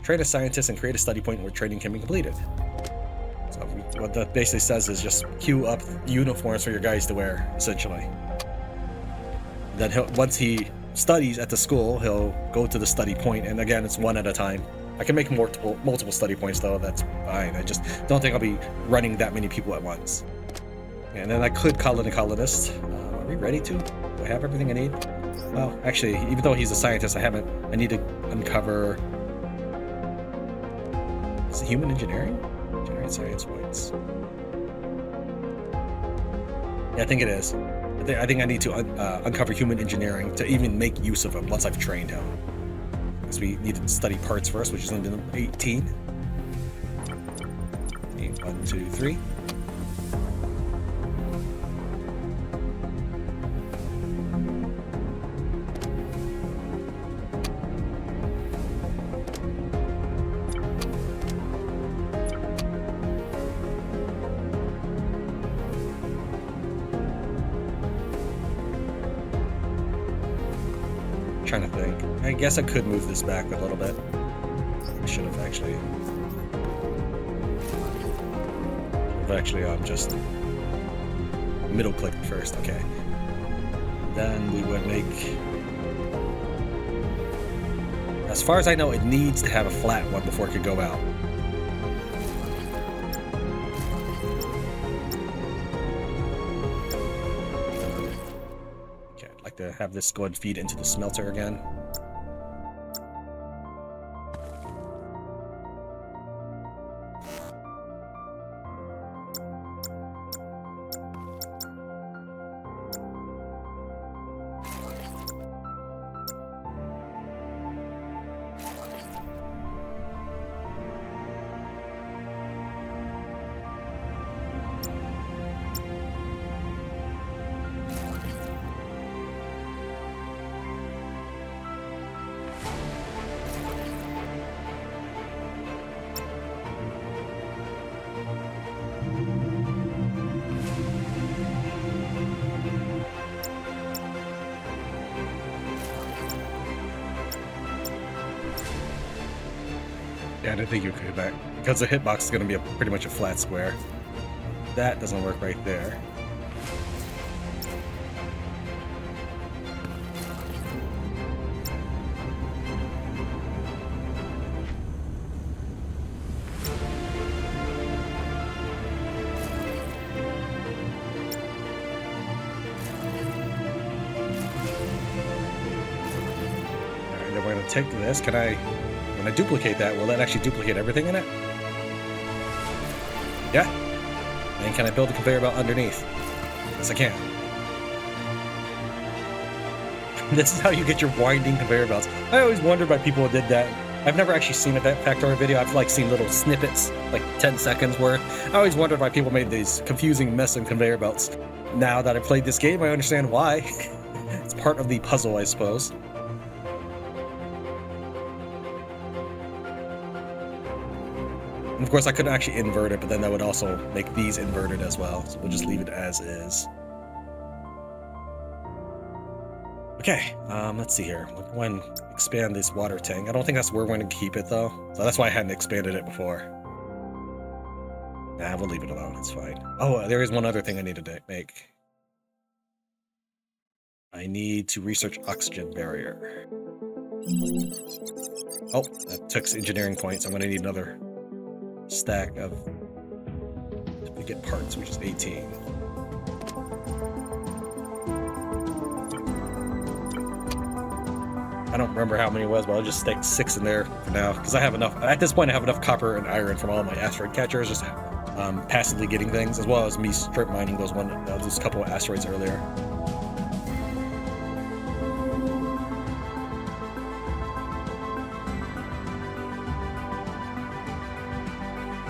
Train a scientist and create a study point where training can be completed. So what that basically says is just queue up uniforms for your guys to wear, essentially. Then once he studies at the school, he'll go to the study point, and again, it's one at a time. I can make multiple study points though, that's fine. I just don't think I'll be running that many people at once. And then I could call in a colonist. Are we ready to? Do I have everything I need? Well, actually, even though he's a scientist, I need to uncover... Is it human engineering? Generate science points. Yeah, I think it is. I think I need to uncover human engineering to even make use of him once I've trained him. Because we need to study parts first, which is number 18. 1, 2, 3. Trying to think. I guess I could move this back a little bit. I should have actually. Just middle click first. Okay. Then we would make. As far as I know, it needs to have a flat one before it could go out. To have this go and feed into the smelter again. Yeah, I didn't think you could do that because the hitbox is going to be pretty much a flat square. That doesn't work right there. Alright, then we're going to take this. When I duplicate that, will that actually duplicate everything in it? Yeah. And can I build a conveyor belt underneath? Yes, I can. This is how you get your winding conveyor belts. I always wondered why people did that. I've never actually seen a factory video. I've seen little snippets, like 10 seconds worth. I always wondered why people made these confusing mess of conveyor belts. Now that I played this game, I understand why. It's part of the puzzle, I suppose. And of course, I could actually invert it, but then that would also make these inverted as well. So we'll just leave it as is. Okay, let's see here. We're going to expand this water tank. I don't think that's where we're going to keep it, though. So that's why I hadn't expanded it before. Nah, we'll leave it alone. It's fine. Oh, there is one other thing I need to make. I need to research oxygen barrier. Oh, that took engineering points. I'm going to need another stack of duplicate parts, which is 18. I don't remember how many it was, but I'll just stick 6 in there for now because I have enough. At this point, I have enough copper and iron from all my asteroid catchers, just passively getting things, as well as me strip mining those couple of asteroids earlier.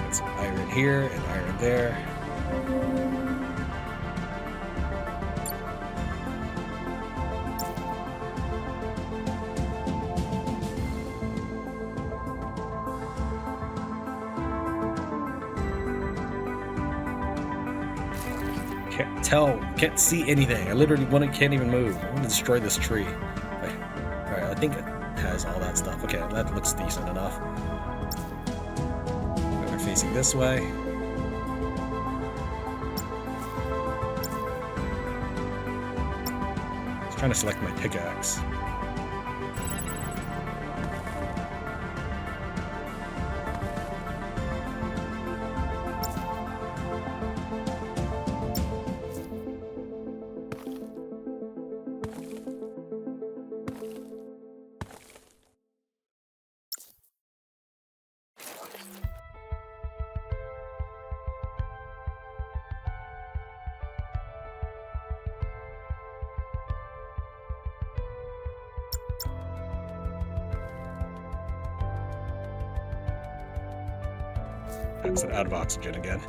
Got some iron here and iron there. Can't tell, can't see anything. I literally can't even move. I'm gonna destroy this tree. Alright, I think it has all that stuff. Okay, that looks decent enough. They're facing this way. Just trying to select my pickaxe. That's out of oxygen again.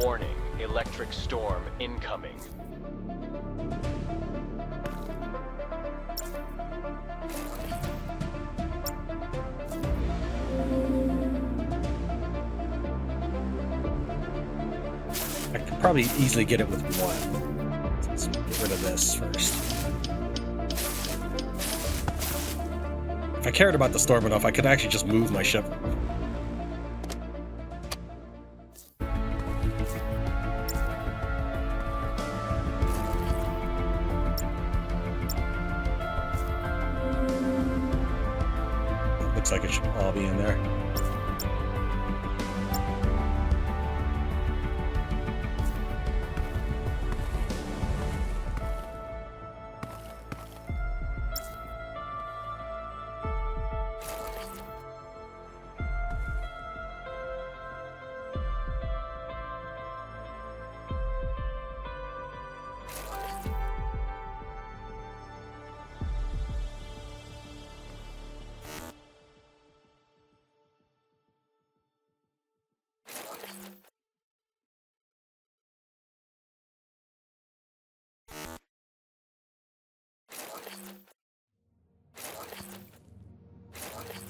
Warning, electric storm incoming. I could probably easily get it with one. Let's get rid of this first. If I cared about the storm enough, I could actually just move my ship. Looks like it should all be in there.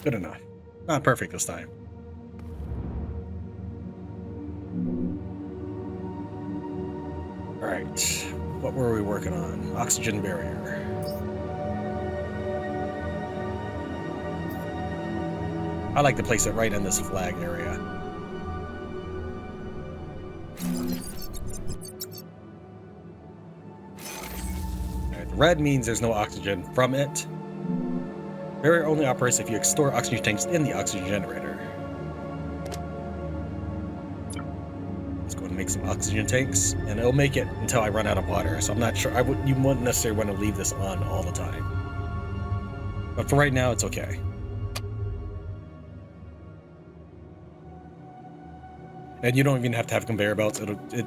Good enough. Not perfect this time. Alright. What were we working on? Oxygen barrier. I like to place it right in this flag area. Alright, the red means there's no oxygen from it. Barrier only operates if you store oxygen tanks in the oxygen generator. Let's go and make some oxygen tanks, and it'll make it until I run out of water. So I'm not sure. You wouldn't necessarily want to leave this on all the time. But for right now, it's okay. And you don't even have to have conveyor belts. It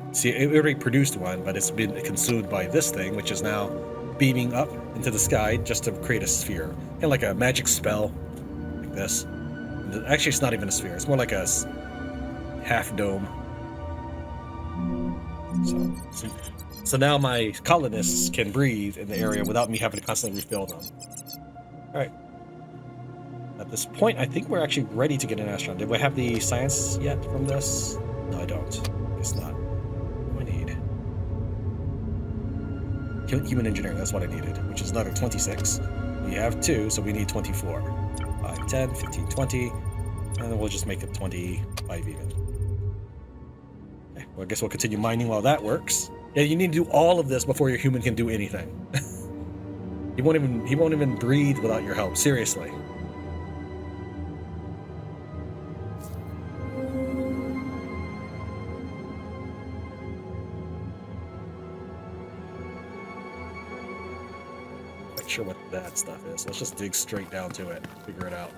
already produced one, but it's been consumed by this thing, which is now beaming up into the sky just to create a sphere. Kind of like a magic spell, like this. Actually, it's not even a sphere. It's more like a half dome. So So now my colonists can breathe in the area without me having to constantly refill them. All right. At this point, I think we're actually ready to get an astronaut. Did we have the science yet from this? No, I don't. Guess not. What do I need? Human engineering, that's what I needed, which is another 26. We have 2, so we need 24. 5, 10, 15, 20, and then we'll just make it 25 even. Okay, well, I guess we'll continue mining while that works. Yeah, you need to do all of this before your human can do anything. He won't even breathe without your help, seriously. Sure what that stuff is. Let's just dig straight down to it, figure it out.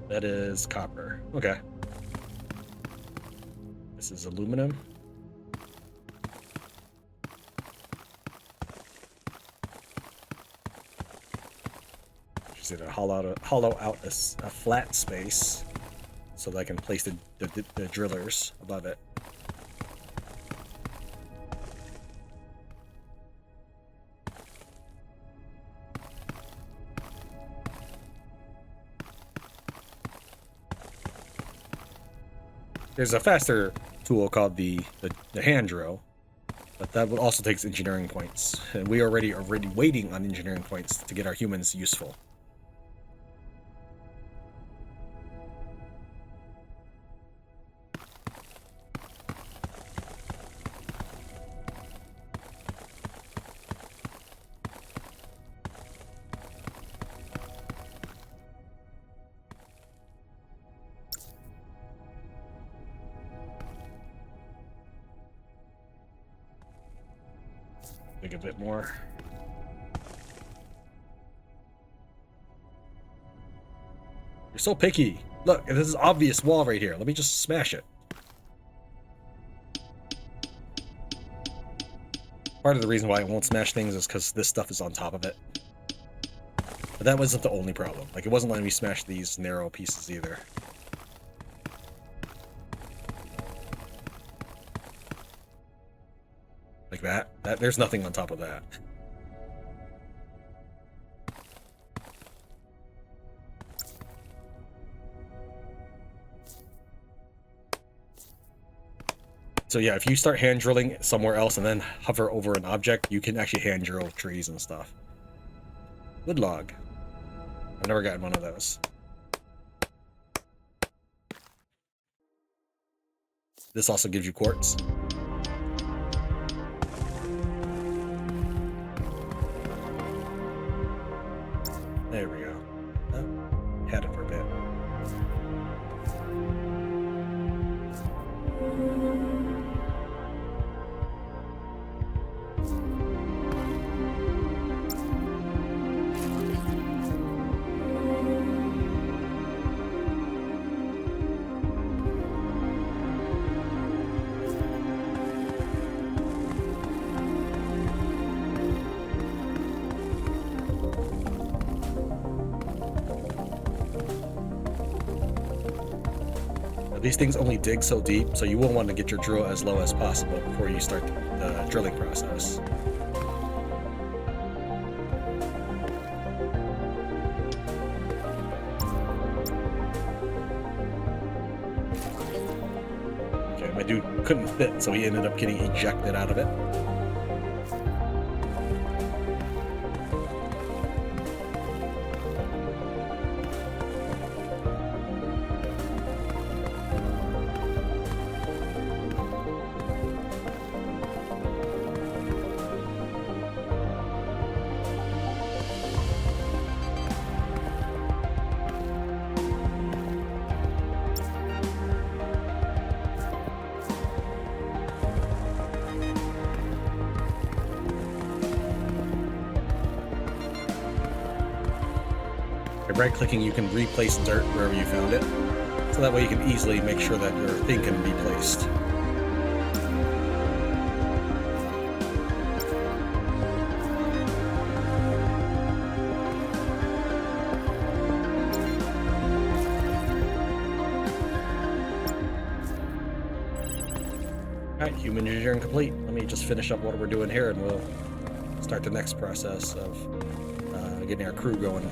That is copper. Okay. This is aluminum. Just need to hollow out a flat space so that I can place the drillers above it. There's a faster tool called the hand drill, but that would also take engineering points, and we are already waiting on engineering points to get our humans useful. Dig a bit more. You're so picky. Look, this is obvious wall right here. Let me just smash it. Part of the reason why I won't smash things is because this stuff is on top of it. But that wasn't the only problem. Like, it wasn't letting me smash these narrow pieces either. Like that. There's nothing on top of that. So yeah, if you start hand drilling somewhere else and then hover over an object, you can actually hand drill trees and stuff. Wood log. I've never gotten one of those. This also gives you quartz. There we go. Oh, had it for a bit. These things only dig so deep, so you will want to get your drill as low as possible before you start the drilling process. Okay, my dude couldn't fit, so he ended up getting ejected out of it. By right-clicking, you can replace dirt wherever you found it. So that way you can easily make sure that your thing can be placed. Alright, human engineering complete. Let me just finish up what we're doing here and we'll start the next process of getting our crew going.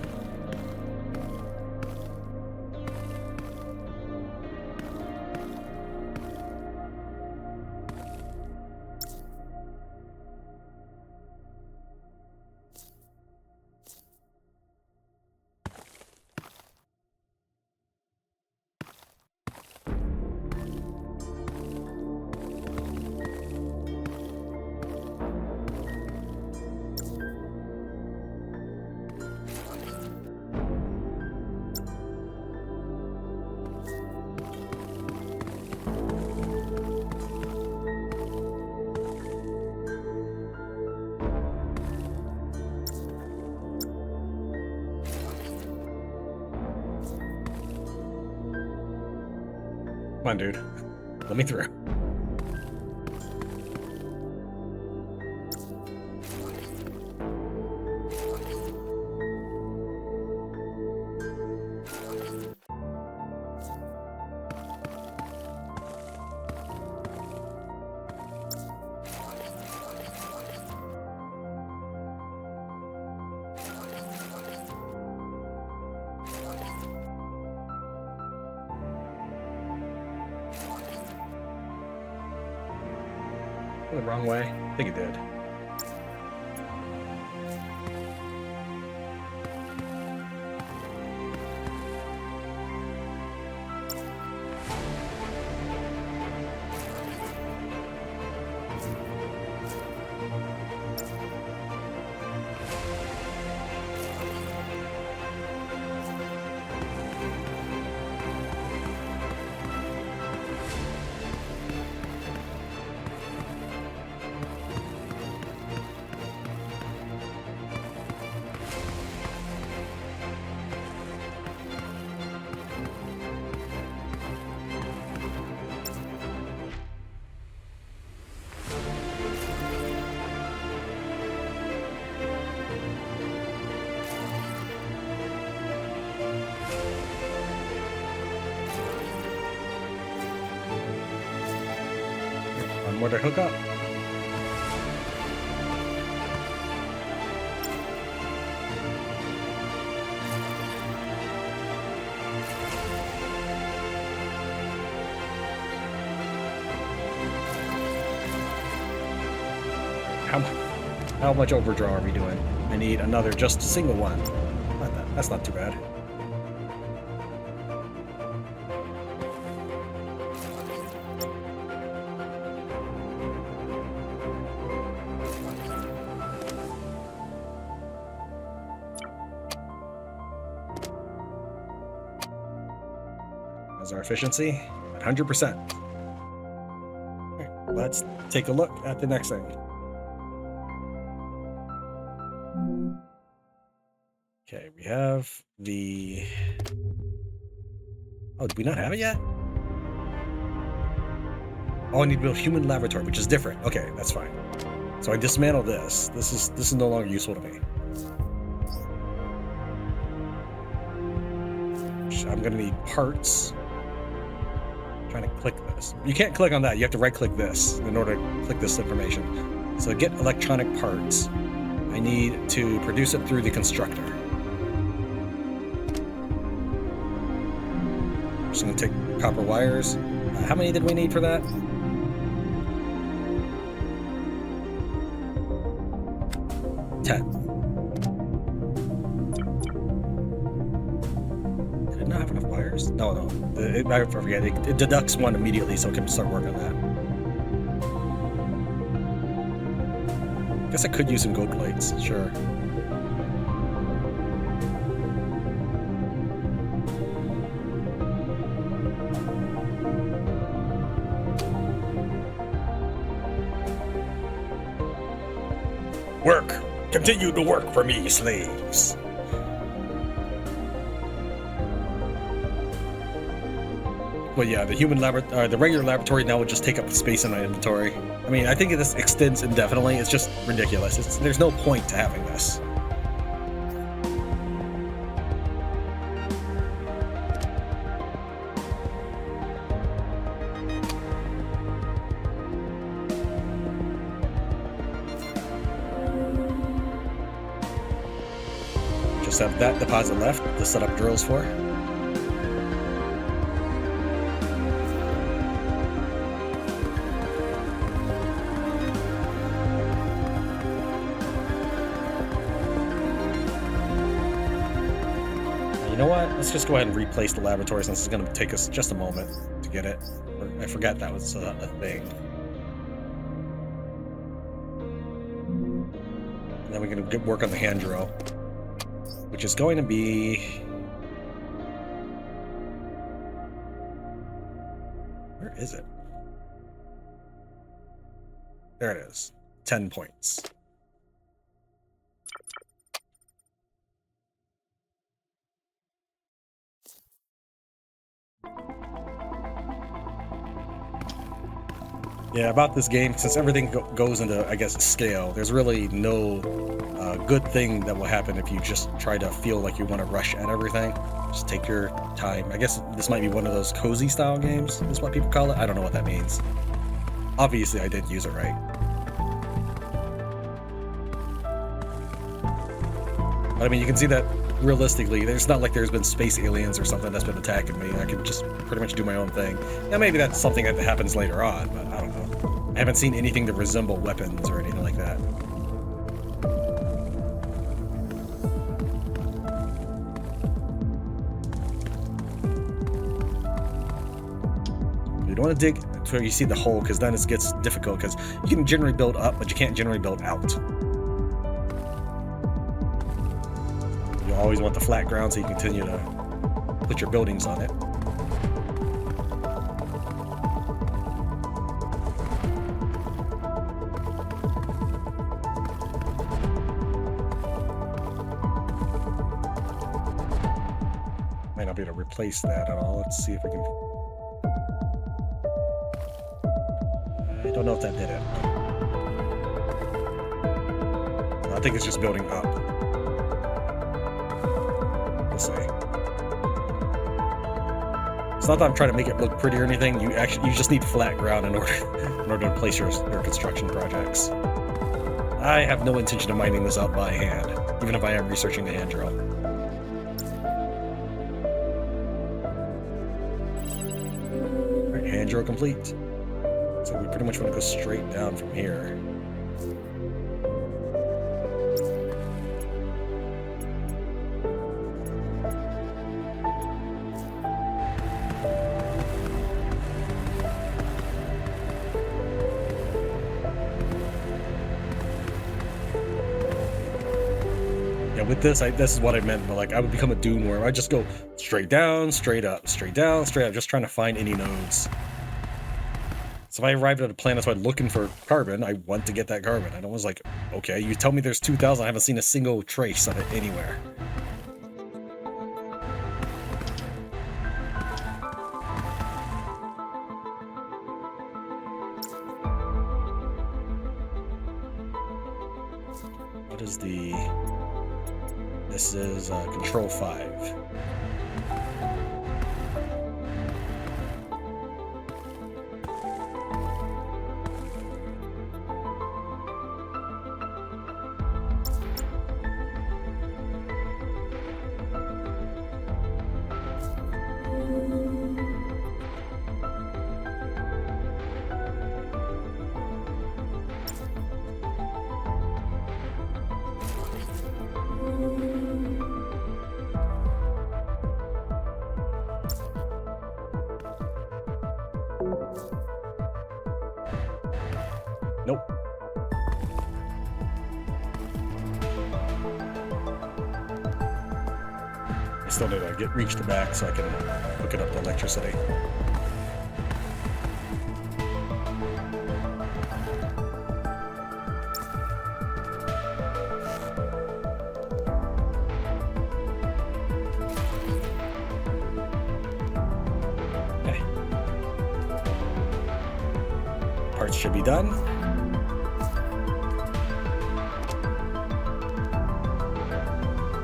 Come on, dude. Let me through. The wrong way? I think it did. One more to hook up. How much overdraw are we doing? I need another, just a single one. That's not too bad. How's our efficiency? 100%. Okay, let's take a look at the next thing. Okay, we have the... Oh, do we not have it yet? Oh, I need to build human laboratory, which is different. Okay, that's fine. So I dismantle this. This is no longer useful to me. I'm gonna need parts. I'm trying to click this. You can't click on that. You have to right-click this in order to click this information. So get electronic parts. I need to produce it through the constructor. Just gonna take copper wires. How many did we need for that? 10. Did it not have enough wires? No. I forget. It deducts one immediately, so it can start working on that. Guess I could use some gold plates. Sure. Work! Continue to work for me, slaves! But yeah, the the regular laboratory now would just take up the space in my inventory. I mean, I think this extends indefinitely. It's just ridiculous. There's no point to having this. Just have that deposit left to set up drills for. You know what? Let's just go ahead and replace the laboratory since it's going to take us just a moment to get it. I forgot that was a thing. And then we're going to work on the hand drill, which is going to be... Where is it? There it is. 10 points. Yeah, about this game, since everything goes into, I guess, scale, there's really no good thing that will happen if you just try to feel like you want to rush at everything. Just take your time. I guess this might be one of those cozy style games, is what people call it. I don't know what that means. Obviously, I didn't use it right. But I mean, you can see that realistically, it's not like there's been space aliens or something that's been attacking me. I can just pretty much do my own thing. Now, maybe that's something that happens later on, but I don't know. I haven't seen anything to resemble weapons or anything like that. You don't want to dig to where you see the hole, because then it gets difficult, because you can generally build up, but you can't generally build out. You always want the flat ground so you continue to put your buildings on it. Might not be able to replace that at all. Let's see if we can... I don't know if that did it. I think it's just building up. Let's see. It's not that I'm trying to make it look pretty or anything. You just need flat ground in order to place your construction projects. I have no intention of mining this out by hand, even if I am researching the hand drill. Alright, hand drill complete. So we pretty much want to go straight down from here. With this, this is what I meant, but like I would become a dune worm. I just go straight down, straight up, straight down, straight up, just trying to find any nodes. So if I arrived at a planet so I'm looking for carbon, I want to get that carbon. And I was like, okay, you tell me there's 2,000, I haven't seen a single trace of it anywhere. What is the... This is Control 5. Nope. I still need to reach the back so I can hook it up to electricity. Okay. parts should be done.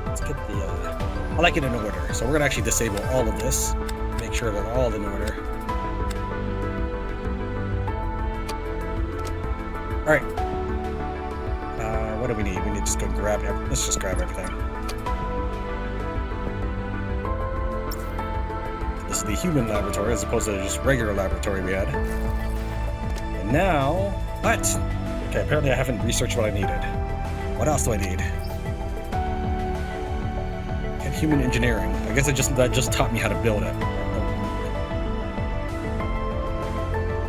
Let's get the, I like it in order. So we're gonna actually disable all of this. Make sure they're all in order. All right. What do we need? We need to just go grab, let's just grab everything. This is the human laboratory as opposed to just regular laboratory we had. And now, what? Okay, apparently I haven't researched what I needed. What else do I need? And human engineering. I guess that just taught me how to build it.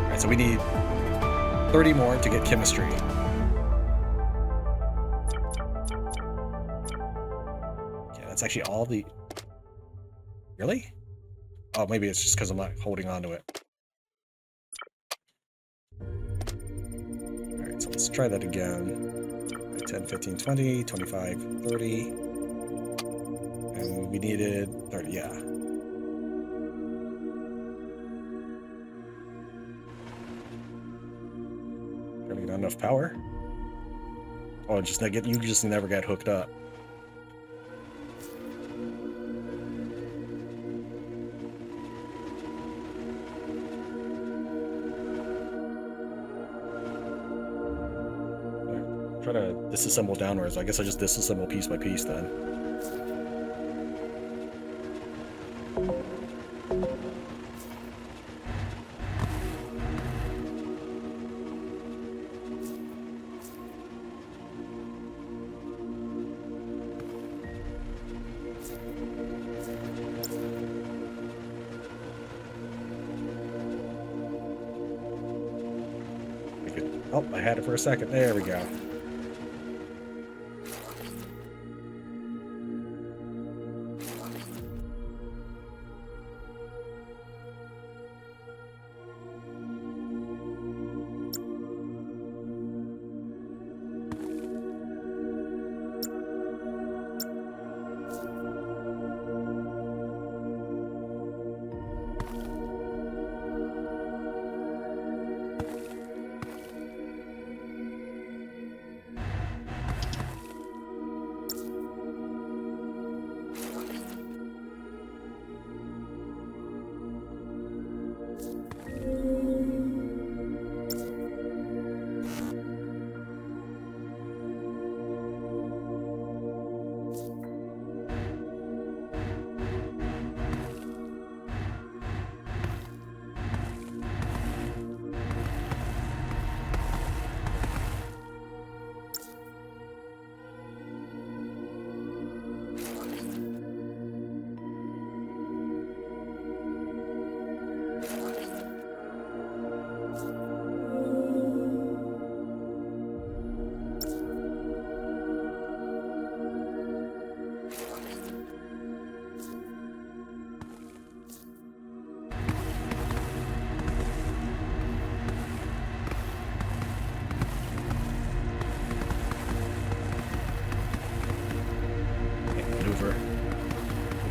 Alright, so we need 30 more to get chemistry. Okay, that's actually all the... Really? Oh, maybe it's just because I'm not holding on to it. Alright, so let's try that again. 10, 15, 20, 25, 30. And we needed 30, yeah. Really not enough power? Oh, you just never get hooked up. Try to disassemble downwards. I guess I just disassemble piece by piece then. Oh, I had it for a second. There we go.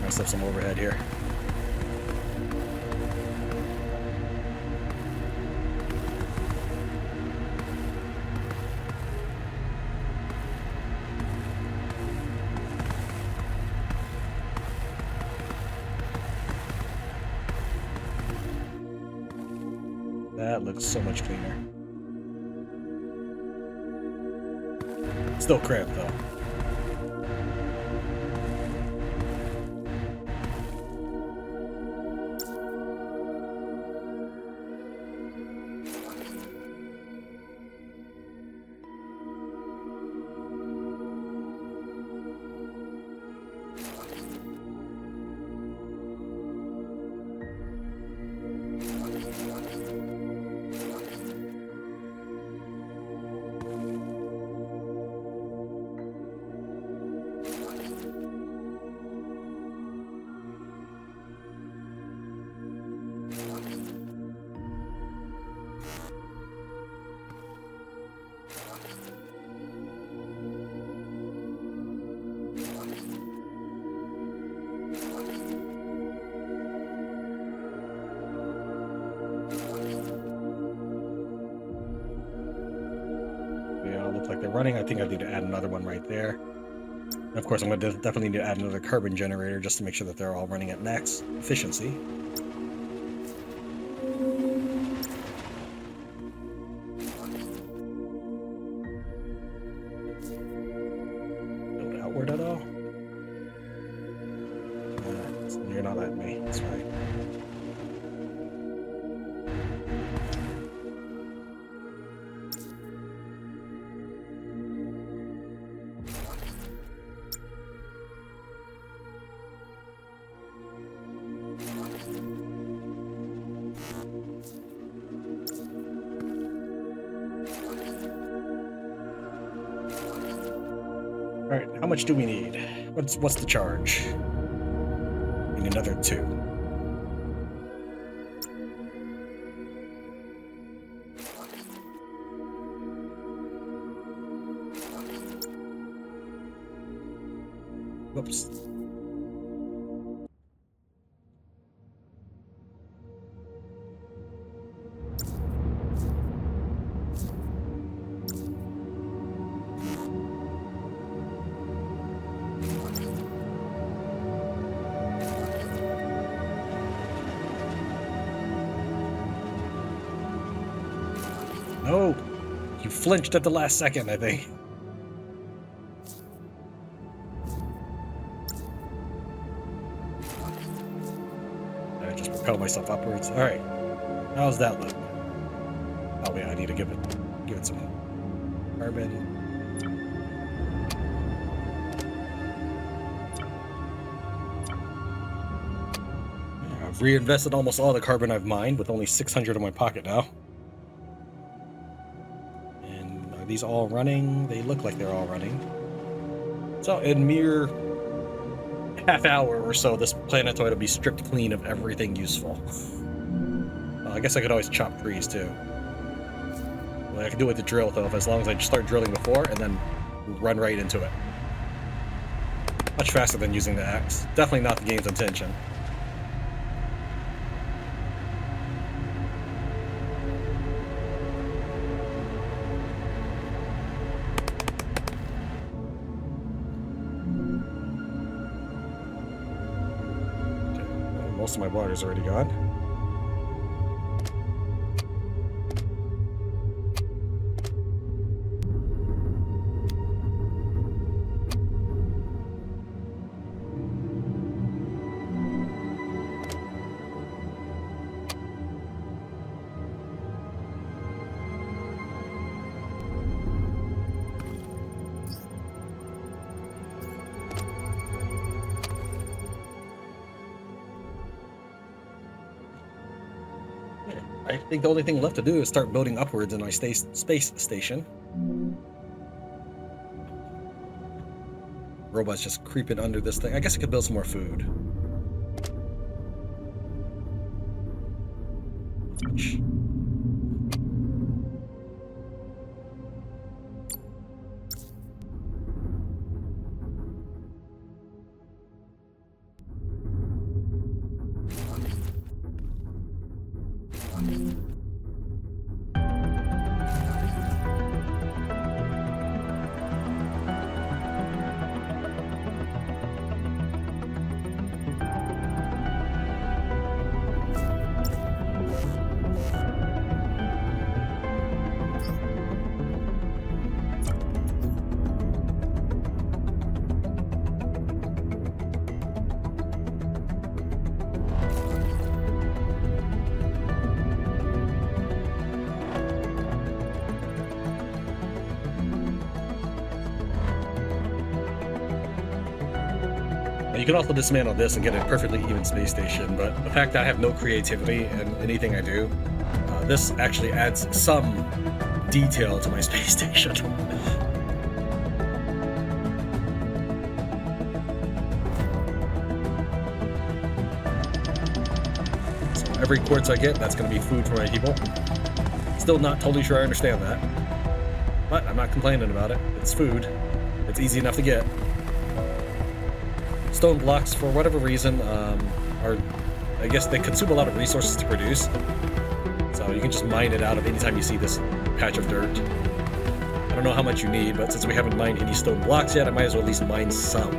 Mess up some overhead here. That looks so much cleaner. Still cramped though. all look like they're running. I think I need to add another one right there. And of course, I'm going to definitely need to add another carbon generator just to make sure that they're all running at max efficiency. Build outward at all? You're not letting me. That's right. All right, how much do we need? What's the charge? We need another 2. Whoops. No! You flinched at the last second, I think. I just propel myself upwards. Alright. How's that look? Oh yeah, I need to give it some carbon. I've reinvested almost all the carbon I've mined with only 600 in my pocket now. These all running? They look like they're all running. So in mere half hour or so, this planetoid will be stripped clean of everything useful. I guess I could always chop trees too. Well, I can do it with the drill though, as long as I just start drilling before and then run right into it. Much faster than using the axe. Definitely not the game's intention. Most of my water's already gone. I think the only thing left to do is start building upwards in my space station. Robot's just creeping under this thing. I guess I could build some more food. You can also dismantle this and get a perfectly even space station, but the fact that I have no creativity in anything I do, this actually adds some detail to my space station. So every quartz I get, that's going to be food for my people. Still not totally sure I understand that, but I'm not complaining about it. It's food. It's easy enough to get. Stone blocks, for whatever reason, are, I guess they consume a lot of resources to produce. So you can just mine it out of anytime you see this patch of dirt. I don't know how much you need, but since we haven't mined any stone blocks yet, I might as well at least mine some.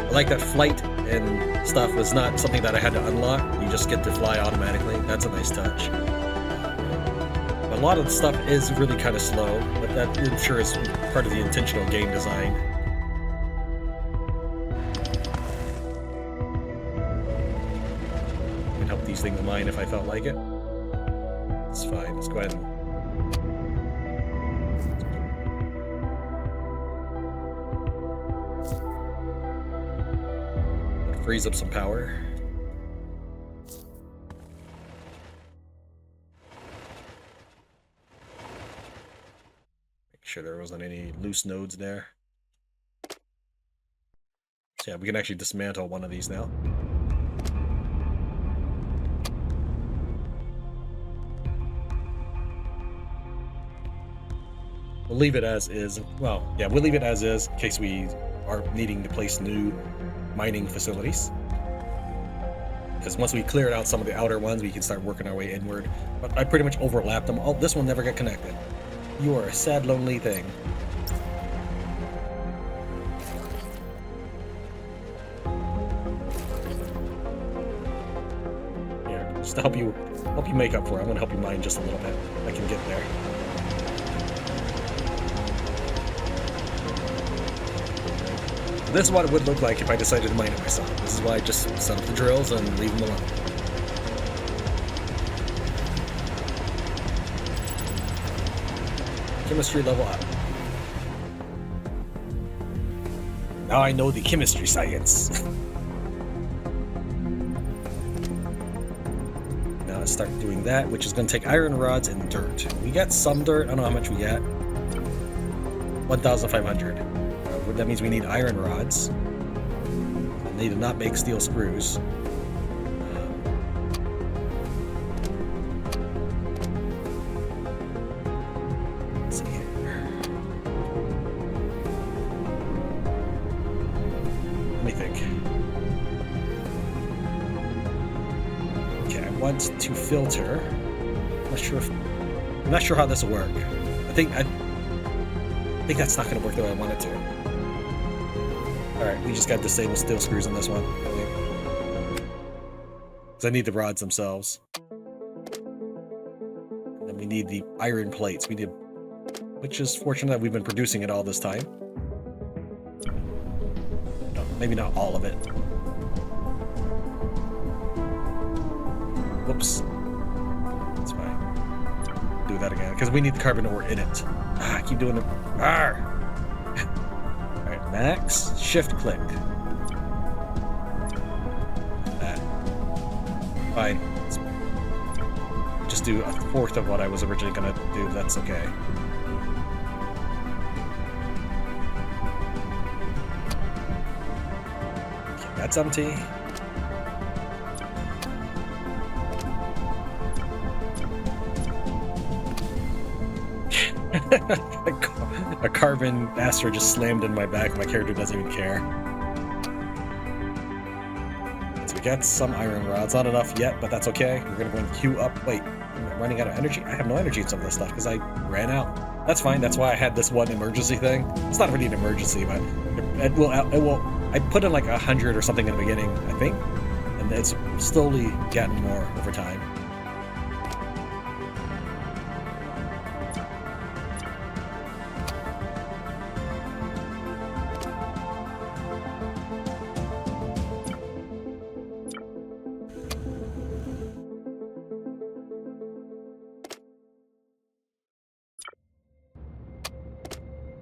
I like that flight and stuff was not something that I had to unlock. You just get to fly automatically. That's a nice touch. A lot of the stuff is really kind of slow, but that I'm sure is part of the intentional game design. I can help these things mine if I felt like it. It's fine. Let's go ahead and freeze up some power. Make sure there wasn't any loose nodes there. So yeah, we can actually dismantle one of these now. We'll leave it as is. Well, yeah, we'll leave it as is in case we are needing to place new mining facilities. Because once we cleared out some of the outer ones, we can start working our way inward. But I pretty much overlapped them. Oh, this one never got connected. You are a sad, lonely thing. Here, just to help you make up for it, I'm gonna help you mine just a little bit. I can get there. This is what it would look like if I decided to mine it myself. This is why I just set up the drills and leave them alone. Chemistry level up. Now I know the chemistry science. Now let's start doing that, which is going to take iron rods and dirt. We got some dirt. I don't know how much we got. 1,500. That means we need iron rods. We need to not make steel screws. Let's see here. Let me think. Okay, I want to filter. I'm not sure how this will work. I think that's not going to work the way I want it to. Alright, we just got to disable steel screws on this one. Because I need the rods themselves. And then we need the iron plates. Which is fortunate that we've been producing it all this time. No, maybe not all of it. Whoops. That's fine. Do that again, because we need the carbon ore in it. I keep doing it. Arr! Alright, max. Shift click. That. Fine. Let's just do a fourth of what I was originally gonna do, but that's okay. Okay, that's empty. A carbon Astro just slammed in my back. My character doesn't even care. So we got some iron rods. Not enough yet, but that's okay. We're gonna go and queue up. Wait, I'm running out of energy? I have no energy in some of this stuff because I ran out. That's fine. That's why I had this one emergency thing. It's not really an emergency, but it will. I put in like 100 or something in the beginning, I think, and it's slowly gotten more over time.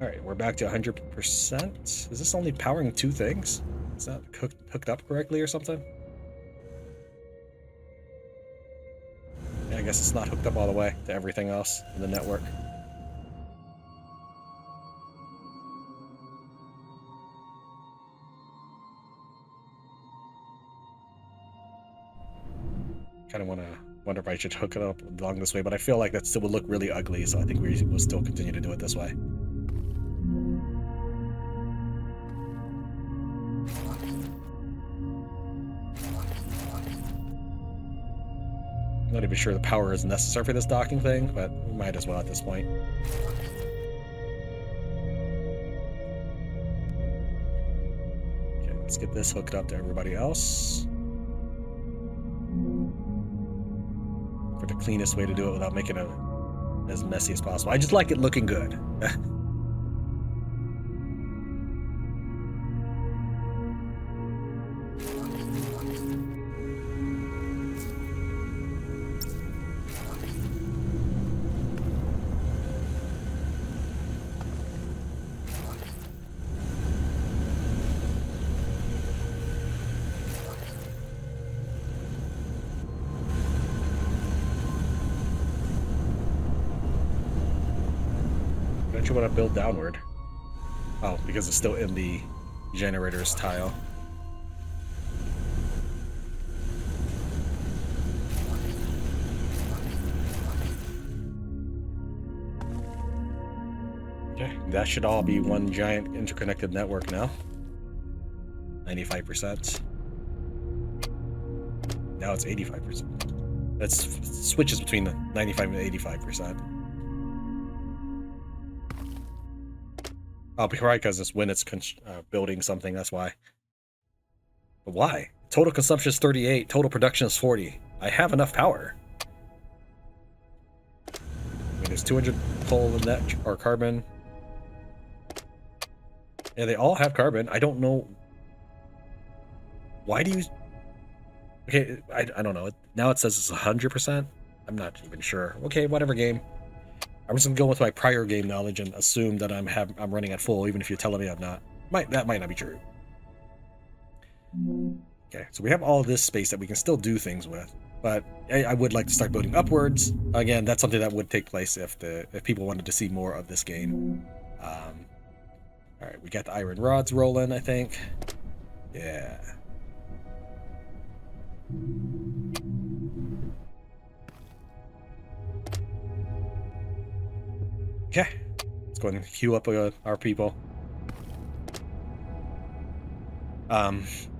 Alright, we're back to 100%. Is this only powering two things? Is that hooked up correctly or something? Yeah, I guess it's not hooked up all the way to everything else in the network. Kind of wonder if I should hook it up along this way, but I feel like that still would look really ugly, so I think we will still continue to do it this way. I'm not even sure the power is necessary for this docking thing, but we might as well at this point. Okay, let's get this hooked up to everybody else. For the cleanest way to do it without making it as messy as possible. I just like it looking good. Don't you want to build downward? Oh, because it's still in the generator's tile. Okay, that should all be one giant interconnected network now. 95%. Now it's 85%. That switches between the 95 and 85%. Oh, because it's when it's building something, that's why. But why? Total consumption is 38, total production is 40. I have enough power. I mean, there's 200 coal in that, or carbon. Yeah, they all have carbon. I don't know. Why do you... Okay, I don't know. Now it says it's 100%. I'm not even sure. Okay, whatever, game. I'm just gonna go with my prior game knowledge and assume that I'm running at full, even if you're telling me I'm not. That might not be true. Okay, so we have all this space that we can still do things with, but I would like to start building upwards. Again, that's something that would take place if people wanted to see more of this game. All right, we got the iron rods rolling, I think. Yeah. Okay, let's go ahead and queue up our people.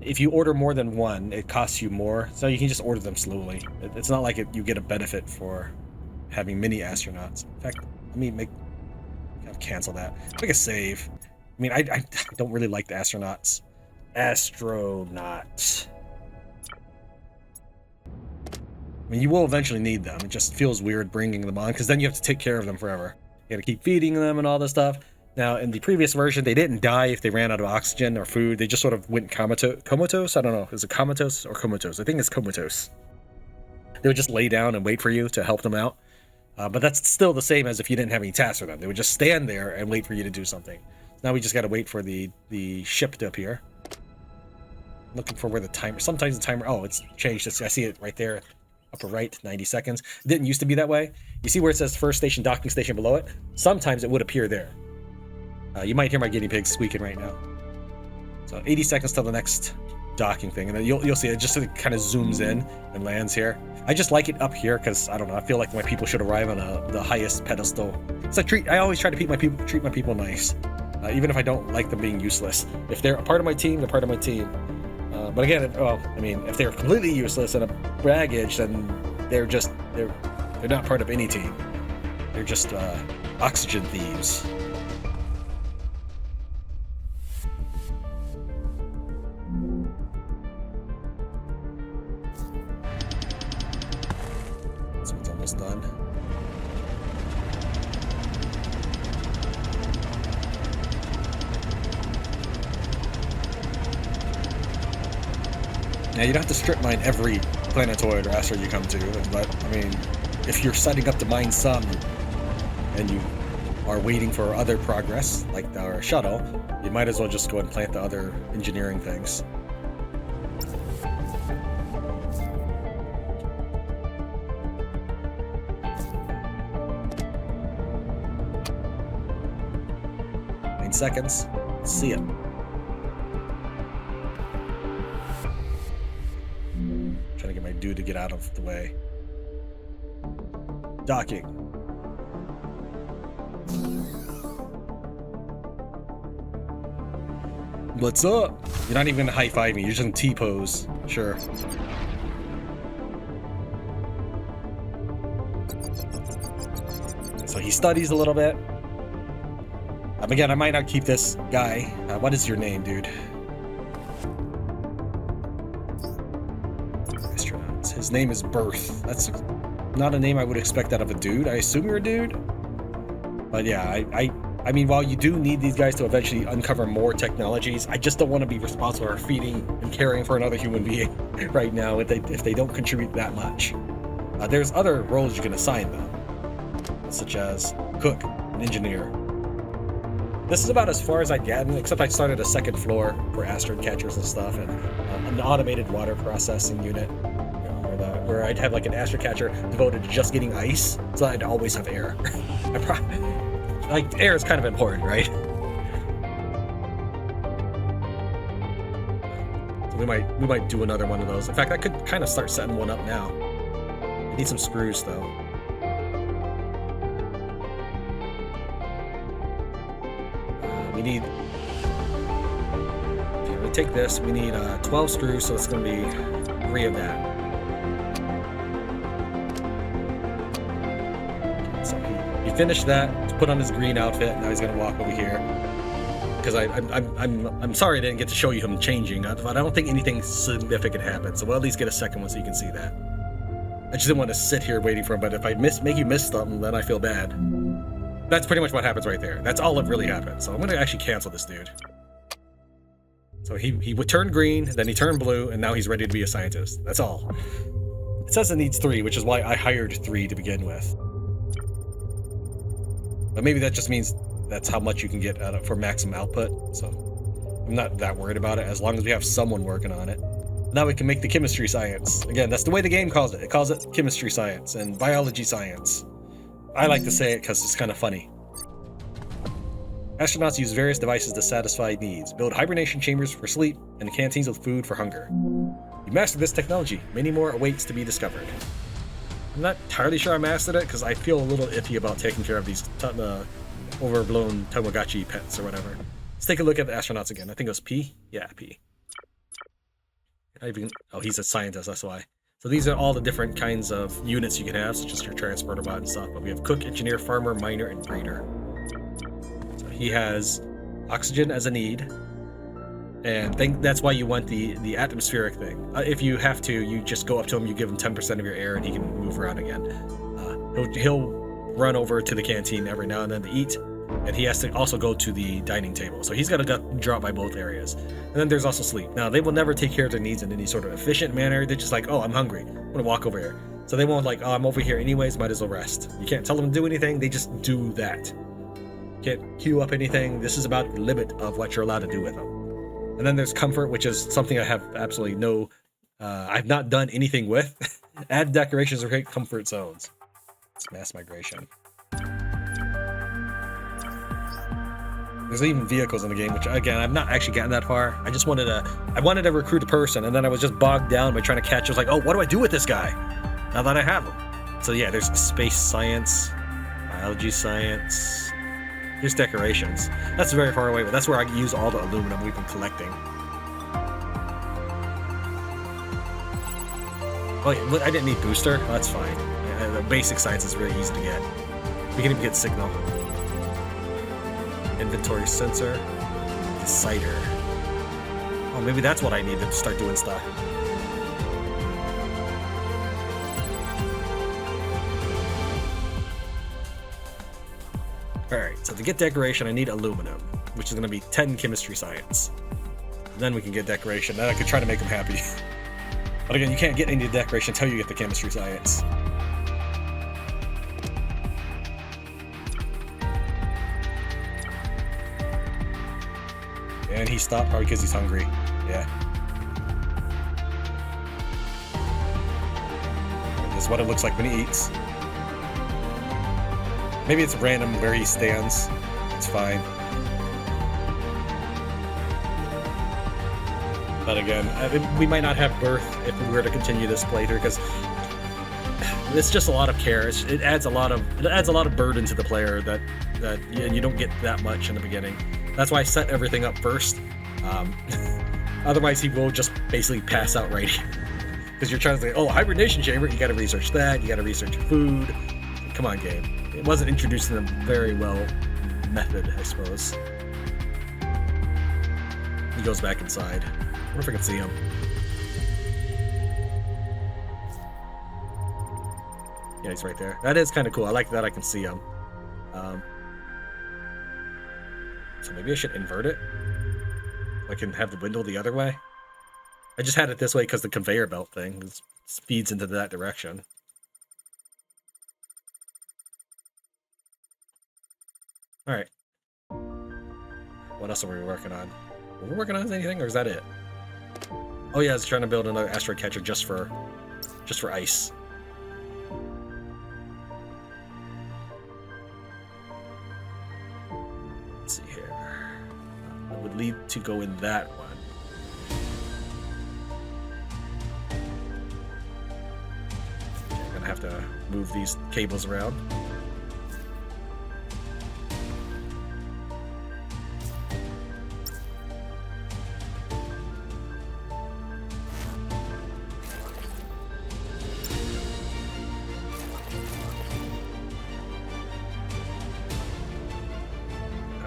If you order more than one, it costs you more, so you can just order them slowly. It's not like you get a benefit for having many astronauts. In fact, let me cancel that. Make a save. I mean, I don't really like the astronauts. Astronauts. I mean, you will eventually need them. It just feels weird bringing them on, because then you have to take care of them forever. You gotta keep feeding them and all this stuff. Now, in the previous version, they didn't die if they ran out of oxygen or food. They just sort of went comatose? I don't know. Is it comatose or comatose? I think it's comatose. They would just lay down and wait for you to help them out. But that's still the same as if you didn't have any tasks for them. They would just stand there and wait for you to do something. Now we just gotta wait for the ship to appear. Looking for where the timer... Sometimes the timer... Oh, it's changed. I see it right there. Upper right, 90 seconds. It didn't used to be that way. You see where it says first station, docking station below it? Sometimes it would appear there. You might hear my guinea pig squeaking right now. So 80 seconds till the next docking thing, and then you'll see it just kind of zooms in and lands here. I just like it up here because, I don't know, I feel like my people should arrive on the highest pedestal. It's I always try to treat my people nice, even if I don't like them being useless. If they're a part of my team, they're part of my team. But again, I mean, if they're completely useless and a baggage, then they're not part of any team. They're just oxygen thieves. This one's almost done. Now, you don't have to strip mine every planetoid or asteroid you come to, but, I mean, if you're setting up to mine some, and you are waiting for other progress, like our shuttle, you might as well just go and plant the other engineering things. Nine seconds. See ya. Trying to get my dude to get out of the way. Docking. What's up? You're not even gonna high-five me, you're just in T-pose. Sure. he studies a little bit. Again, I might not keep this guy. What is your name, dude? Astronauts. His name is Birth. That's not a name I would expect out of a dude. I assume you're a dude. But yeah, I mean, while you do need these guys to eventually uncover more technologies, I just don't want to be responsible for feeding and caring for another human being right now if they don't contribute that much. There's other roles you can assign them, such as cook, an engineer. This is about as far as I get, except I started a second floor for asteroid catchers and stuff, and an automated water processing unit, where I'd have like an asteroid catcher devoted to just getting ice, so I'd always have air. Like, air is kind of important, right? So we might do another one of those. In fact, I could kind of start setting one up now. I need some screws, though. We need... Okay, we take this. We need 12 screws, so it's going to be 3 of that. He finished that, put on his green outfit. Now he's gonna walk over here. Because I'm sorry I didn't get to show you him changing. I don't think anything significant happened. So we'll at least get a second one so you can see that. I just didn't want to sit here waiting for him. But if I make you miss something, then I feel bad. That's pretty much what happens right there. That's all that really happened. So I'm gonna actually cancel this dude. So he would turn green, then he turned blue, and now he's ready to be a scientist. That's all. It says it needs 3, which is why I hired 3 to begin with. But maybe that just means that's how much you can get out of for maximum output. So I'm not that worried about it as long as we have someone working on it. Now we can make the chemistry science. Again, that's the way the game calls it. It calls it chemistry science and biology science. I like to say it because it's kind of funny. Astronauts use various devices to satisfy needs, build hibernation chambers for sleep, and canteens with food for hunger. You mastered this technology. Many more awaits to be discovered. I'm not entirely sure I mastered it because I feel a little iffy about taking care of these overblown Tamagotchi pets or whatever. Let's take a look at the astronauts again. I think it was P? Yeah, P. Oh, he's a scientist, that's why. So these are all the different kinds of units you can have, such as your transporter bot and stuff. But we have cook, engineer, farmer, miner, and breeder. So he has oxygen as a need. And that's why you want the atmospheric thing. If you have to, you just go up to him, you give him 10% of your air, and he can move around again. He'll run over to the canteen every now and then to eat, and he has to also go to the dining table. So he's got to drop by both areas. And then there's also sleep. Now, they will never take care of their needs in any sort of efficient manner. They're just like, oh, I'm hungry. I'm going to walk over here. So they won't like, oh, I'm over here anyways, might as well rest. You can't tell them to do anything. They just do that. You can't queue up anything. This is about the limit of what you're allowed to do with them. And then there's comfort, which is something I have absolutely no... I've not done anything with. Add decorations or create comfort zones. It's mass migration. There's even vehicles in the game, which, again, I've not actually gotten that far. I just wanted to recruit a person, and then I was just bogged down by trying to catch... I was like, oh, what do I do with this guy? Now that I have him. So yeah, there's space science, biology science... Here's decorations. That's very far away, but that's where I can use all the aluminum we've been collecting. Oh yeah, look, I didn't need booster. Oh, that's fine. Yeah, the basic science is really easy to get. We can even get signal. Inventory sensor. Decider. Oh, maybe that's what I need to start doing stuff. Alright, so to get decoration, I need aluminum, which is going to be 10 chemistry science. And then we can get decoration. Then I could try to make them happy. But again, you can't get any decoration until you get the chemistry science. And he stopped probably because he's hungry. Yeah. This is what it looks like when he eats. Maybe it's random where he stands. It's fine. But again, we might not have birth if we were to continue this playthrough because it's just a lot of care. It adds a lot of burden to the player that you don't get that much in the beginning. That's why I set everything up first. Otherwise, he will just basically pass out right here because you're trying to say, oh, hibernation chamber. You got to research that. You got to research food. Come on, game. It wasn't introduced in a very well method, I suppose. He goes back inside. I wonder if I can see him. Yeah, he's right there. That is kind of cool. I like that I can see him. So maybe I should invert it. I can have the window the other way. I just had it this way because the conveyor belt thing feeds into that direction. Alright. What else are we working on? Are we working on anything, or is that it? Oh yeah, I was trying to build another asteroid catcher just for ice. Let's see here. It would lead to go in that one. I'm gonna have to move these cables around.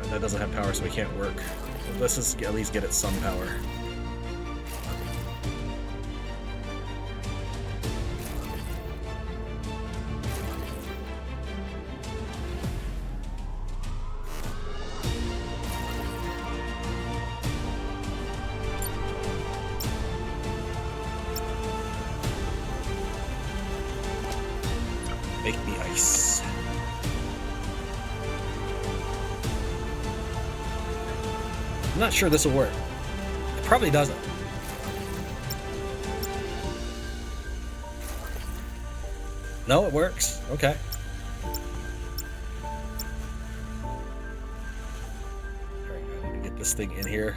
That doesn't have power, so we can't work. Let's just at least get it some power. Make me ice. I'm not sure this will work. It probably doesn't. No, it works. Okay. Alright, I need to get this thing in here.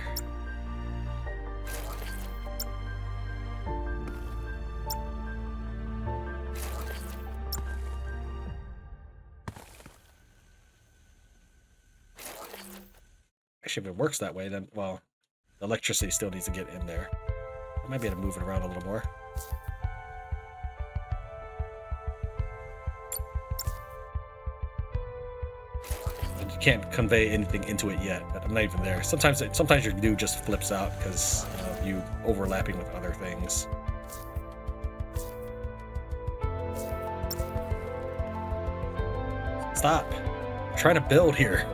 Actually, if it works that way, then, well, the electricity still needs to get in there. I might be able to move it around a little more. And you can't convey anything into it yet, but I'm not even there. Sometimes your view just flips out because of you overlapping with other things. Stop. I'm trying to build here.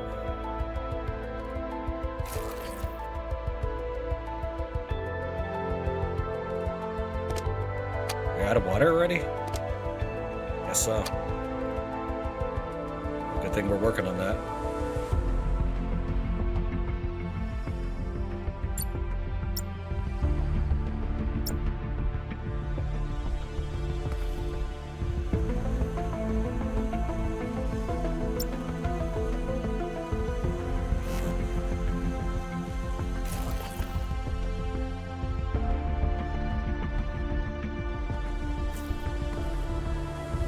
Out of water already? Guess so. Good thing we're working on that.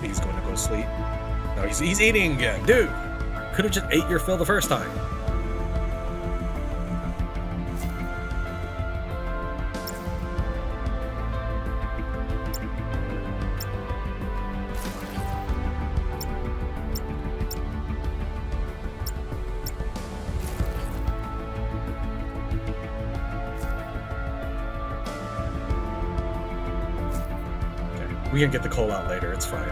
He's going to go to sleep. No, he's eating again. Dude, could have just ate your fill the first time. We can get the coal out later, it's fine.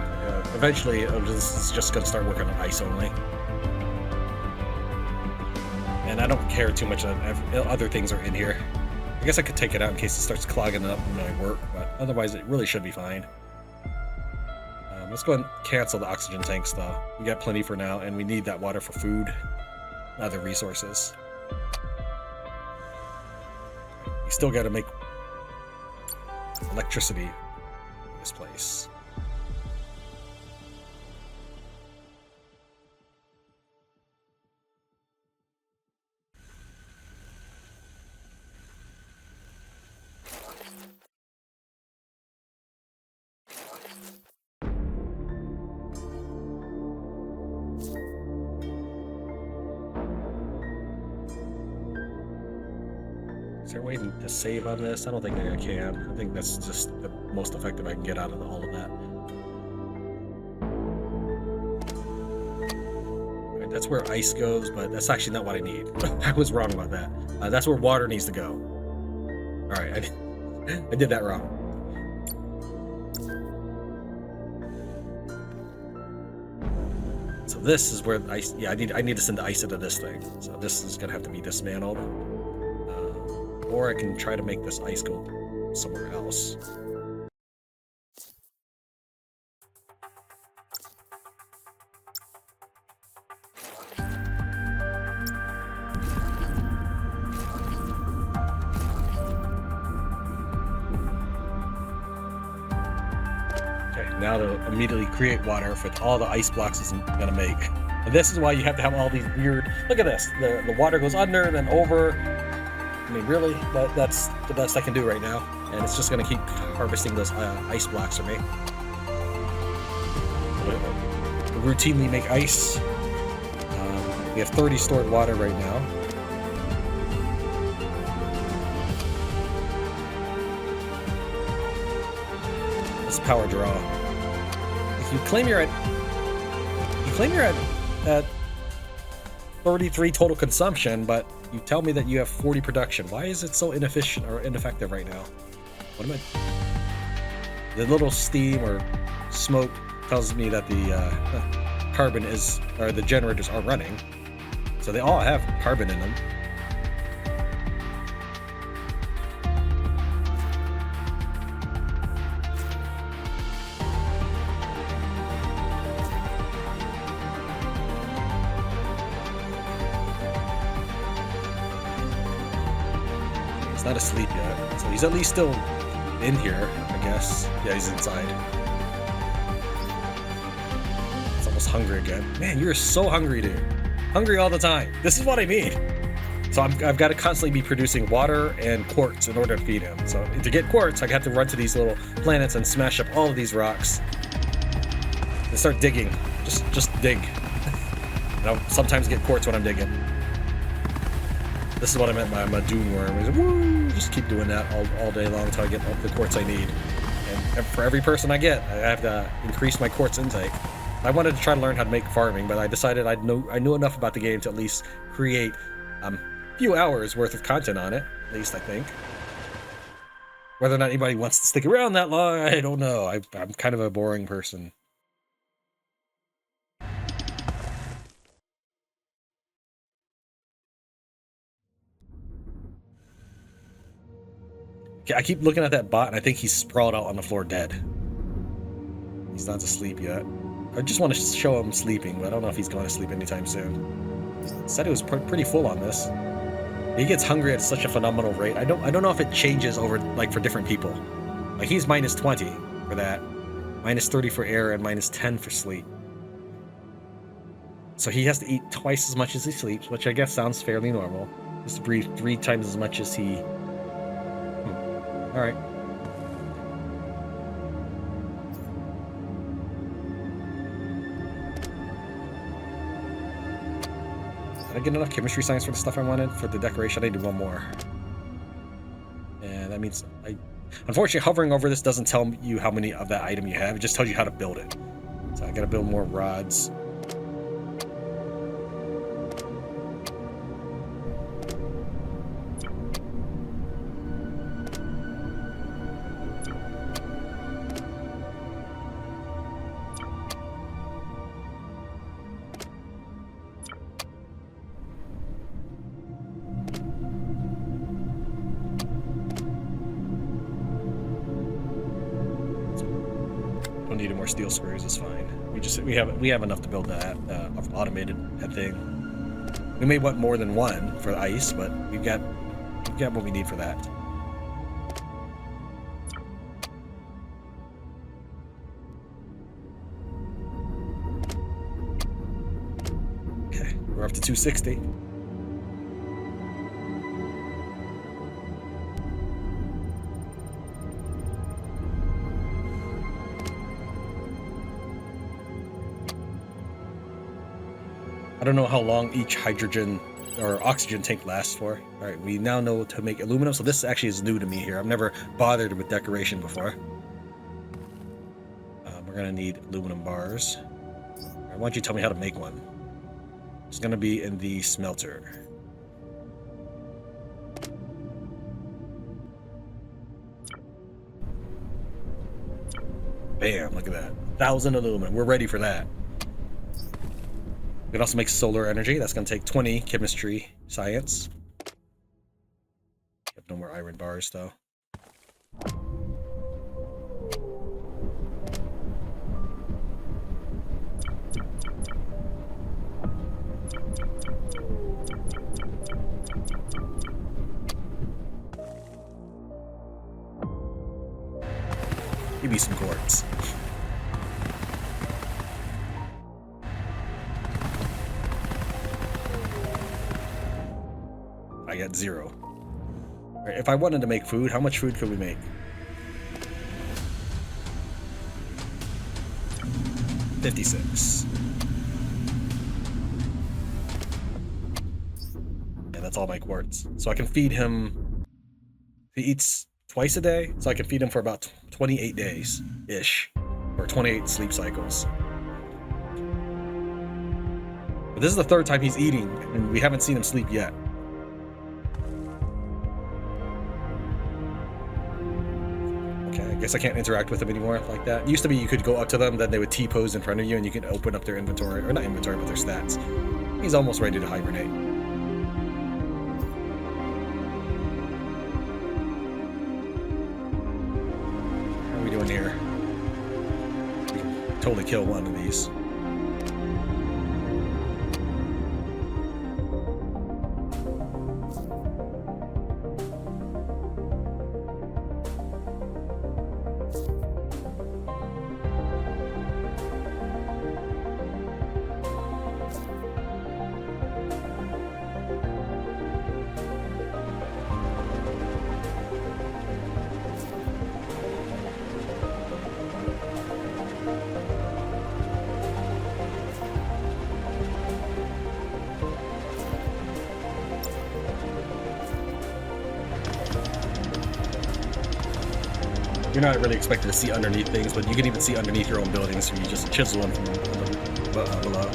Eventually, this is just going to start working on ice only. And I don't care too much that other things are in here. I guess I could take it out in case it starts clogging up when I work, but otherwise it really should be fine. Let's go and cancel the oxygen tanks though. We got plenty for now, and we need that water for food and other resources. We still got to make electricity in this place. Is there a way to save on this? I don't think I can. I think that's just the most effective I can get out of all of that. Alright, that's where ice goes, but that's actually not what I need. I was wrong about that. That's where water needs to go. Alright, I did that wrong. So this is where ice... Yeah, I need to send the ice into this thing. So this is gonna have to be dismantled. Or I can try to make this ice go somewhere else. Now to immediately create water for all the ice blocks it's gonna make. And this is why you have to have all these weird... Look at this. The water goes under and then over. I mean, really? That's the best I can do right now. And it's just gonna keep harvesting those ice blocks for me. Routinely make ice. We have 30 stored water right now. Let's power draw. You claim you're at 33 total consumption, but you tell me that you have 40 production. Why is it so inefficient or ineffective right now? What am I? The little steam or smoke tells me that the carbon is, or the generators are running, so they all have carbon in them. He's not asleep yet, so he's at least still in here, I guess. Yeah, he's inside. He's almost hungry again. Man, you're so hungry, dude. Hungry all the time. This is what I mean. So I've got to constantly be producing water and quartz in order to feed him. So to get quartz, I have to run to these little planets and smash up all of these rocks and start digging. Just dig. And I'll sometimes get quartz when I'm digging. This is what I meant by my dune worm. Woo! Just keep doing that all day long until I get the quartz I need. And for every person I get, I have to increase my quartz intake. I wanted to try to learn how to make farming, but I decided I knew enough about the game to at least create a few hours worth of content on it. At least I think. Whether or not anybody wants to stick around that long, I don't know. I'm kind of a boring person. I keep looking at that bot and I think he's sprawled out on the floor dead. He's not asleep yet. I just want to show him sleeping, but I don't know if he's going to sleep anytime soon. Said it was pretty full on this. He gets hungry at such a phenomenal rate. I don't know if it changes over like for different people. Like he's minus 20 for that, minus 30 for air, and minus 10 for sleep. So he has to eat twice as much as he sleeps, which I guess sounds fairly normal. Just to breathe 3 times as much as he... Alright. Did I get enough chemistry science for the stuff I wanted? For the decoration, I need one more. And that means unfortunately, hovering over this doesn't tell you how many of that item you have. It just tells you how to build it. So I gotta build more rods. Needed more steel screws is fine. We have enough to build that automated thing. We may want more than one for the ice, but we've got what we need for that. Okay, we're up to 260. I don't know how long each hydrogen or oxygen tank lasts for. All right, we now know to make aluminum, so this actually is new to me here. I've never bothered with decoration before. We're gonna need aluminum bars. Why don't you tell me how to make one? It's gonna be in the smelter. Bam, look at that. 1,000 aluminum. We're ready for that. We can also make solar energy. That's gonna take 20 chemistry science. Have no more iron bars though. Give me some quartz. I got 0. All right, if I wanted to make food, how much food could we make? $56. And that's all my quartz. So I can feed him. He eats twice a day, so I can feed him for about 28 days-ish, or 28 sleep cycles. But this is the 3rd time he's eating, and we haven't seen him sleep yet. Okay, I guess I can't interact with him anymore like that. It used to be you could go up to them, then they would T-pose in front of you, and you can open up their inventory, or not inventory, but their stats. He's almost ready to hibernate. Doing here? We can totally kill one of these. You're not really expected to see underneath things, but you can even see underneath your own buildings, so you just chisel them from below.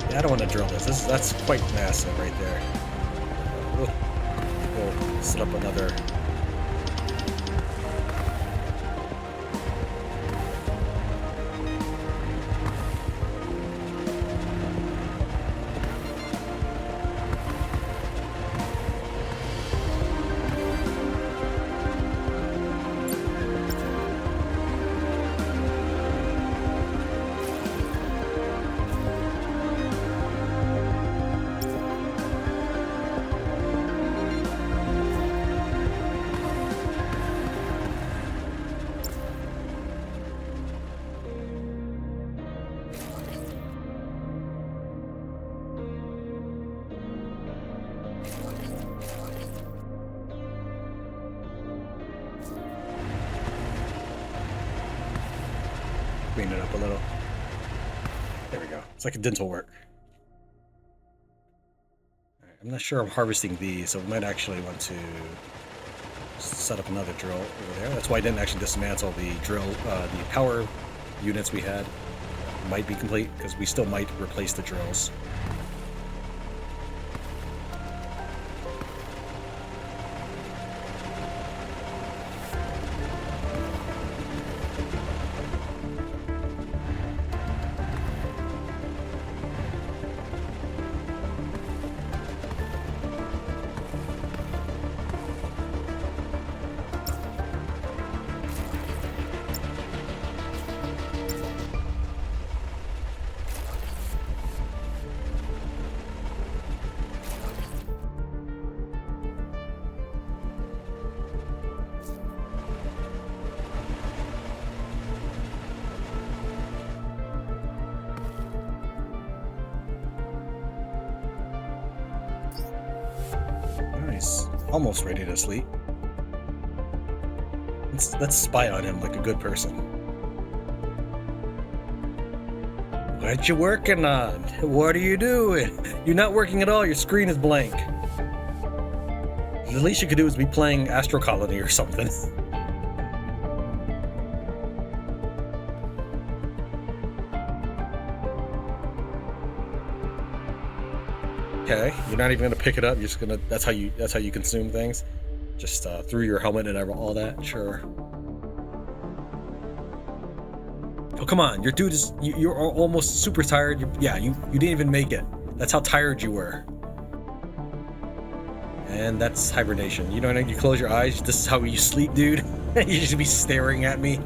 Yeah, I don't want to drill this. That's quite massive right there. We'll set up another. Clean it up a little. There we go. It's like a dental work. All right, I'm not sure I'm harvesting these, so we might actually want to set up another drill over there. That's why I didn't actually dismantle the drill, the power units we had. Might be complete, because we still might replace the drills. Nice. Almost ready to sleep. Let's spy on him like a good person. What you working on? What are you doing? You're not working at all. Your screen is blank. The least you could do is be playing Astro Colony or something. Okay, you're not even gonna pick it up. You're just gonna. That's how you consume things. Just through your helmet and all that. Sure. Oh come on, your dude is. You're almost super tired. You didn't even make it. That's how tired you were. And that's hibernation. You know, when you close your eyes, this is how you sleep, dude. You just be staring at me.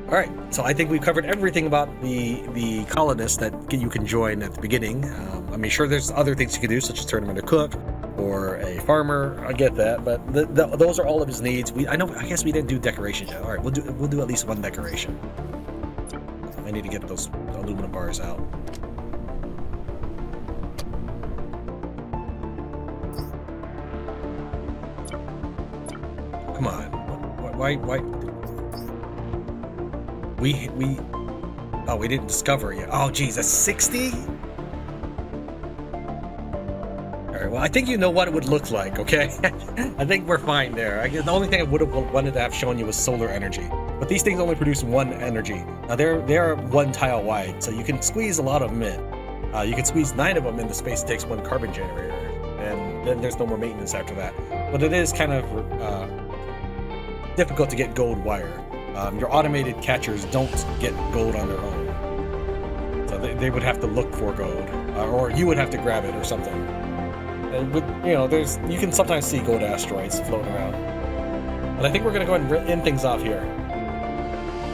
All right, so I think we've covered everything about the colonists that you can join at the beginning. I mean, sure, there's other things you can do, such as turn him into a cook or a farmer. I get that, but those are all of his needs. I guess we didn't do decorations yet. All right, we'll do at least one decoration. I need to get those aluminum bars out. Come on, why? We didn't discover it yet. Oh geez, that's 60? Alright, well I think you know what it would look like, okay? I think we're fine there. I guess the only thing I would have wanted to have shown you was solar energy. But these things only produce one energy. Now they're one tile wide, so you can squeeze a lot of them in. You can squeeze 9 of them in the space it takes one carbon generator. And then there's no more maintenance after that. But it is kind of difficult to get gold wire. Your automated catchers don't get gold on their own, so they would have to look for gold, or you would have to grab it or something. And with, you can sometimes see gold asteroids floating around. But I think we're gonna go ahead and end things off here.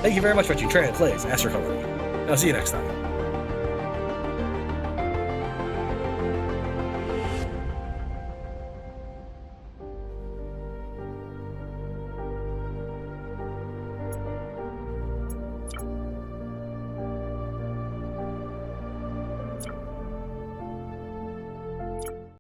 Thank you very much for watching Tran Plays Astro Colony. I'll see you next time.